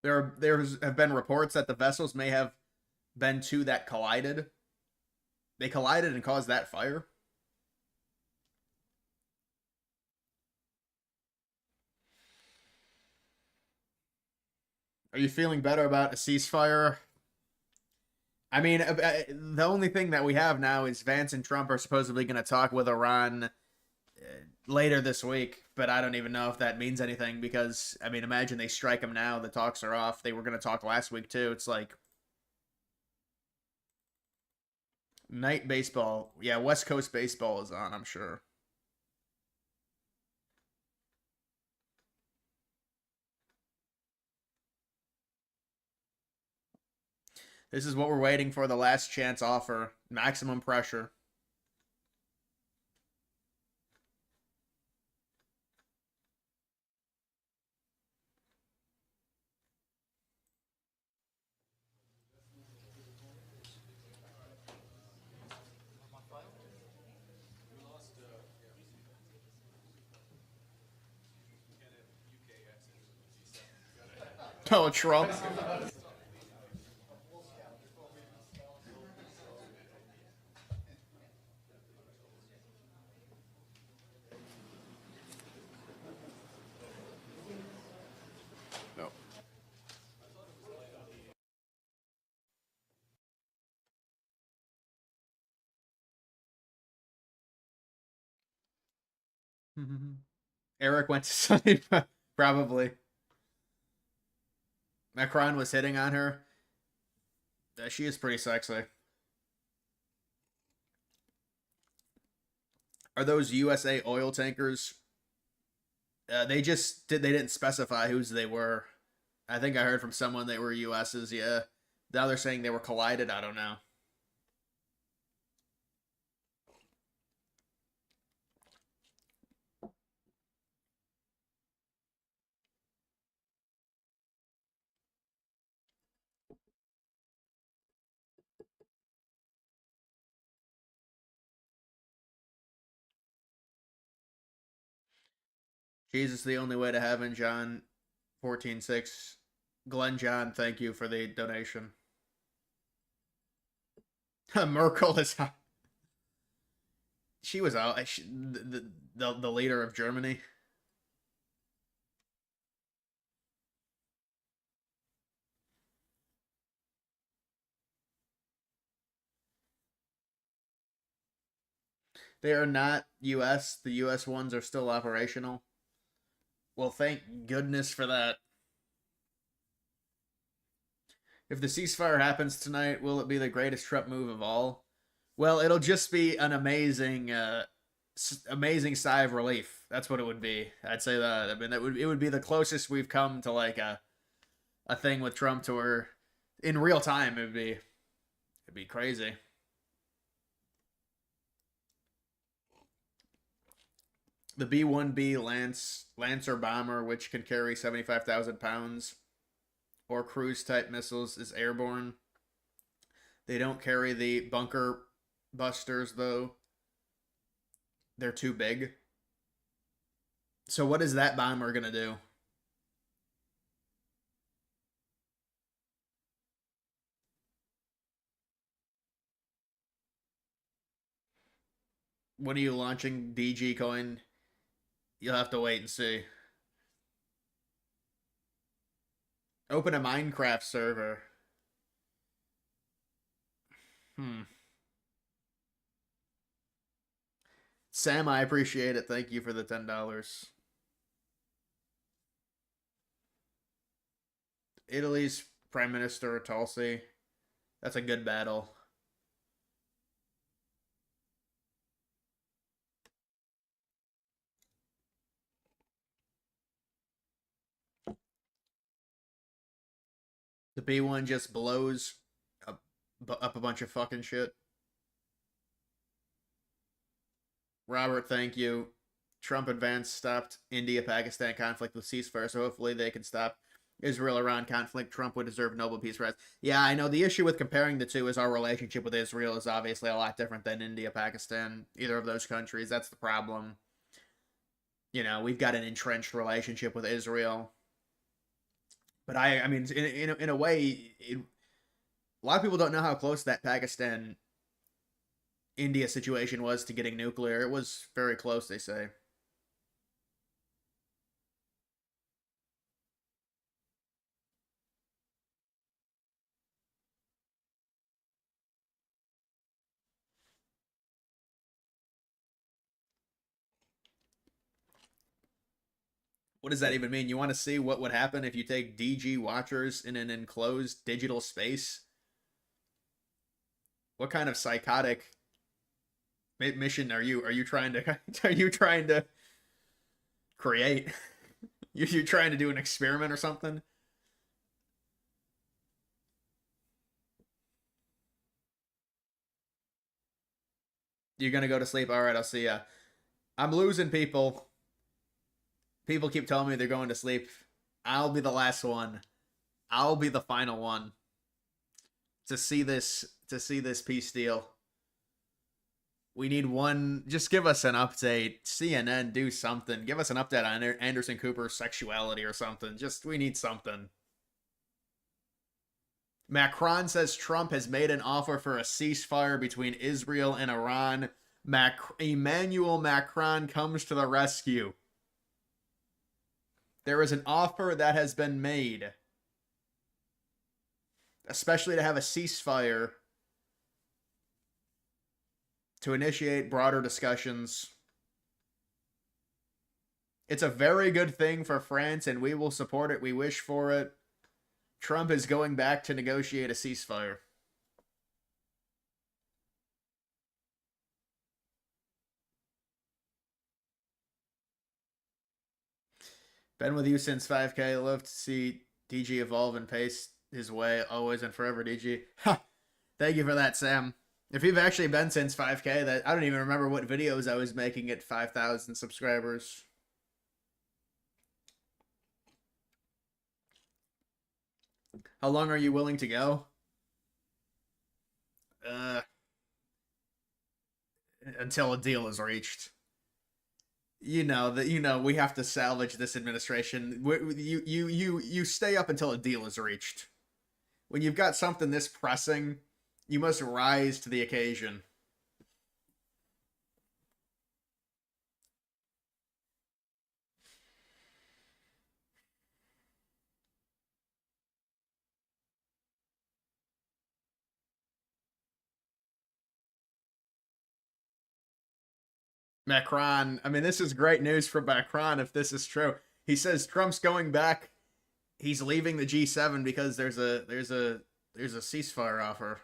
There have been reports that the vessels may have been two that collided. They collided and caused that fire. Are you feeling better about a ceasefire? I mean, the only thing that we have now is Vance and Trump are supposedly going to talk with Iran later this week, but I don't even know if that means anything because, I mean, imagine they strike them now, the talks are off. They were going to talk last week too. It's like night baseball. Yeah, West Coast baseball is on, I'm sure. This is what we're waiting for, the last chance offer. Maximum pressure. Oh, Trump. No. Eric went to sleep. Probably. Macron was hitting on her. She is pretty sexy. Are those USA oil tankers? They didn't specify whose they were. I think I heard from someone they were US's, yeah. Now they're saying they were collided, I don't know. Jesus the only way to heaven, John 14:6. Glenn John, thank you for the donation. Merkel is out. She was out. The leader of Germany. They are not US. The US ones are still operational. Well, thank goodness for that. If the ceasefire happens tonight, will it be the greatest Trump move of all? Well, it'll just be an amazing, amazing sigh of relief. That's what it would be. I'd say that. I mean, it would be the closest we've come to like a thing with Trump to where, in real time, it'd be crazy. The B-1B Lancer bomber, which can carry 75,000 pounds, or cruise-type missiles, is airborne. They don't carry the bunker busters, though. They're too big. So what is that bomber going to do? When are you launching DG coin? You'll have to wait and see. Open a Minecraft server. Sam, I appreciate it. Thank you for the $10. Italy's Prime Minister Tulsi. That's a good battle. The B1 just blows up a bunch of fucking shit. Robert, thank you. Trump advance stopped India-Pakistan conflict with ceasefire, so hopefully they can stop Israel-Iran conflict. Trump would deserve Nobel Peace Prize. Yeah, I know. The issue with comparing the two is our relationship with Israel is obviously a lot different than India-Pakistan, either of those countries. That's the problem. You know, we've got an entrenched relationship with Israel. But I mean, in a way, a lot of people don't know how close that Pakistan-India situation was to getting nuclear. It was very close, they say. What does that even mean? You want to see what would happen if you take DG watchers in an enclosed digital space? What kind of psychotic mission are you trying to create? You trying to do an experiment or something? You're gonna go to sleep? All right, I'll see ya. I'm losing people. People keep telling me they're going to sleep. I'll be the last one. I'll be the final one to see this peace deal. We need one. Just give us an update. CNN, do something. Give us an update on Anderson Cooper's sexuality or something. We need something. Macron says Trump has made an offer for a ceasefire between Israel and Iran. Emmanuel Macron comes to the rescue. There is an offer that has been made, especially to have a ceasefire to initiate broader discussions. It's a very good thing for France, and we will support it. We wish for it. Trump is going back to negotiate a ceasefire. Been with you since 5K. Love to see DG evolve and pace his way always and forever, DG. Thank you for that, Sam. If you've actually been since 5K, that I don't even remember what videos I was making at 5,000 subscribers. How long are you willing to go? Until a deal is reached. We have to salvage this administration. You stay up until a deal is reached. When you've got something this pressing, you must rise to the occasion. Macron, I mean, this is great news for Macron if this is true. He says Trump's going back. He's leaving the G7 because there's a ceasefire offer.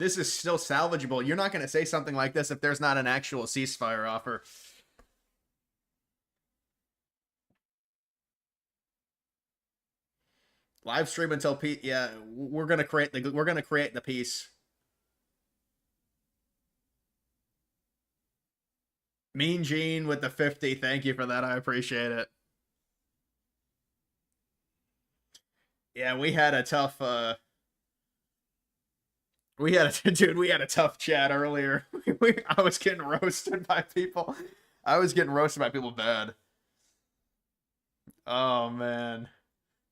This is still salvageable. You're not going to say something like this if there's not an actual ceasefire offer. Live stream until peace. Yeah, we're gonna create the peace. Mean Gene with the 50. Thank you for that. I appreciate it. Yeah, we had a tough we had a tough chat earlier. I was getting roasted by people. I was getting roasted by people bad. Oh man.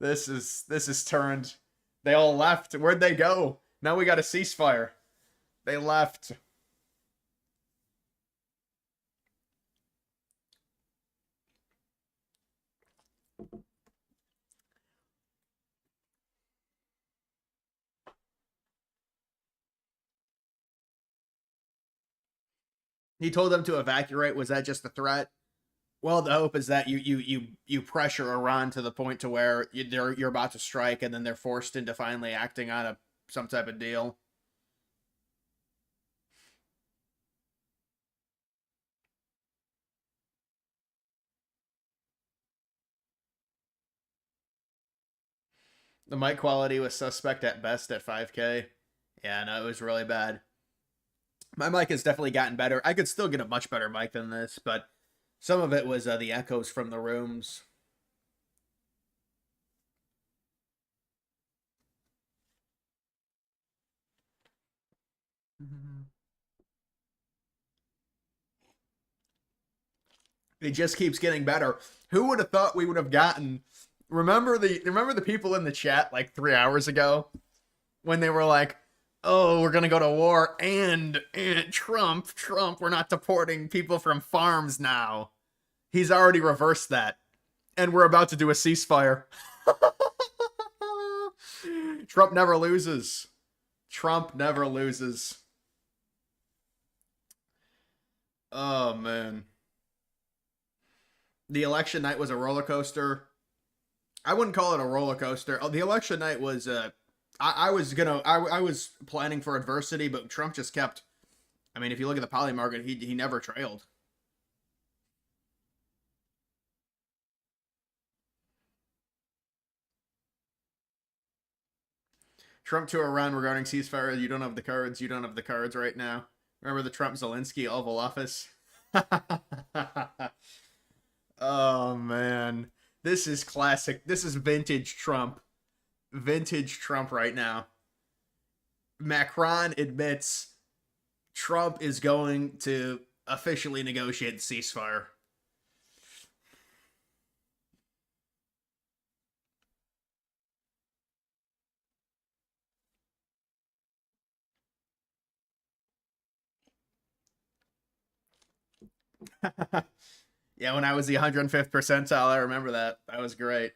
This is turned. They all left. Where'd they go? Now we got a ceasefire. They left. He told them to evacuate. Was that just a threat? Well, the hope is that you pressure Iran to the point to where you're about to strike, and then they're forced into finally acting on some type of deal. The mic quality was suspect at best at 5K. Yeah, no, it was really bad. My mic has definitely gotten better. I could still get a much better mic than this, but some of it was the echoes from the rooms. It just keeps getting better. Who would have thought we would have gotten? Remember the people in the chat like 3 hours ago when they were like, "Oh, we're gonna go to war," and Trump, we're not deporting people from farms now. He's already reversed that, and we're about to do a ceasefire. Trump never loses. Trump never loses. Oh man. The election night was a roller coaster. I wouldn't call it a roller coaster. The election night was I was planning for adversity, but Trump just kept. I mean, if you look at the poly market, he never trailed. Trump to Iran regarding ceasefire. You don't have the cards. You don't have the cards right now. Remember the Trump Zelensky Oval Office? Oh man, this is classic. This is vintage Trump. Vintage Trump right now. Macron admits Trump is going to officially negotiate the ceasefire. Yeah, when I was the 105th percentile, I remember that. That was great.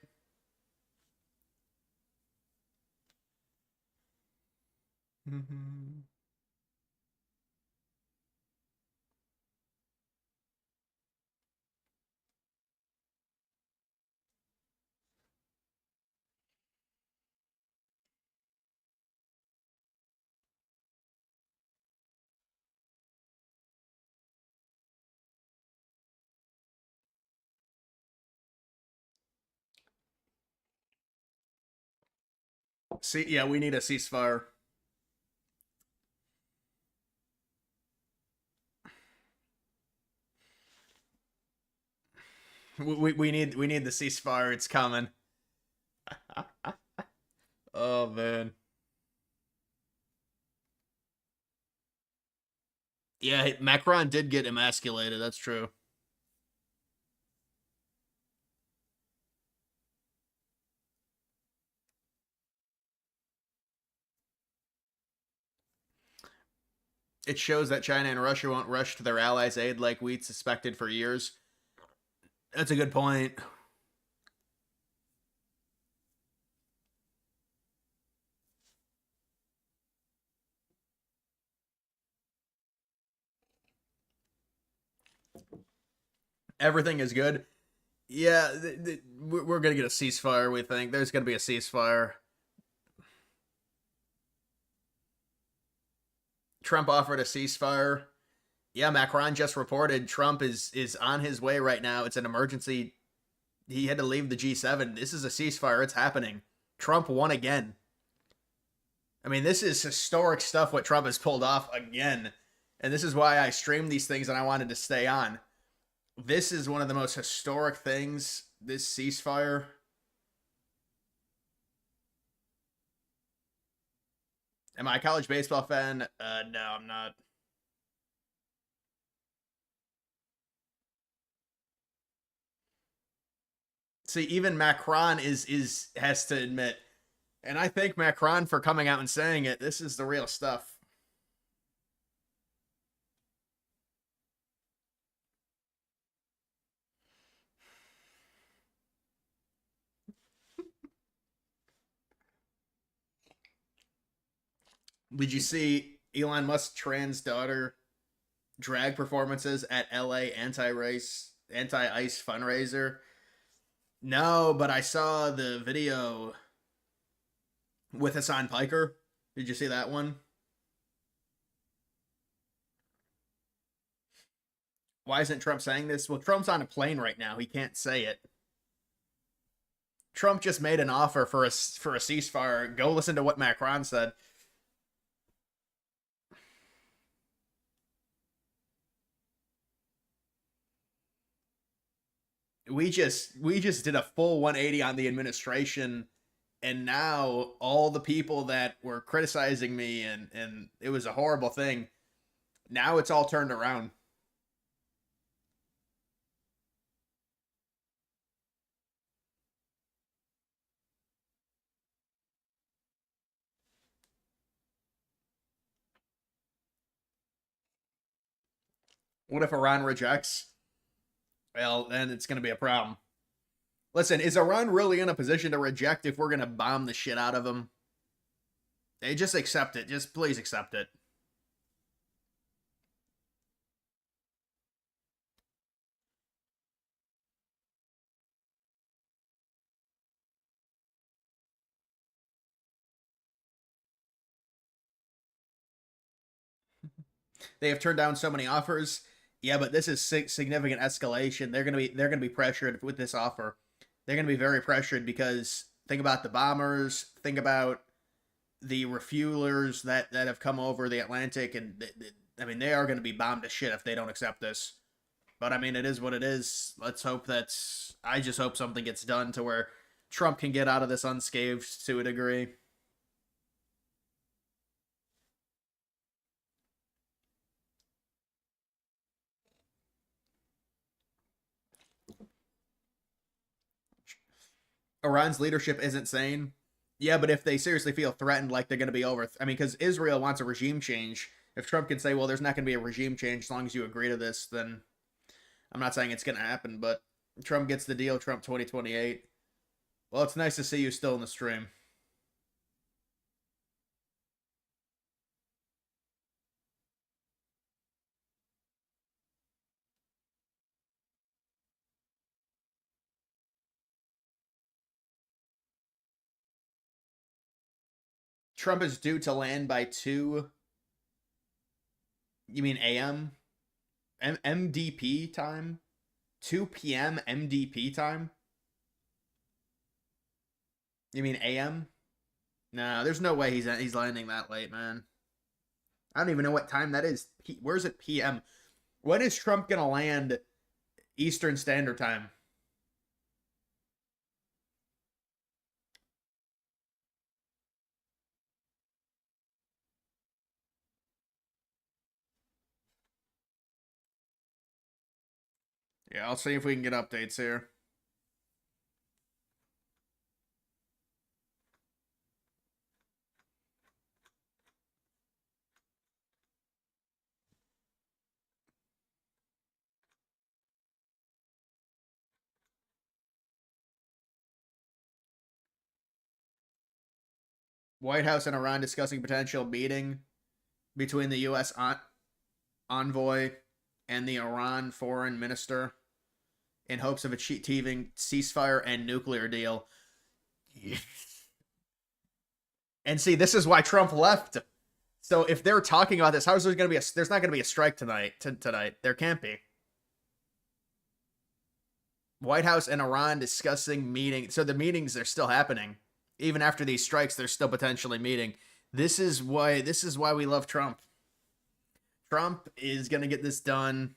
See, yeah, we need a ceasefire. We need the ceasefire. It's coming. Oh man. Yeah, Macron did get emasculated. That's true. It shows that China and Russia won't rush to their allies' aid like we'd suspected for years. That's a good point. Everything is good. Yeah, we're going to get a ceasefire, we think. There's going to be a ceasefire. Trump offered a ceasefire. Yeah, Macron just reported Trump is on his way right now. It's an emergency. He had to leave the G7. This is a ceasefire. It's happening. Trump won again. I mean, this is historic stuff what Trump has pulled off again. And this is why I stream these things and I wanted to stay on. This is one of the most historic things, this ceasefire. Am I a college baseball fan? No, I'm not. See, even Macron has to admit, and I thank Macron for coming out and saying it. This is the real stuff. Did you see Elon Musk's trans daughter drag performances at LA anti-ice fundraiser? No, but I saw the video with Hassan Piker. Did you see that one? Why isn't Trump saying this? Well, Trump's on a plane right now. He can't say it. Trump just made an offer for a ceasefire. Go listen to what Macron said. We just did a full 180 on the administration, and now all the people that were criticizing me and it was a horrible thing. Now it's all turned around. What if Iran rejects? Well, then it's going to be a problem. Listen, is Iran really in a position to reject if we're going to bomb the shit out of them? They just accept it. Just please accept it. They have turned down so many offers. Yeah, but this is significant escalation. They're gonna be pressured with this offer. They're gonna be very pressured because think about the bombers. Think about the refuelers that have come over the Atlantic, and I mean they are going to be bombed to shit if they don't accept this. But I mean it is what it is. Let's hope I just hope something gets done to where Trump can get out of this unscathed to a degree. Iran's leadership isn't sane. Yeah, but if they seriously feel threatened, like they're going to be I mean, because Israel wants a regime change. If Trump can say, well, there's not going to be a regime change as long as you agree to this, then I'm not saying it's going to happen, but Trump gets the deal, Trump 2028. Well, it's nice to see you still in the stream. Trump is due to land by 2. You mean AM? MDP time? 2 p.m. MDP time? You mean AM? No, there's no way he's landing that late, man. I don't even know what time that is. Where's it PM? When is Trump gonna land Eastern Standard Time? Yeah, I'll see if we can get updates here. White House and Iran discussing potential meeting between the U.S. envoy and the Iran foreign minister in hopes of achieving ceasefire and nuclear deal. And see, this is why Trump left. So if they're talking about this, how is there going to be there's not going to be a strike tonight? There can't be. White House and Iran discussing meeting. So the meetings are still happening. Even after these strikes, they're still potentially meeting. This is why we love Trump. Trump is going to get this done.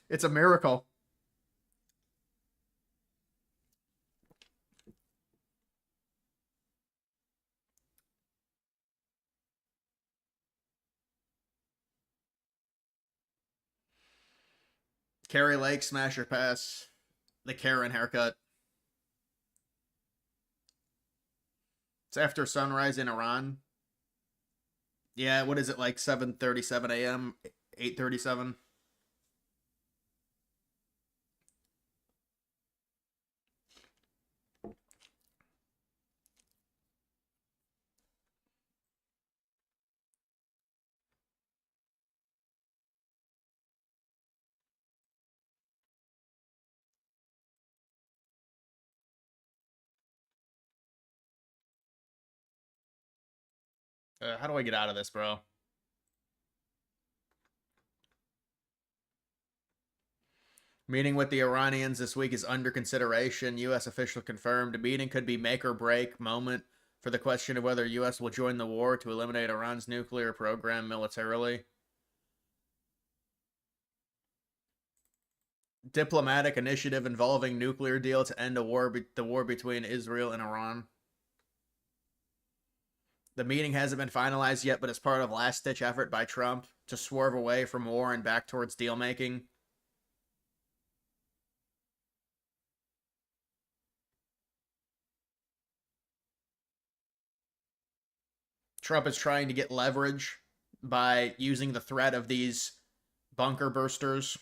It's a miracle. Carrie Lake, smash or pass. The Karen haircut. It's after sunrise in Iran. Yeah, what is it, like 7:37 a.m., 8:37? How do I get out of this, bro? Meeting with the Iranians this week is under consideration. U.S. official confirmed. A meeting could be make or break moment for the question of whether U.S. will join the war to eliminate Iran's nuclear program militarily. Diplomatic initiative involving nuclear deal to end the war between Israel and Iran. The meeting hasn't been finalized yet, but it's part of last-ditch effort by Trump to swerve away from war and back towards deal-making. Trump is trying to get leverage by using the threat of these bunker bursters.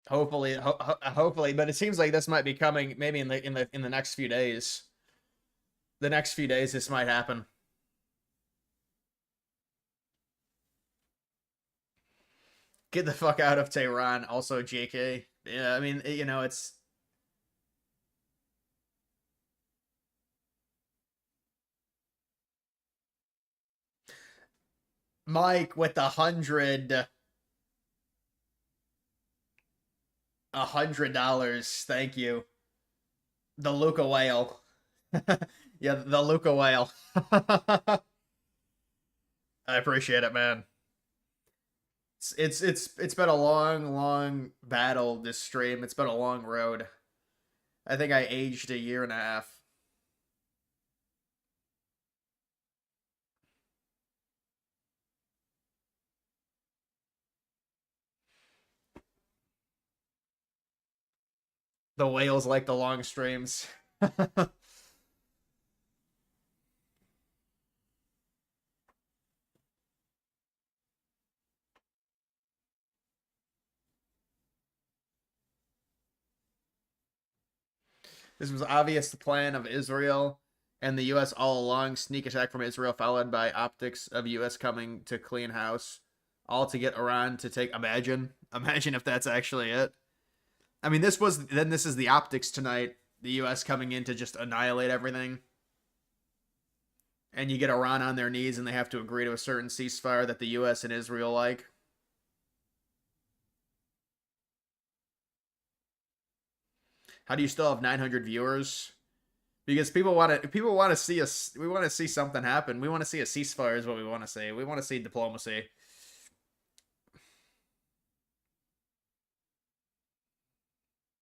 Hopefully, but it seems like this might be coming maybe in the next few days. The next few days, this might happen. Get the fuck out of Tehran. Also, JK. Yeah, I mean, it's Mike with $100. Thank you. The Luca whale. Yeah, the Luca whale. I appreciate it, man. It's been a long battle this stream. It's been a long road. I think I aged a year and a half. The whales like the long streams. This was obvious the plan of Israel and the U.S. all along. Sneak attack from Israel followed by optics of U.S. coming to clean house. All to get Iran to take. Imagine if that's actually it. I mean, this is the optics tonight. The U.S. coming in to just annihilate everything. And you get Iran on their knees and they have to agree to a certain ceasefire that the U.S. and Israel like. How do you still have 900 viewers? Because people want to see us. We want to see something happen. We want to see a ceasefire is what we want to see. We want to see diplomacy.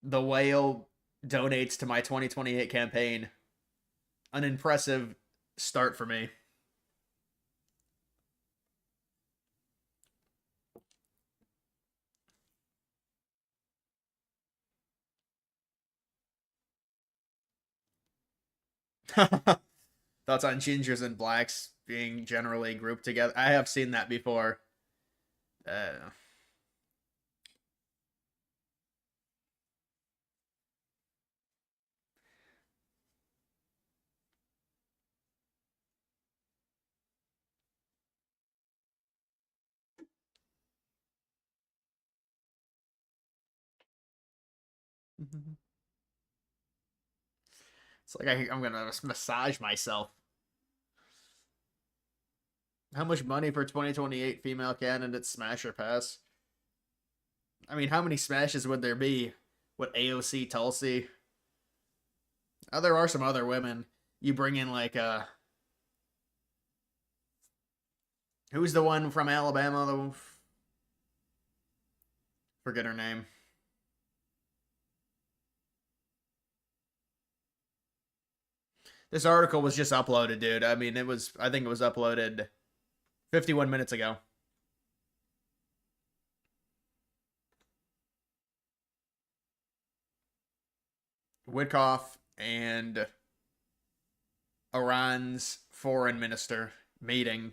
The whale donates to my 2028 campaign. An impressive start for me. Thoughts on gingers and blacks being generally grouped together? I have seen that before. It's like I'm gonna massage myself. How much money for 2028 female candidate smash or pass? I mean, how many smashes would there be? What, AOC Tulsi? Oh, there are some other women. You bring in like who's the one from Alabama? Forget her name. This article was just uploaded, dude. I mean, I think it was uploaded 51 minutes ago. Witkoff and Iran's foreign minister meeting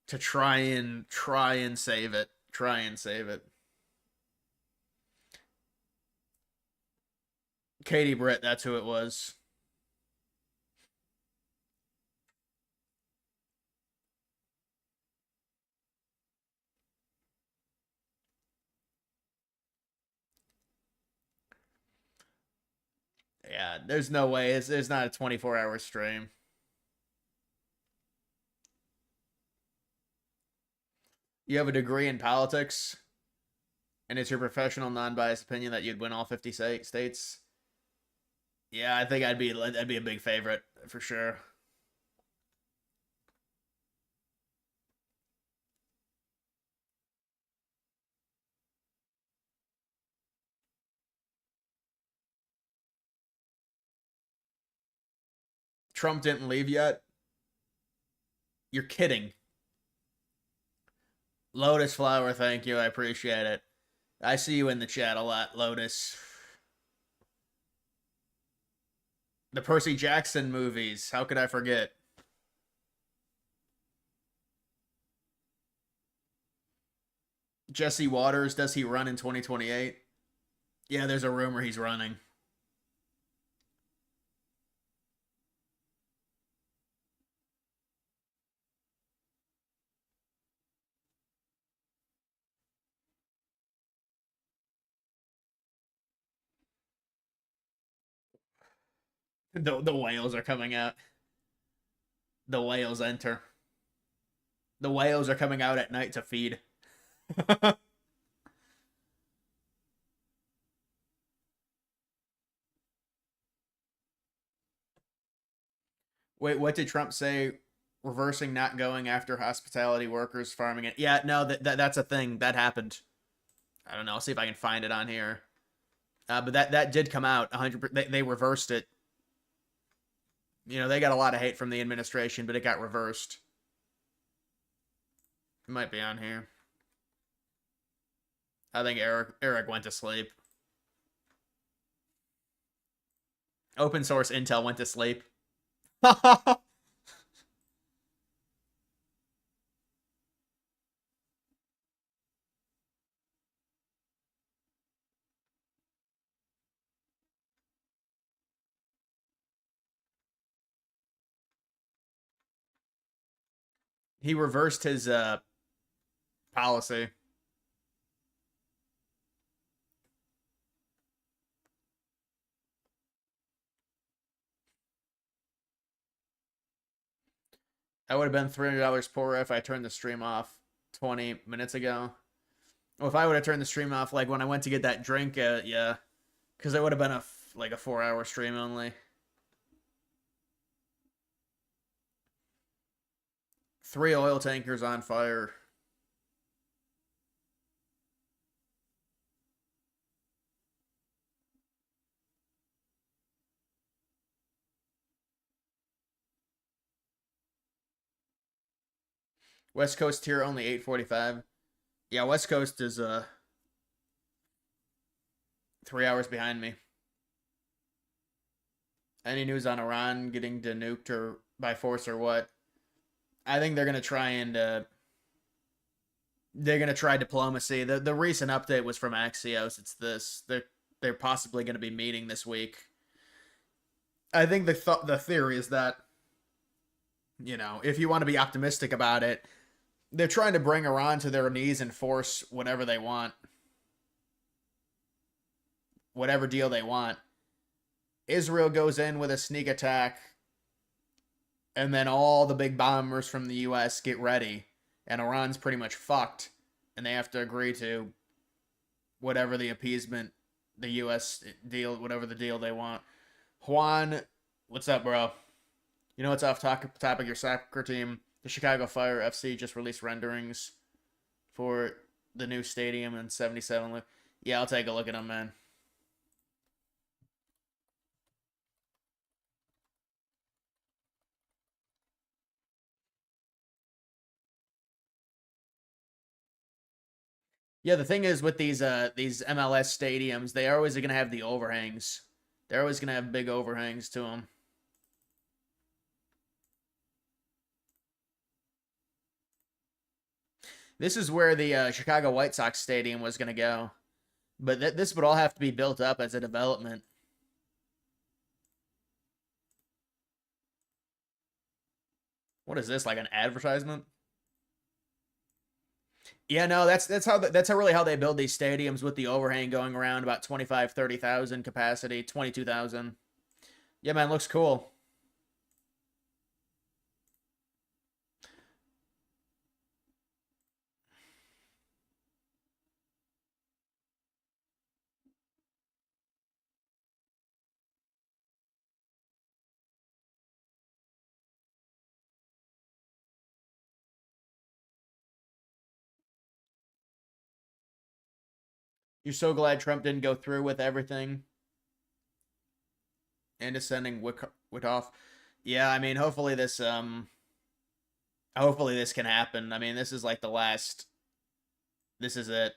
to try and save it. Try and save it. Katie Britt, that's who it was. Yeah, there's no way. It's not a 24-hour stream. You have a degree in politics, and it's your professional, non-biased opinion that you'd win all 50 states. Yeah, I think I'd be a big favorite for sure. Trump didn't leave yet? You're kidding. Lotus Flower, thank you. I appreciate it. I see you in the chat a lot, Lotus. The Percy Jackson movies. How could I forget? Jesse Waters, does he run in 2028? Yeah, there's a rumor he's running. The whales are coming out. The whales enter. The whales are coming out at night to feed. Wait, what did Trump say? Reversing not going after hospitality workers farming it. Yeah, no, that's a thing. That happened. I don't know. I'll see if I can find it on here. But that did come out 100%. They reversed it. You know, they got a lot of hate from the administration, but it got reversed. It might be on here. I think Eric went to sleep. Open source Intel went to sleep. He reversed his policy. I would have been $300 poorer if I turned the stream off 20 minutes ago. Well, if I would have turned the stream off, like when I went to get that drink, yeah, because it would have been a 4-hour stream only. 3 oil tankers on fire. West Coast here only 8:45. Yeah, West Coast is 3 hours behind me. Any news on Iran getting denuked or by force or what? I think they're gonna try and they're gonna try diplomacy. The recent update was from Axios. It's this. They're possibly gonna be meeting this week. I think the theory is that, you know, if you want to be optimistic about it, they're trying to bring Iran to their knees and force whatever they want. Whatever deal they want. Israel goes in with a sneak attack, and then all the big bombers from the U.S. get ready, and Iran's pretty much fucked, and they have to agree to whatever the appeasement, the U.S. deal, whatever the deal they want. Juan, what's up, bro? You know what's off topic? Your soccer team, the Chicago Fire FC, just released renderings for the new stadium in 77. Yeah, I'll take a look at them, man. Yeah, the thing is with these MLS stadiums, they are always going to have the overhangs. They're always going to have big overhangs to them. This is where the Chicago White Sox stadium was going to go. But this would all have to be built up as a development. What is this, like an advertisement? Yeah, no, that's really how they build these stadiums, with the overhang going around, about 25, 30,000 capacity, 22,000. Yeah, man, looks cool. You're so glad Trump didn't go through with everything and is sending Witoff. Yeah, I mean, hopefully this can happen. I mean, this is like the last. This is it.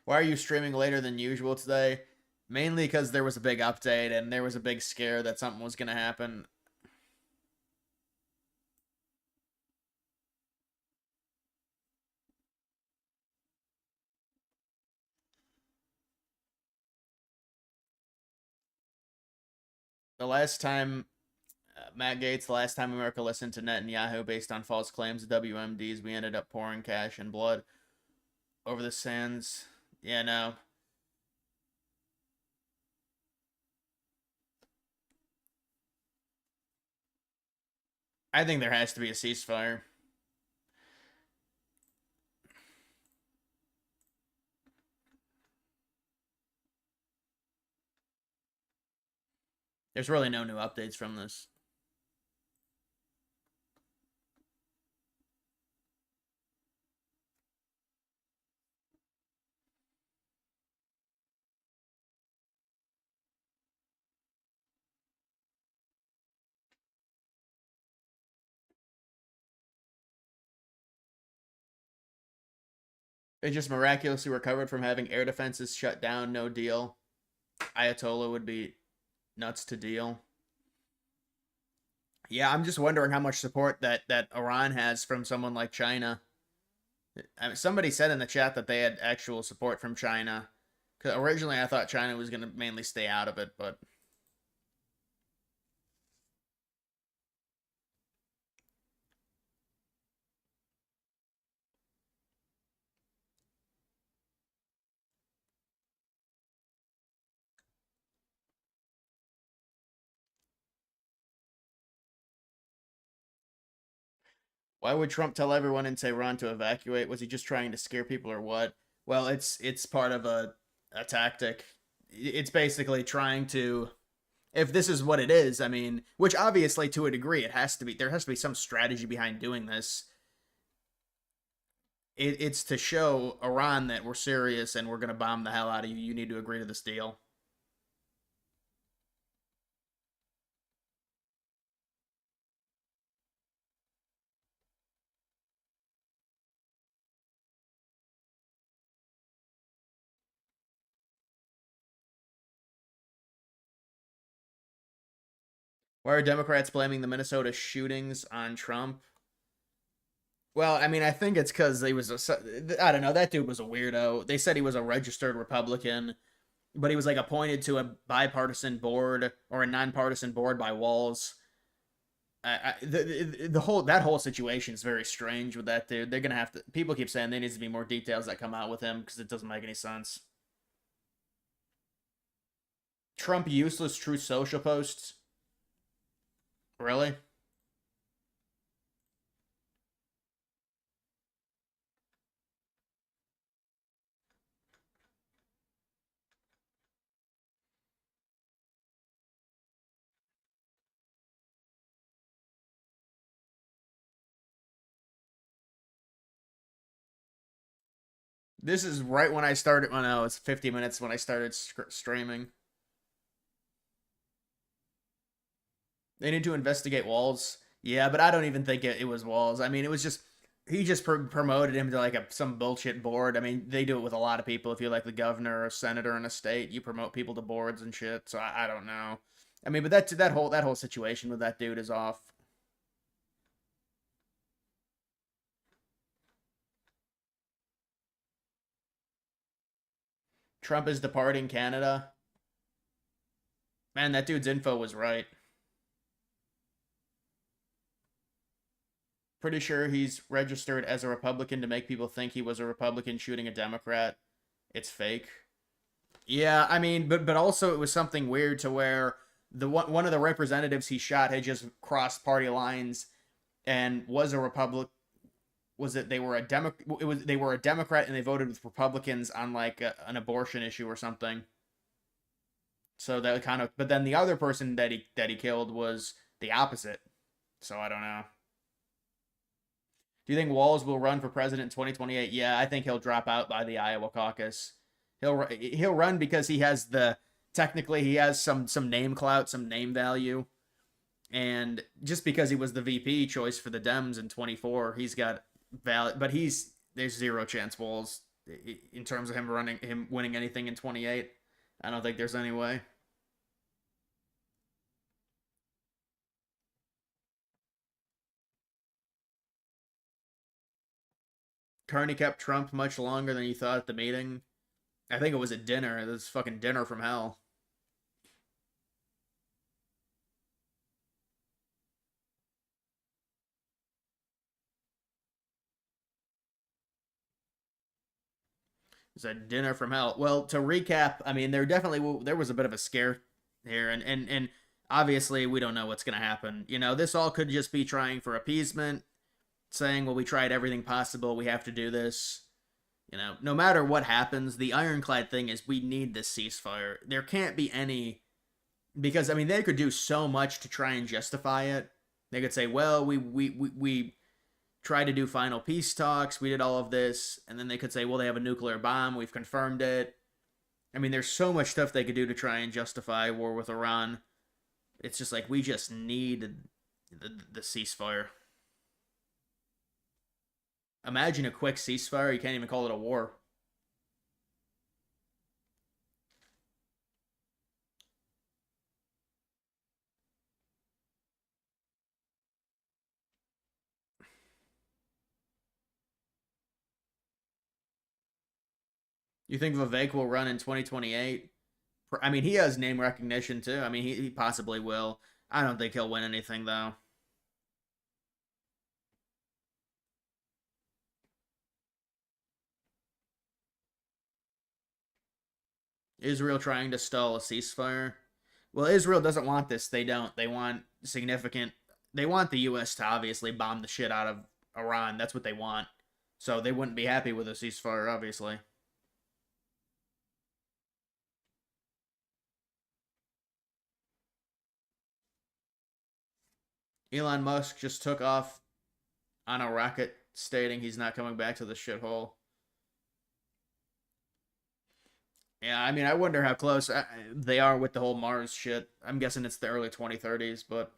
Why are you streaming later than usual today? Mainly because there was a big update and there was a big scare that something was going to happen. The last time, Matt Gaetz, the last time America listened to Netanyahu based on false claims of WMDs, we ended up pouring cash and blood over the sands. Yeah, no. I think there has to be a ceasefire. There's really no new updates from this. They just miraculously recovered from having air defenses shut down. No deal. Ayatollah would be nuts to deal. Yeah, I'm just wondering how much support that Iran has from someone like China. I mean, somebody said in the chat that they had actual support from China. Because originally I thought China was going to mainly stay out of it, but... Why would Trump tell everyone in Tehran to evacuate? Was he just trying to scare people or what? Well, it's part of a tactic. It's basically trying to, if this is what it is, I mean, which obviously to a degree it has to be, there has to be some strategy behind doing this. It's to show Iran that we're serious and we're going to bomb the hell out of you. You need to agree to this deal. Why are Democrats blaming the Minnesota shootings on Trump? Well, I mean, I think it's because he was I don't know, that dude was a weirdo. They said he was a registered Republican, but he was like appointed to a bipartisan board or a nonpartisan board by Walz. The whole that whole situation is very strange with that dude. They're gonna have to. People keep saying there needs to be more details that come out with him because it doesn't make any sense. Trump useless Truth Social posts. Really? This is right when I started. Oh no, it's 50 minutes when I started streaming. They need to investigate Walls. Yeah, but I don't even think it was Walls. I mean, it was just he just promoted him to like some bullshit board. I mean, they do it with a lot of people. If you're like the governor or senator in a state, you promote people to boards and shit. So I don't know. I mean, but that whole situation with that dude is off. Trump is departing Canada. Man, that dude's info was right. Pretty sure he's registered as a Republican to make people think he was a Republican shooting a Democrat. It's fake. Yeah, I mean, but also it was something weird to where the one of the representatives he shot had just crossed party lines and was a Republic. Was it they were a they were a Democrat and they voted with Republicans on like an abortion issue or something. So that kind of, but then the other person that he killed was the opposite. So I don't know. Do you think Walls will run for president in 2028? Yeah, I think he'll drop out by the Iowa caucus. He'll run because he has technically he has some name clout, some name value. And just because he was the VP choice for the Dems in 24, he's got valid, but there's zero chance Walls in terms of him winning anything in 28. I don't think there's any way. Carney kept Trump much longer than you thought at the meeting. I think it was at dinner. It was fucking dinner from hell. It was a dinner from hell. Well, to recap, I mean, there was a bit of a scare here, and obviously we don't know what's gonna happen. You know, this all could just be trying for appeasement, saying, well, we tried everything possible, we have to do this. You know, no matter what happens, the ironclad thing is we need this ceasefire. There can't be any, because I mean they could do so much to try and justify it. They could say, well, we tried to do final peace talks, we did all of this, and then they could say, well, they have a nuclear bomb, we've confirmed it. I mean, there's so much stuff they could do to try and justify war with Iran. It's just like we just need the ceasefire. Imagine a quick ceasefire. You can't even call it a war. You think Vivek will run in 2028? I mean, he has name recognition too. I mean, he possibly will. I don't think he'll win anything though. Israel trying to stall a ceasefire. Well, Israel doesn't want this. They don't. They want significant. They want the U.S. to obviously bomb the shit out of Iran. That's what they want. So they wouldn't be happy with a ceasefire, obviously. Elon Musk just took off on a rocket, stating he's not coming back to the shithole. Yeah, I mean, I wonder how close they are with the whole Mars shit. I'm guessing it's the early 2030s, but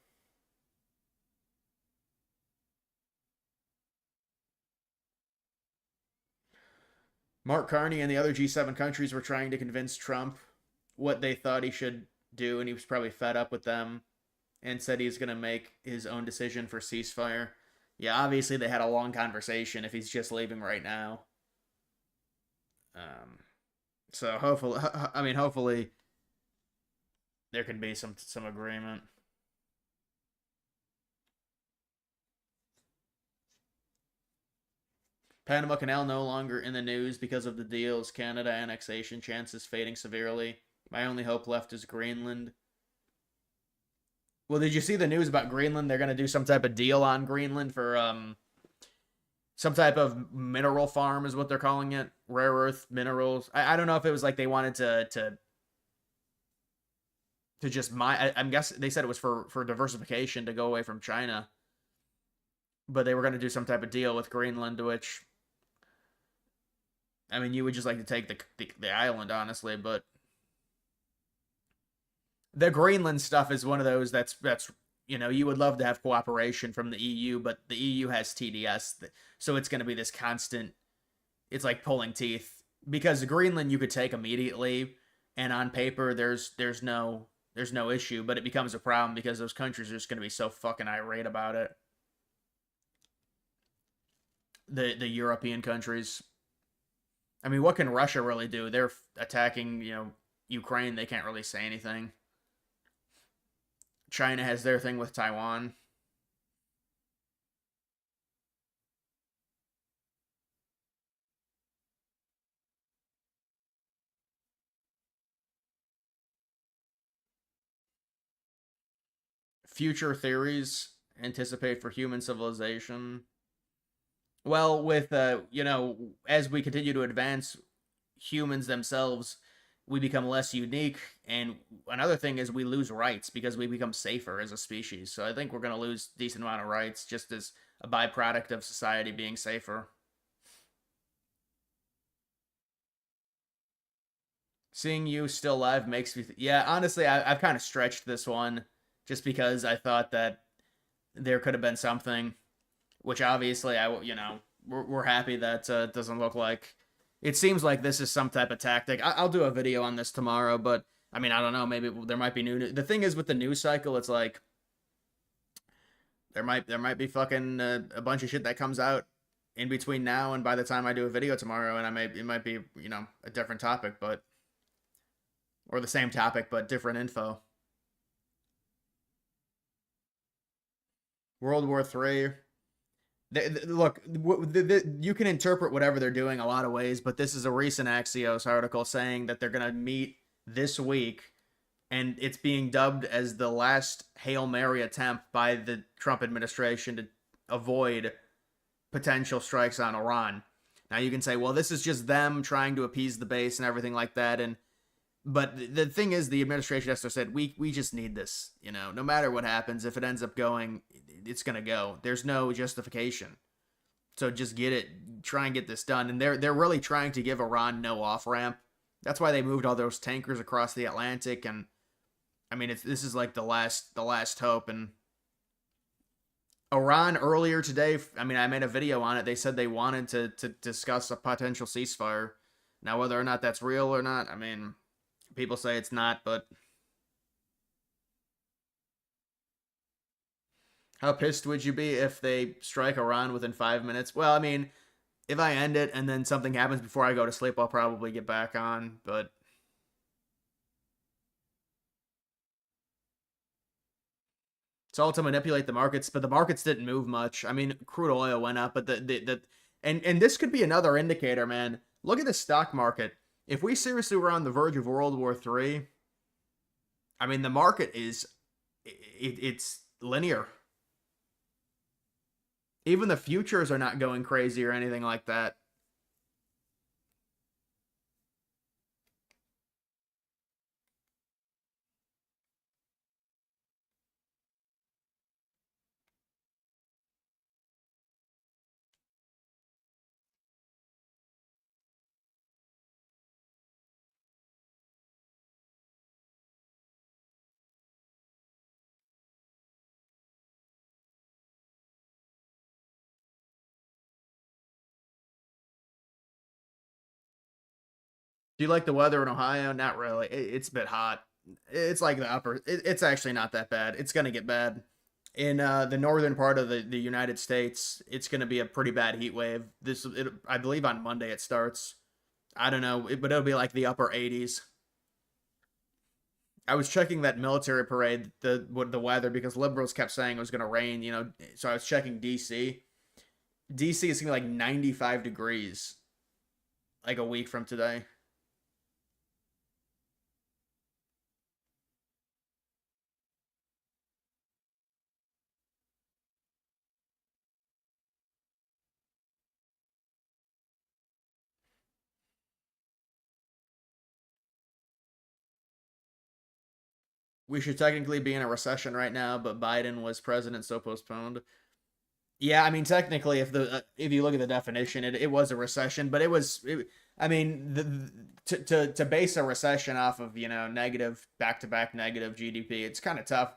Mark Carney and the other G7 countries were trying to convince Trump what they thought he should do, and he was probably fed up with them and said he's going to make his own decision for ceasefire. Yeah, obviously they had a long conversation if he's just leaving right now. So hopefully there can be some agreement. Panama Canal no longer in the news because of the deals. Canada annexation chances fading severely. My only hope left is Greenland. Well, did you see the news about Greenland? They're going to do some type of deal on Greenland for some type of mineral farm is what they're calling it. Rare earth minerals. I don't know if it was like they wanted to just mine. I'm guessing they said it was for diversification to go away from China. But they were going to do some type of deal with Greenland, which, I mean, you would just like to take the island, honestly, but the Greenland stuff is one of those that's you would love to have cooperation from the EU, but the EU has TDS, so it's going to be this constant. It's like pulling teeth because Greenland you could take immediately, and on paper there's no issue, but it becomes a problem because those countries are just going to be so fucking irate about it. The European countries. I mean, what can Russia really do? They're attacking, Ukraine. They can't really say anything. China has their thing with Taiwan. Future theories anticipate for human civilization. Well, with as we continue to advance, humans themselves, we become less unique, and another thing is we lose rights because we become safer as a species. So I think we're going to lose a decent amount of rights just as a byproduct of society being safer. Seeing you still alive makes me yeah, honestly, I've kind of stretched this one just because I thought that there could have been something, which obviously we're happy that doesn't look like. It seems like this is some type of tactic. I'll do a video on this tomorrow, but I mean, I don't know. Maybe there might be new. The thing is with the news cycle, it's like there might be fucking a bunch of shit that comes out in between now and by the time I do a video tomorrow, and it might be a different topic, or the same topic but different info. World War III. Look, you can interpret whatever they're doing a lot of ways, but this is a recent Axios article saying that they're going to meet this week, and it's being dubbed as the last Hail Mary attempt by the Trump administration to avoid potential strikes on Iran. Now you can say, well, this is just them trying to appease the base and everything like that, but the thing is, the administration has said, we just need this, no matter what happens, if it ends up going, it's going to go. There's no justification. So just get it, try and get this done. And they're really trying to give Iran no off-ramp. That's why they moved all those tankers across the Atlantic. And I mean, this is like the last hope. And Iran earlier today, I mean, I made a video on it. They said they wanted to discuss a potential ceasefire. Now, whether or not that's real or not, I mean, people say it's not, but how pissed would you be if they strike Iran within 5 minutes? Well, I mean, if I end it and then something happens before I go to sleep, I'll probably get back on, but it's all to manipulate the markets, but the markets didn't move much. I mean, crude oil went up, but and this could be another indicator, man. Look at the stock market. If we seriously were on the verge of World War III, I mean, the market it's linear. Even the futures are not going crazy or anything like that. Do you like the weather in Ohio? Not really. It's a bit hot. It's like the upper. It's actually not that bad. It's gonna get bad. In the northern part of the United States, it's gonna be a pretty bad heat wave. I believe on Monday it starts. I don't know, but it'll be like the upper 80s. I was checking that military parade, the weather, because liberals kept saying it was gonna rain. So I was checking DC, DC is gonna be like 95 degrees like a week from today. We should technically be in a recession right now, but Biden was president, so postponed. Yeah, I mean, technically, if you look at the definition, it was a recession, but I mean, to base a recession off of negative back to back negative GDP, it's kind of tough.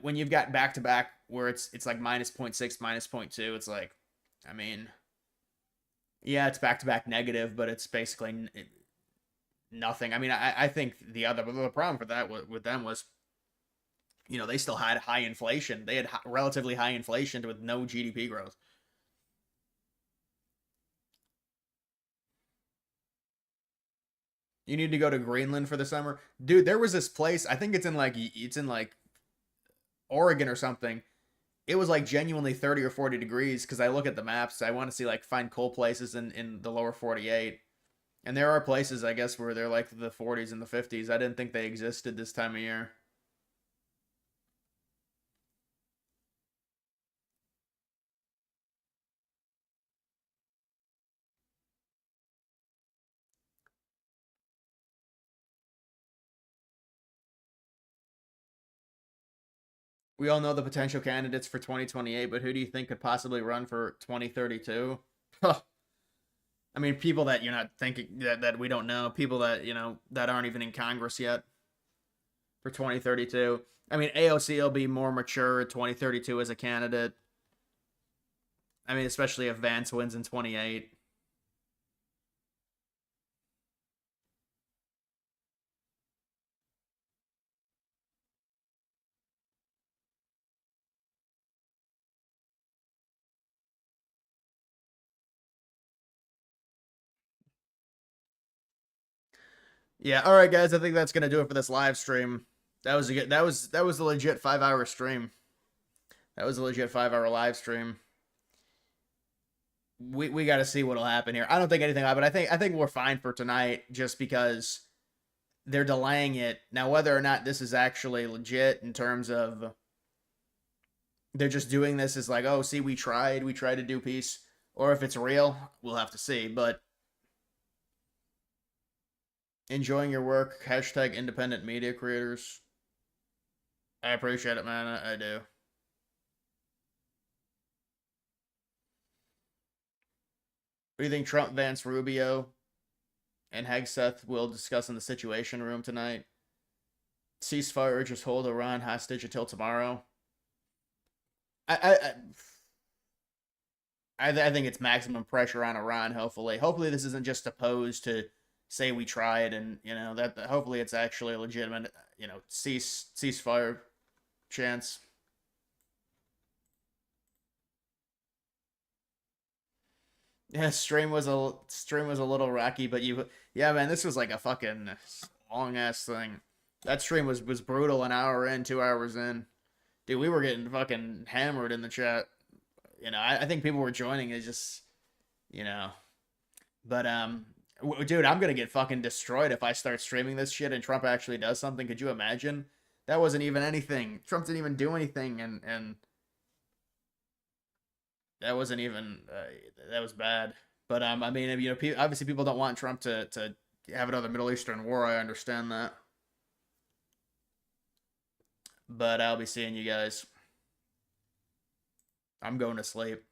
When you've got back to back where it's like minus 0.6, minus 0.2, it's like, I mean, yeah, it's back to back negative, but it's basically nothing. I mean, I think the problem for that with them was, they still had high inflation. They had relatively high inflation with no GDP growth. You need to go to Greenland for the summer, dude. There was this place. I think it's in like Oregon or something. It was like genuinely 30 or 40 degrees because I look at the maps. I want to see find cold places in the lower 48. And there are places, I guess, where they're like the 40s and the 50s. I didn't think they existed this time of year. We all know the potential candidates for 2028, but who do you think could possibly run for 2032? I mean, people that you're not thinking that we don't know, people that that aren't even in Congress yet for 2032. I mean, AOC will be more mature at 2032 as a candidate. I mean, especially if Vance wins in 28. Yeah, all right, guys. I think that's gonna do it for this live stream. That was a legit 5-hour stream. That was a legit 5-hour live stream. We got to see what'll happen here. I don't think anything happened. I think we're fine for tonight, just because they're delaying it now. Whether or not this is actually legit in terms of they're just doing this as like, oh, see, we tried to do peace, or if it's real, we'll have to see. But enjoying your work. Hashtag independent media creators. I appreciate it, man. I do. What do you think Trump, Vance, Rubio, and Hegseth will discuss in the Situation Room tonight? Ceasefire, just hold Iran hostage until tomorrow. I think it's maximum pressure on Iran. Hopefully this isn't just a pose to say we tried, and that hopefully it's actually a legitimate ceasefire chance. Yeah, stream was a little rocky, but yeah, man, this was like a fucking long ass thing. That stream was brutal. An hour in, 2 hours in, dude, we were getting fucking hammered in the chat. I think people were joining. It's just, but dude, I'm gonna get fucking destroyed if I start streaming this shit and Trump actually does something. Could you imagine? That wasn't even anything. Trump didn't even do anything, and that wasn't even that was bad. But I mean, obviously people don't want Trump to have another Middle Eastern war. I understand that. But I'll be seeing you guys. I'm going to sleep.